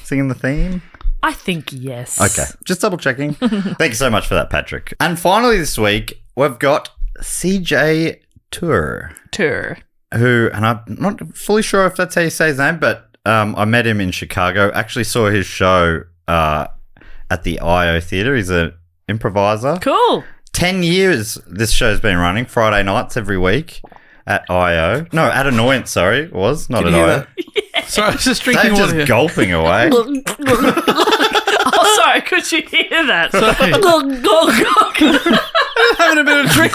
the theme? I think yes. Okay, just double checking. Thank you so much for that, Patrick. And finally this week, we've got CJ Tour, who, and I'm not fully sure if that's how you say his name, but I met him in Chicago. Actually saw his show at the IO Theatre. He's an improviser. Cool. 10 years this show's been running, Friday nights every week at IO. No, at Annoyance, sorry, it was, not Can at you hear IO. that? Sorry, I was just drinking They're water just here. gulping away. Oh, sorry. Could you hear that? Sorry. Having a bit of a drink.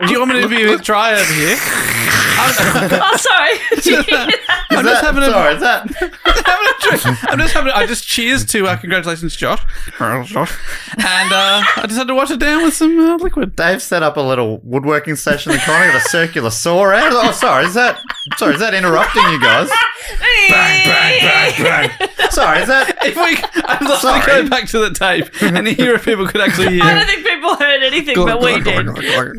Do you want me to be a bit dry over here? Oh, sorry. Could you hear that? I'm just having a Sorry, is that? having a drink. I just cheers to congratulations, Josh. And I just had to wash it down with some liquid. Dave set up a little woodworking station in the corner, got a circular saw out. Oh, sorry, is that interrupting you guys? Bang. Sorry, is that? If I'd love Sorry. to go back to the tape and hear if people could actually hear. I don't think people heard anything, but we did.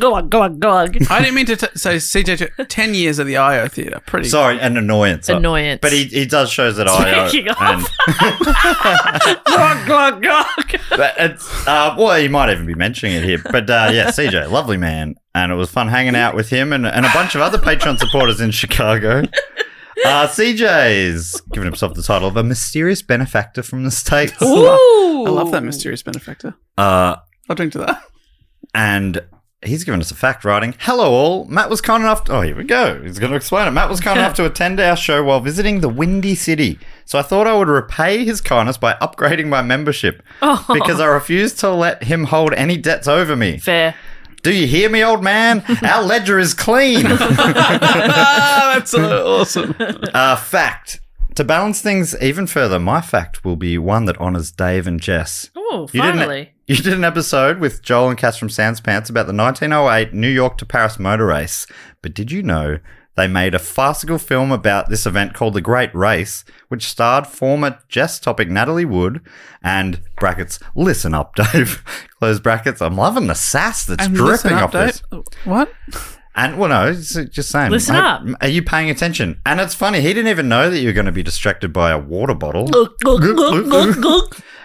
Go on. I didn't mean to say CJ 10 years at the IO Theatre. Pretty. Sorry, an Annoyance. Annoyance. But he does shows at IO. Speaking of. And but it's, well, he might even be mentioning it here. But yeah, CJ, lovely man. And it was fun hanging out with him and a bunch of other Patreon supporters in Chicago. CJ's given himself the title of a mysterious benefactor from the States. Ooh. I love that mysterious benefactor. Uh, I'll drink to that. and he's given us a fact writing. Hello all. Matt was kind enough oh, here we go. He's going to explain it. Matt was kind enough to attend our show while visiting the Windy City. So I thought I would repay his kindness by upgrading my membership because I refused to let him hold any debts over me. Fair. Do you hear me, old man? Our ledger is clean. That's awesome. Fact. To balance things even further, my fact will be one that honours Dave and Jess. Oh, finally. You did an episode with Joel and Cass from Sans Pants about the 1908 New York to Paris motor race. But did you know they made a farcical film about this event called The Great Race, which starred former Jess topic Natalie Wood and brackets, listen up, Dave, close brackets. I'm loving the sass that's dripping off this. What? And, well, no, just saying. Listen up. Are you paying attention? And it's funny, he didn't even know that you were going to be distracted by a water bottle.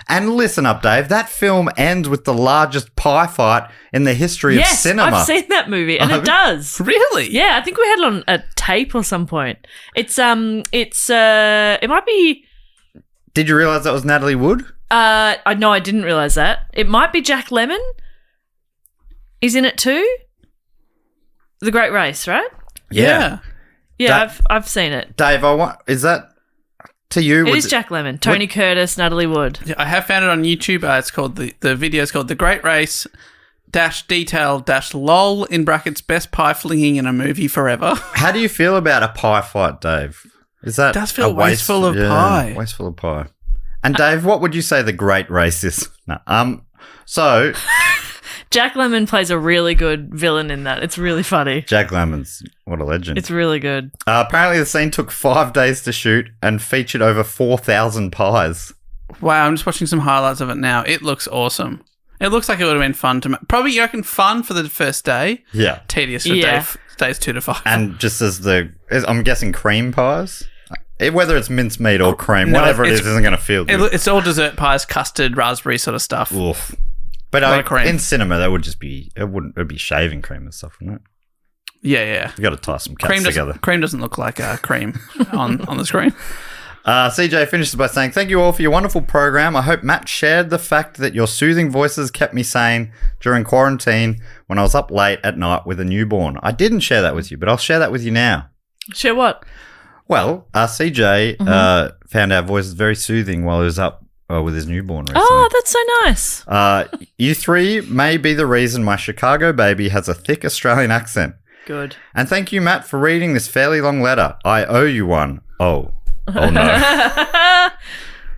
And listen up, Dave, that film ends with the largest pie fight in the history of cinema. Yes, I've seen that movie, and it does. Really? Yeah, I think we had it on a tape or some point. It might be... Did you realise that was Natalie Wood? No, I didn't realise that. It might be Jack Lemmon. He's in it too. The Great Race, right? Yeah. Yeah, I've seen it. Dave, is that to you? It is Jack Lemmon, Tony Curtis, Natalie Wood. Yeah, I have found it on YouTube. It's called the video is called The Great Race -detail -lol in brackets best pie flinging in a movie forever. How do you feel about a pie fight, Dave? Is that It does feel wasteful of pie. Wasteful of pie. And Dave, what would you say the Great Race is? No, so Jack Lemmon plays a really good villain in that. It's really funny. Jack Lemmon's what a legend. It's really good. Apparently the scene took 5 days to shoot and featured over 4,000 pies. Wow, I'm just watching some highlights of it now. It looks awesome. It looks like it would have been fun to probably, you reckon, fun for the first day? Yeah. Tedious for days 2 to 5. And just I'm guessing cream pies? Whether it's mincemeat or cream, whatever it is, isn't going to feel good. It's all dessert pies, custard, raspberry sort of stuff. Oof. But in cinema, that would just be, it would be shaving cream and stuff, wouldn't it? Yeah. You got to tie some cats together. Cream doesn't look like cream on the screen. CJ finishes by saying, thank you all for your wonderful program. I hope Matt shared the fact that your soothing voices kept me sane during quarantine when I was up late at night with a newborn. I didn't share that with you, but I'll share that with you now. Share what? Well, CJ found our voices very soothing while he was up with his newborn recently. Oh, that's so nice. You three may be the reason my Chicago baby has a thick Australian accent. Good. And thank you, Matt, for reading this fairly long letter. I owe you one. Oh no.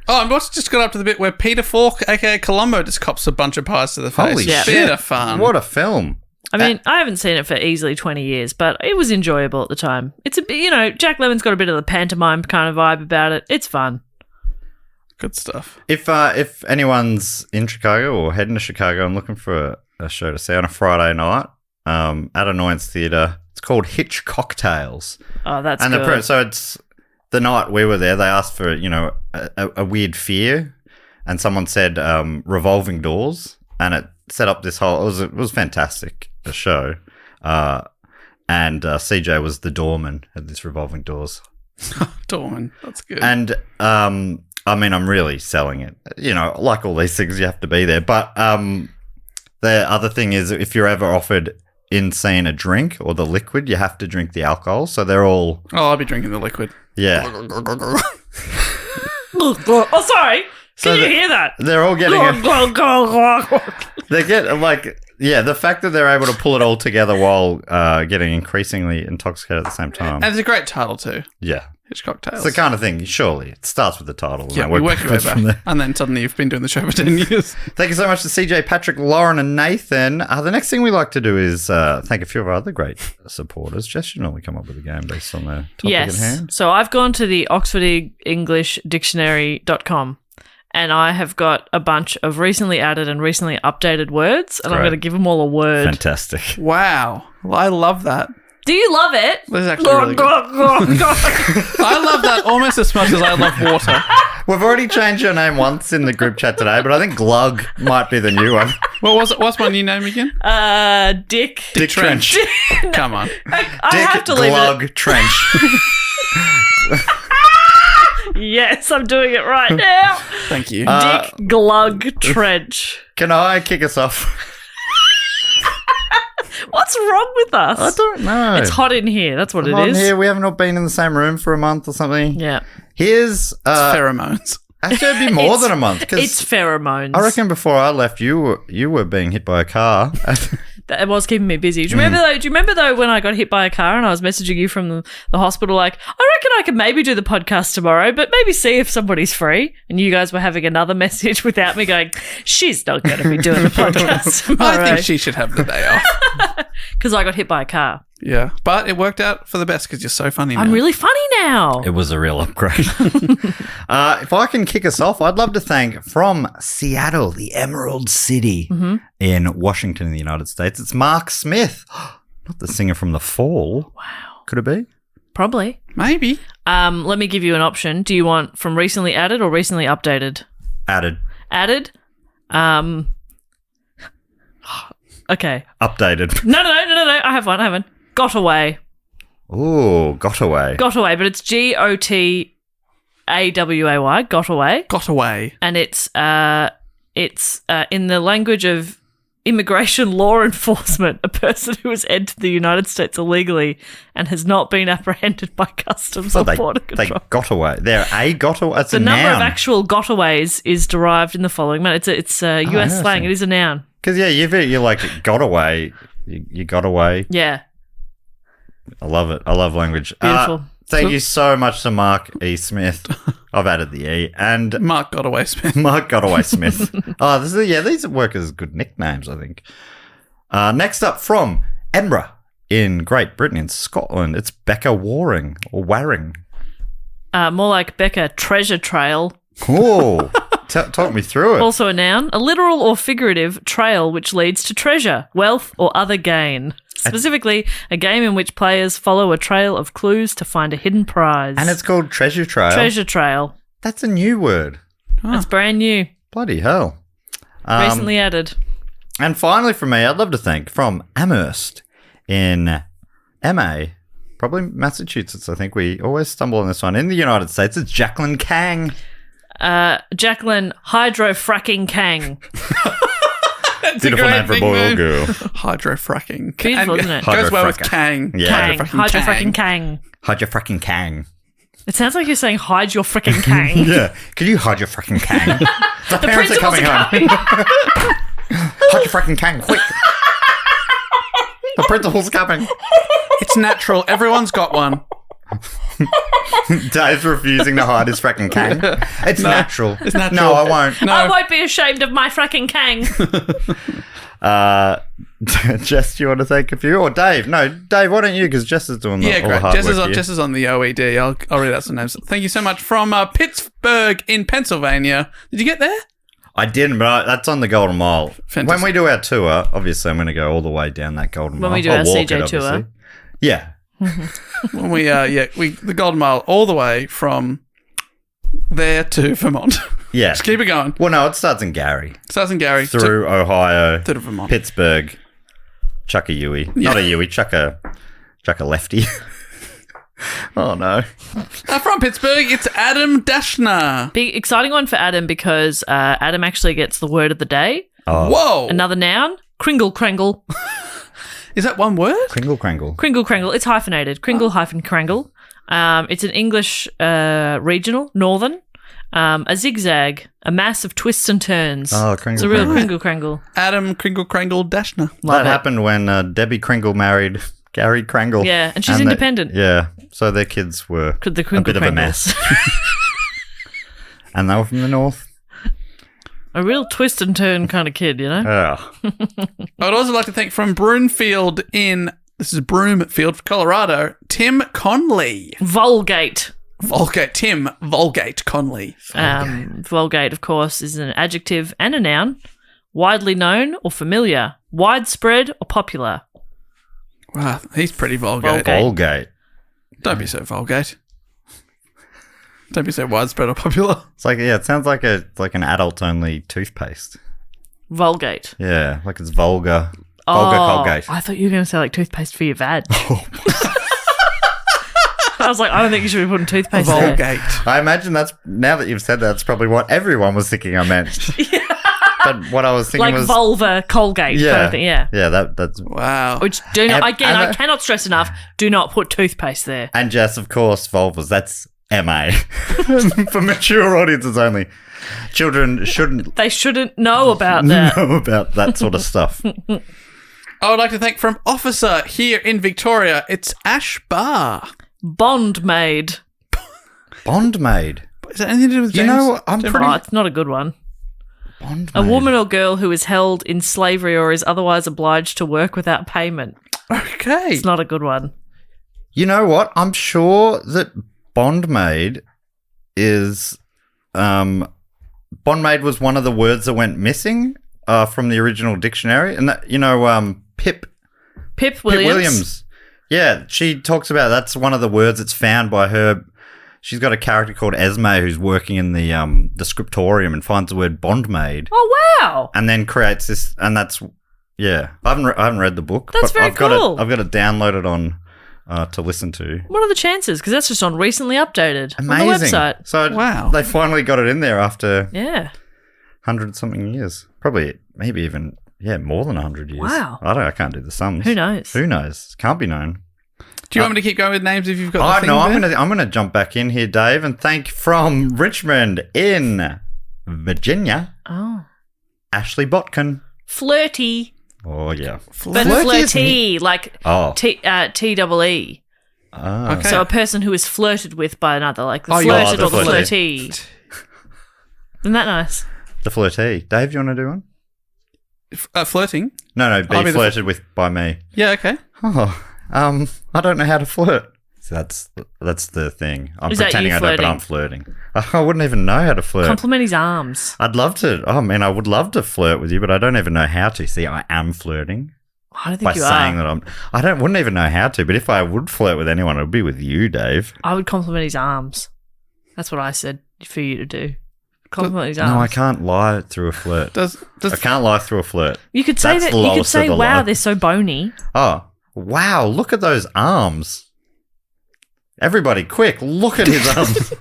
Oh, and what's just got up to the bit where Peter Falk, aka Columbo, just cops a bunch of pies to the face. Holy shit. Bit of fun. What a film. I mean, I haven't seen it for easily 20 years, but it was enjoyable at the time. It's Jack Lemmon's got a bit of the pantomime kind of vibe about it. It's fun. Good stuff. If anyone's in Chicago or heading to Chicago and looking for a show to see on a Friday night at Annoyance Theatre, it's called Hitch Cocktails. Oh, that's good. So it's the night we were there, they asked for, a weird fear, and someone said revolving doors, and it set up this whole, it was fantastic, the show. And CJ was the doorman at this revolving doors. Doorman, that's good. And I'm really selling it. Like all these things, you have to be there. But the other thing is, if you're ever offered insane a drink or the liquid, you have to drink the alcohol. So they're all... Oh, I'll be drinking the liquid. Yeah. Oh, sorry. Can you hear that? They're all getting... They get, the fact that they're able to pull it all together while getting increasingly intoxicated at the same time. And it's a great title too. Yeah. Hitch Cocktails. It's the kind of thing, surely. It starts with the title. Yeah, we work your way back. And then suddenly you've been doing the show for 10 years. Thank you so much to CJ, Patrick, Lauren, and Nathan. The next thing we like to do is thank a few of our other great supporters. Jess, you normally come up with a game based on the topic at hand. So I've gone to the Oxford English Dictionary.com. And I have got a bunch of recently added and recently updated words, and I'm going to give them all a word. Fantastic. Wow. Well, I love that. Do you love it? That's actually really good. I love that almost as much as I love water. We've already changed your name once in the group chat today, but I think Glug might be the new one. What was it? What's my new name again? Dick Trench. Come on. I have to leave Glug Trench. Yes, I'm doing it right now. Thank you. Dick Glug Trench. Can I kick us off? What's wrong with us? I don't know. It's hot in here. That's what it Hot in is. here. We haven't all been in the same room for a month or something. Yeah. Here's Pheromones. actually it'd be more than a month. It's pheromones. I reckon before I left, you were being hit by a car. It was keeping me busy. Do you remember though when I got hit by a car and I was messaging you from the hospital like, I reckon I could maybe do the podcast tomorrow, but maybe see if somebody's free. And you guys were having another message without me going, she's not going to be doing the podcast tomorrow. I think she should have the day off. Because I got hit by a car. Yeah, but it worked out for the best because you're so funny now. I'm really funny now. It was a real upgrade. If I can kick us off, I'd love to thank from Seattle, the Emerald City in Washington in the United States. It's Mark Smith, not the singer from The Fall. Wow. Could it be? Probably. Maybe. Let me give you an option. Do you want from recently added or recently updated? Added. Added? Okay. Updated. No. I have one. Got away. Ooh, got away. Got away, but it's GOTAWAY. Got away. Got away. And it's in the language of immigration law enforcement, a person who has entered the United States illegally and has not been apprehended by customs or border They control. got away. They're a got away. It's The a number noun. of actual gotaways is derived in the following manner. It's US slang. It is a noun. Because, yeah, you're like, got away. You got away. Yeah. I love it. I love language. Beautiful. Thank you so much to Mark E. Smith. I've added the E. And Mark got away, Smith. Mark Godaway Smith. These work as good nicknames, I think. Next up from Edinburgh in Great Britain, in Scotland, it's Becca Waring or Waring. More like Becca Treasure Trail. Oh, talk me through it. Also a noun, a literal or figurative trail which leads to treasure, wealth, or other gain. Specifically, a game in which players follow a trail of clues to find a hidden prize. And it's called Treasure Trail. Treasure Trail. That's a new word. That's brand new. Bloody hell. Recently added. And finally from me, I'd love to thank from Amherst in MA, probably Massachusetts. I think we always stumble on this one. In the United States, it's Jacqueline Kang. Jacqueline Hydrofracking Kang. Beautiful name for a boy or girl. Hydrofracking. Beautiful, isn't it? Goes well with Hydrofracking. Kang. Yeah. Kang. Hydrofracking Kang. Hide your frickin' Kang. It sounds like you're saying hide your frickin' Kang. Yeah. Could you hide your frickin' Kang? The parents are principals coming are home. Hide your frickin' Kang, quick. The principal's coming. It's natural. Everyone's got one. Dave's refusing to hide his frickin' Kang. It's natural. It's natural. No, I won't. No. I won't be ashamed of my fracking Kang. Jess, do you want to take a few? Or Dave? No, Dave, why don't you? Because Jess is doing all Yeah, the great. hard Jess work here. Jess is on the OED. I'll read out some names. Thank you so much. From Pittsburgh in Pennsylvania. Did you get there? I didn't, but that's on the Golden Mile. Fantastic. When we do our tour, obviously I'm going to go all the way down that Golden Mile. When we do I'll our walk CJ it, tour. obviously. Yeah. When we the Golden Mile all the way from there to Vermont. Yeah. Just keep it going. Well, no, it starts in Gary. Starts in Gary Through Ohio, to Vermont. Pittsburgh, chuck a Yui. Not a Yui, chuck a lefty. Oh, no. From Pittsburgh, it's Adam Dashner. Big exciting one for Adam because Adam actually gets the word of the day. Oh. Whoa. Another noun, Kringle Krangle. Is that one word? Kringle Krangle. Kringle Krangle. It's hyphenated. Kringle hyphen Krangle. It's an English regional, northern. A zigzag, a mass of twists and turns. Oh, Kringle It's a real Krangle. Kringle Krangle. Adam Kringle Krangle Dashner. That happened when Debbie Kringle married Gary Krangle. Yeah, and she's independent. Yeah, so their kids were The a Kringle bit of a mess. And they were from the north. A real twist and turn kind of kid, you know? Oh. I would also like to thank from Broomfield this is Broomfield, Colorado, Tim Conley. Vulgate. Tim Vulgate Conley. Vulgate, of course, is an adjective and a noun. Widely known or familiar. Widespread or popular. Wow, he's pretty vulgate. Vulgate. Vulgate. Don't be so vulgate. Don't be so widespread or popular. It's like, yeah, it sounds like an adult-only toothpaste. Vulgate. Yeah, like it's vulgar. Vulgar Colgate. I thought you were going to say like toothpaste for your vag. I was like, I don't think you should be putting toothpaste there. Vulgate. I imagine now that you've said that, that's probably what everyone was thinking I meant. but what I was thinking like was vulva Colgate kind of thing. Yeah. That's Wow. Which do not, again, and- I cannot stress enough, do not put toothpaste there. and Jess, of course, vulvas. That's MA for mature audiences only. Children shouldn't They shouldn't know about that. know about that sort of stuff. I would like to thank from Officer here in Victoria. It's Ash Barr. Bond maid. Bond maid. Is that anything to do with James? You know, I'm James pretty Oh, it's not a good one. Bond A maid. woman or girl who is held in slavery or is otherwise obliged to work without payment. Okay. It's not a good one. You know what? I'm sure that Bond maid is Bond maid was one of the words that went missing from the original dictionary, and that Pip Pip Williams. Yeah, she talks about that's one of the words that's found by her. She's got a character called Esme who's working in the Scriptorium and finds the word bond maid, Oh, wow. and then creates this. And that's I haven't read the book. That's but very I've got cool. I've got it downloaded on to listen to. What are the chances? Because that's just on recently updated on the Amazing. website. So Wow. they finally got it in there after Yeah. 100-something years. Probably, maybe even more than 100 years. Wow. I can't do the sums. Who knows? Who knows? Can't be known. Do you want me to keep going with names if you've got the Oh thing no, there? I'm gonna jump back in here, Dave, and thank from Richmond in Virginia, Oh. Ashley Botkin. Flirty. Oh yeah, But Flirty is flirty, like Oh. T-double-E. Ah. Okay. So a person who is flirted with by another, like the Oh, yeah. flirted Oh, or the the flirty. flirty. Isn't that nice? The flirty. Dave, you want to do one? Flirting? No, I'll be be the flirted with by me. Yeah, okay. Oh, I don't know how to flirt. So that's the thing. I'm Is that pretending you I don't, but I'm flirting. I wouldn't even know how to flirt. Compliment his arms. I'd love to. Oh man, I would love to flirt with you, but I don't even know how to. See, I am flirting I don't by think you saying are. that wouldn't even know how to. But if I would flirt with anyone, it would be with you, Dave. I would compliment his arms. That's what I said for you to do. Compliment his arms. No, I can't lie through a flirt. Does I can't lie through a flirt. You could say That's that. the You could lowest say, of the "Wow, low." they're so bony." Oh, wow! Look at those arms. Everybody, quick! Look at his arms.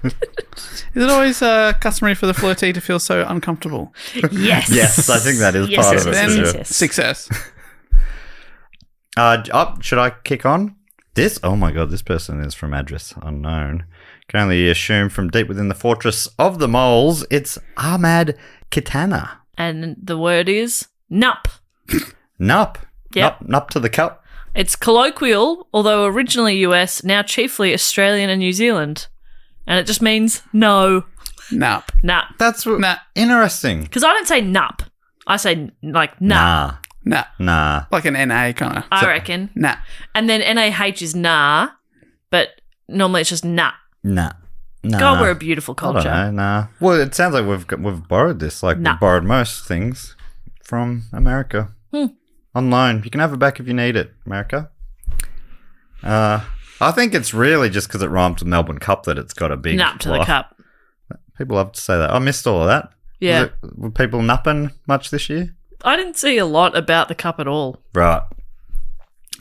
Is it always customary for the flirtee to feel so uncomfortable? Yes. Yes, I think that is Yes, part yes, of it. yes, for Then sure. yes. success. Should I kick on? Oh my god, this person is from address unknown. Can only assume from deep within the fortress of the moles, it's Ahmad Kitana. And the word is nup. Nup. Yep. Nup to the cup. It's colloquial, although originally US, now chiefly Australian and New Zealand. And it just means no. Nap. Nup. That's Nah. interesting. Because I don't say nup. I say like nup. Nah. Nah. Like an NA kind of. I reckon. Nah. And then NAH is nah, but normally it's just nut. Nah. God, we're a beautiful I don't culture. know, nah. Well, it sounds like we've borrowed this. Like Nah. we've borrowed most things from America. On loan. You can have it back if you need it, America. I think it's really just because it rhymes with Melbourne Cup that it's got a big Nup to the life. cup. People love to say that. I missed all of that. Yeah. Were people napping much this year? I didn't see a lot about the cup at all, Right.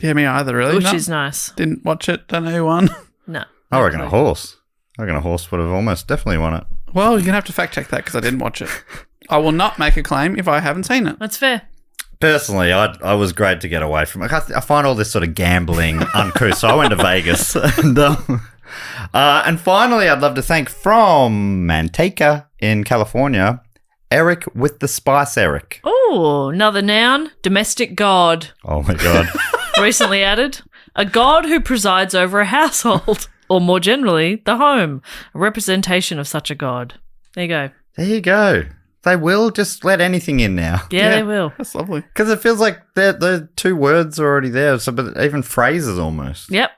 Yeah, me either, really. which No. is nice. Didn't watch it. Don't know who won. No. I reckon a horse. I reckon a horse would have almost definitely won it. Well, you're going to have to fact check that because I didn't watch it. I will not make a claim if I haven't seen it. That's fair. Personally, I was great to get away from it. I find all this sort of gambling uncouth, so I went to Vegas. And finally, I'd love to thank from Manteca in California, Eric with the Spice Eric. Oh, another noun. Domestic god. Oh my God. Recently added. A god who presides over a household, or more generally, the home. A representation of such a god. There you go. There you go. They will just let anything in now. Yeah, they will. That's lovely. Because it feels like the two words are already there, so but even phrases almost. Yep.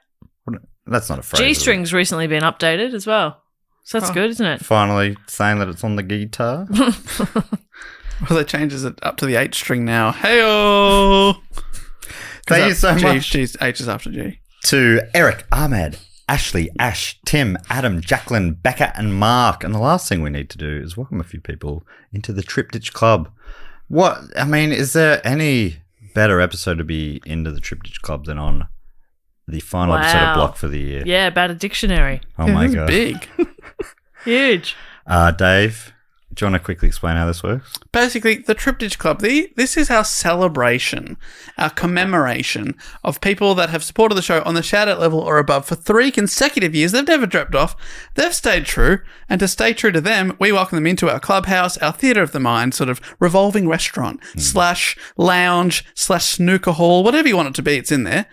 That's not a phrase. is it? G-string's recently been updated as well. So that's good, isn't it? Finally saying that it's on the guitar. Well, that changes it up to the H string now. Hey-oh! Thank you so G, much H is after G. to Eric, Ahmed, Ashley, Ash, Tim, Adam, Jacqueline, Becca, and Mark. And the last thing we need to do is welcome a few people into the Triptych Club. Is there any better episode to be into the Triptych Club than on the final episode of Block for the year? Yeah, about a dictionary. Oh Yeah, my this is God. big. Huge. Dave, Do you want to quickly explain how this works? Basically, the Triptych Club, this is our celebration, our commemoration of people that have supported the show on the shout-out level or above for 3 consecutive years. They've never dropped off. They've stayed true. And to stay true to them, we welcome them into our clubhouse, our theatre of the mind, sort of revolving restaurant / lounge / snooker hall, whatever you want it to be, it's in there.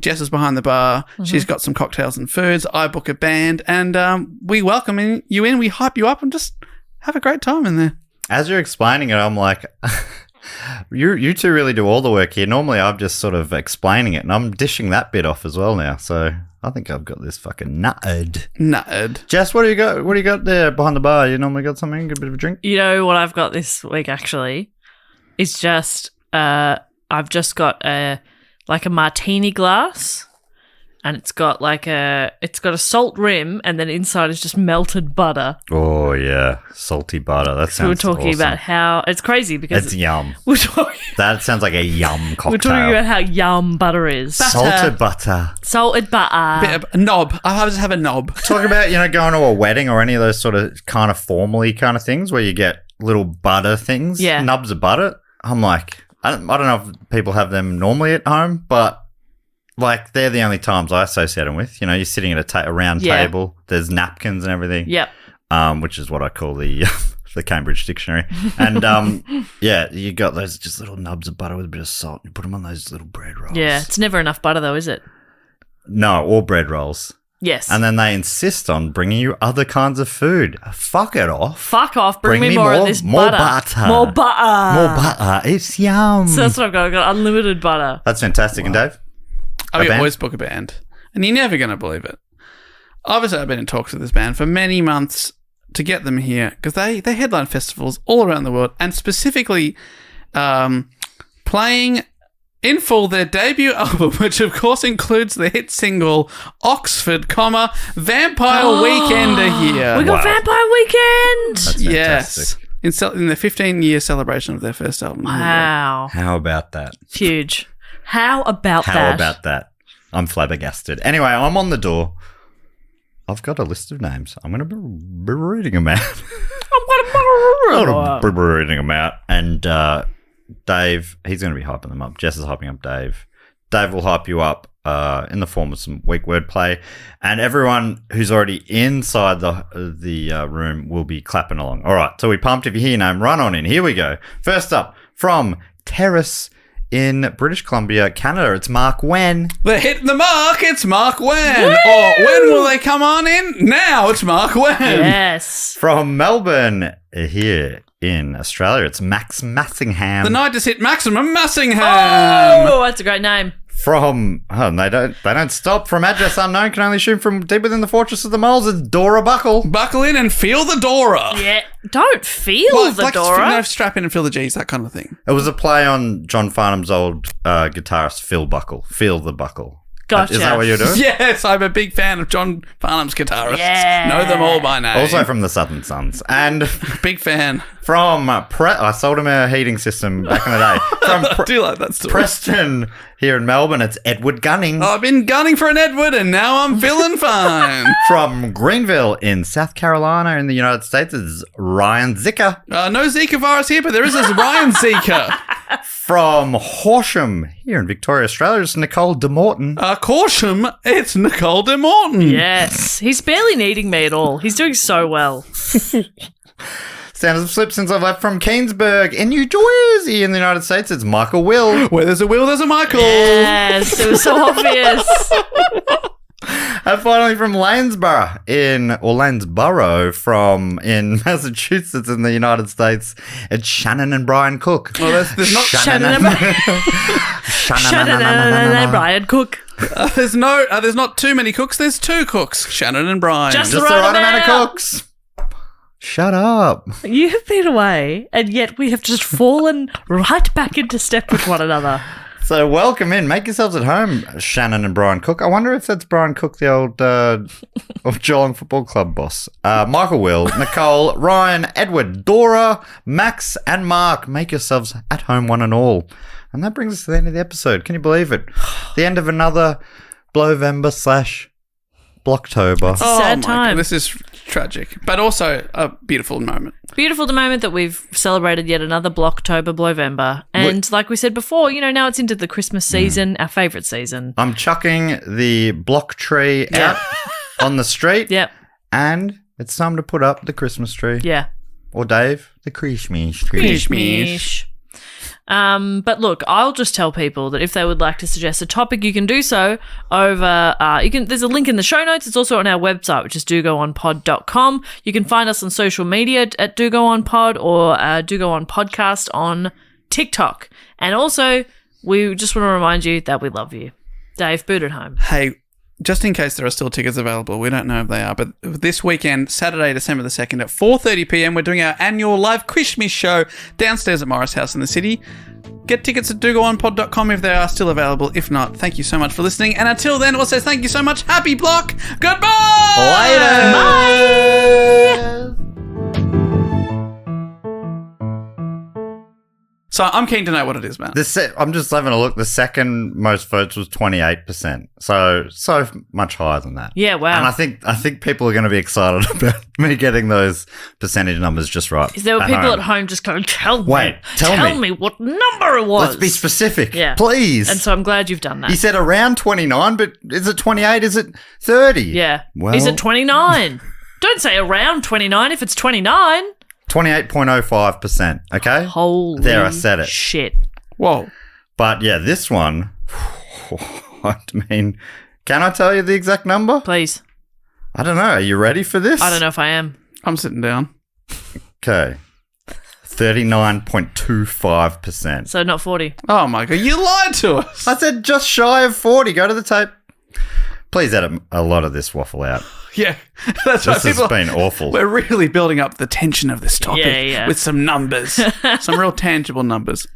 Jess is behind the bar. She's got some cocktails and foods. I book a band. And we welcome you in. We hype you up and just have a great time in there. As you're explaining it, I'm like, you two really do all the work here. Normally, I'm just sort of explaining it, and I'm dishing that bit off as well now. So I think I've got this fucking nutted. Jess, what do you got? What do you got there behind the bar? You normally got something, a bit of a drink? You know what I've got this week actually? It's just I've just got a martini glass. And it's got a salt rim, and then inside is just melted butter. Oh yeah, salty butter. That sounds. We were talking awesome. about how it's crazy because it's yum. That sounds like a yum cocktail. We're talking about how yum butter is. Salted butter. Salted butter. Bit of a knob. I just have a knob. Talk about going to a wedding or any of those sort of kind of formally kind of things where you get little butter things. Yeah. Nubs of butter. I'm like, I don't know if people have them normally at home, but. Like, they're the only times I associate them with. You're sitting at a round table. There's napkins and everything. Yep. Which is what I call the Cambridge Dictionary. And, you got those just little nubs of butter with a bit of salt. You put them on those little bread rolls. Yeah, it's never enough butter, though, is it? No, or bread rolls. Yes. And then they insist on bringing you other kinds of food. Fuck it off. Fuck off. Bring me more of this more butter. More butter. It's yum. So that's what I've got. I've got unlimited butter. That's fantastic. Wow. And Dave? We always book a band, and you're never going to believe it. Obviously, I've been in talks with this band for many months to get them here because they headline festivals all around the world, and specifically playing in full their debut album, which of course includes the hit single Oxford, Vampire Weekender here. We got Vampire Weekend. That's fantastic. Yes, in the 15-year celebration of their first album. Wow. How about that? Huge. How about that? I'm flabbergasted. Anyway, I'm on the door. I've got a list of names. I'm going to be reading them out. I'm going to be reading them out. And Dave, he's going to be hyping them up. Jess is hyping up Dave. Dave will hype you up in the form of some weak wordplay. And everyone who's already inside the room will be clapping along. All right, so we pumped. If you hear your name, run on in. Here we go. First up, from Terrace in British Columbia, Canada, it's Mark Wen. They're hitting the mark, it's Mark Wen. Or when will they come on in? Now it's Mark Wen. Yes. From Melbourne, here in Australia, it's Max Massingham. The night just hit Maximum Massingham. Oh, that's a great name. From they don't stop. From address unknown, can only shoot from deep within the fortress of the moles. It's Dora Buckle. Buckle in and feel the Dora. Yeah, don't feel the Dora. Strap in and feel the G's, that kind of thing. It was a play on John Farnham's old guitarist Phil Buckle. Feel the Buckle. Gotcha. Is that what you're doing? Yes, I'm a big fan of John Farnham's guitarists. Yeah. Know them all by name. Also from the Southern Sons. And big fan. From I sold him a heating system back in the day. From I do like that story. Preston here in Melbourne, it's Edward Gunning. I've been gunning for an Edward and now I'm feeling fine. From Greenville in South Carolina in the United States, it's Ryan Zicker. No Zika virus here, but there is this Ryan Zika. From Horsham here in Victoria, Australia, it's Nicole De Morton. Horsham, it's Nicole De Morton. Yes. He's barely needing me at all. He's doing so well. Standards have slipped since I've left. From Keensburg in New Jersey in the United States, it's Michael Will. Where there's a Will, there's a Michael. Yes, it was so obvious. And finally, from Lanesborough in Massachusetts in the United States, it's Shannon and Brian Cook. Well, there's not Shannon and Brian Cook. There's not too many cooks. There's 2 cooks, Shannon and Brian. Just the right amount of cooks. Shut up. You have been away, and yet we have just fallen right back into step with one another. So welcome in. Make yourselves at home, Shannon and Brian Cook. I wonder if that's Brian Cook, the old Geelong Football Club boss. Michael Will, Nicole, Ryan, Edward, Dora, Max, and Mark. Make yourselves at home, one and all. And that brings us to the end of the episode. Can you believe it? The end of another Blowvember / Blocktober. Sad my time. God, this is tragic, but also a beautiful moment. Beautiful the moment that we've celebrated yet another Blocktober, Blovember. And like we said before, now it's into the Christmas season, our favourite season. I'm chucking the block tree out on the street. Yep. And it's time to put up the Christmas tree. Yeah. Or Dave, the Christmas tree. Mish. But look, I'll just tell people that if they would like to suggest a topic, you can do so over. There's a link in the show notes. It's also on our website, which is dogoonpod.com. You can find us on social media at dogoonpod or Do Go On Podcast on TikTok. And also, we just want to remind you that we love you. Dave, boot it home. Hey, just in case there are still tickets available, we don't know if they are, but this weekend, Saturday, December the 2nd at 4:30 p.m, we're doing our annual live Christmas show downstairs at Morris House in the city. Get tickets at dogoonpod.com if they are still available. If not, thank you so much for listening. And until then, we'll say thank you so much. Happy Block. Goodbye. Later. Bye. So I'm keen to know what it is, man. I'm just having a look. The second most votes was 28%. So much higher than that. Yeah, wow. And I think people are going to be excited about me getting those percentage numbers just right. There were people at home just going, tell Wait, me what number it was. Let's be specific, Yeah. please. And so I'm glad you've done that. You said around 29, but is it 28? Is it 30? Yeah. Well- Is it 29? Don't say around 29 if it's 29. 28.05%, okay? Holy There, I said it. shit. Whoa. But yeah, this one, I mean, can I tell you the exact number? Please. I don't know. Are you ready for this? I don't know if I am. I'm sitting down. Okay. 39.25%. So not 40. Oh my God, you lied to us. I said just shy of 40. Go to the tape. Please edit a lot of this waffle out. Yeah, that's This right. has been awful. We're really building up the tension of this topic Yeah. with some numbers, some real tangible numbers.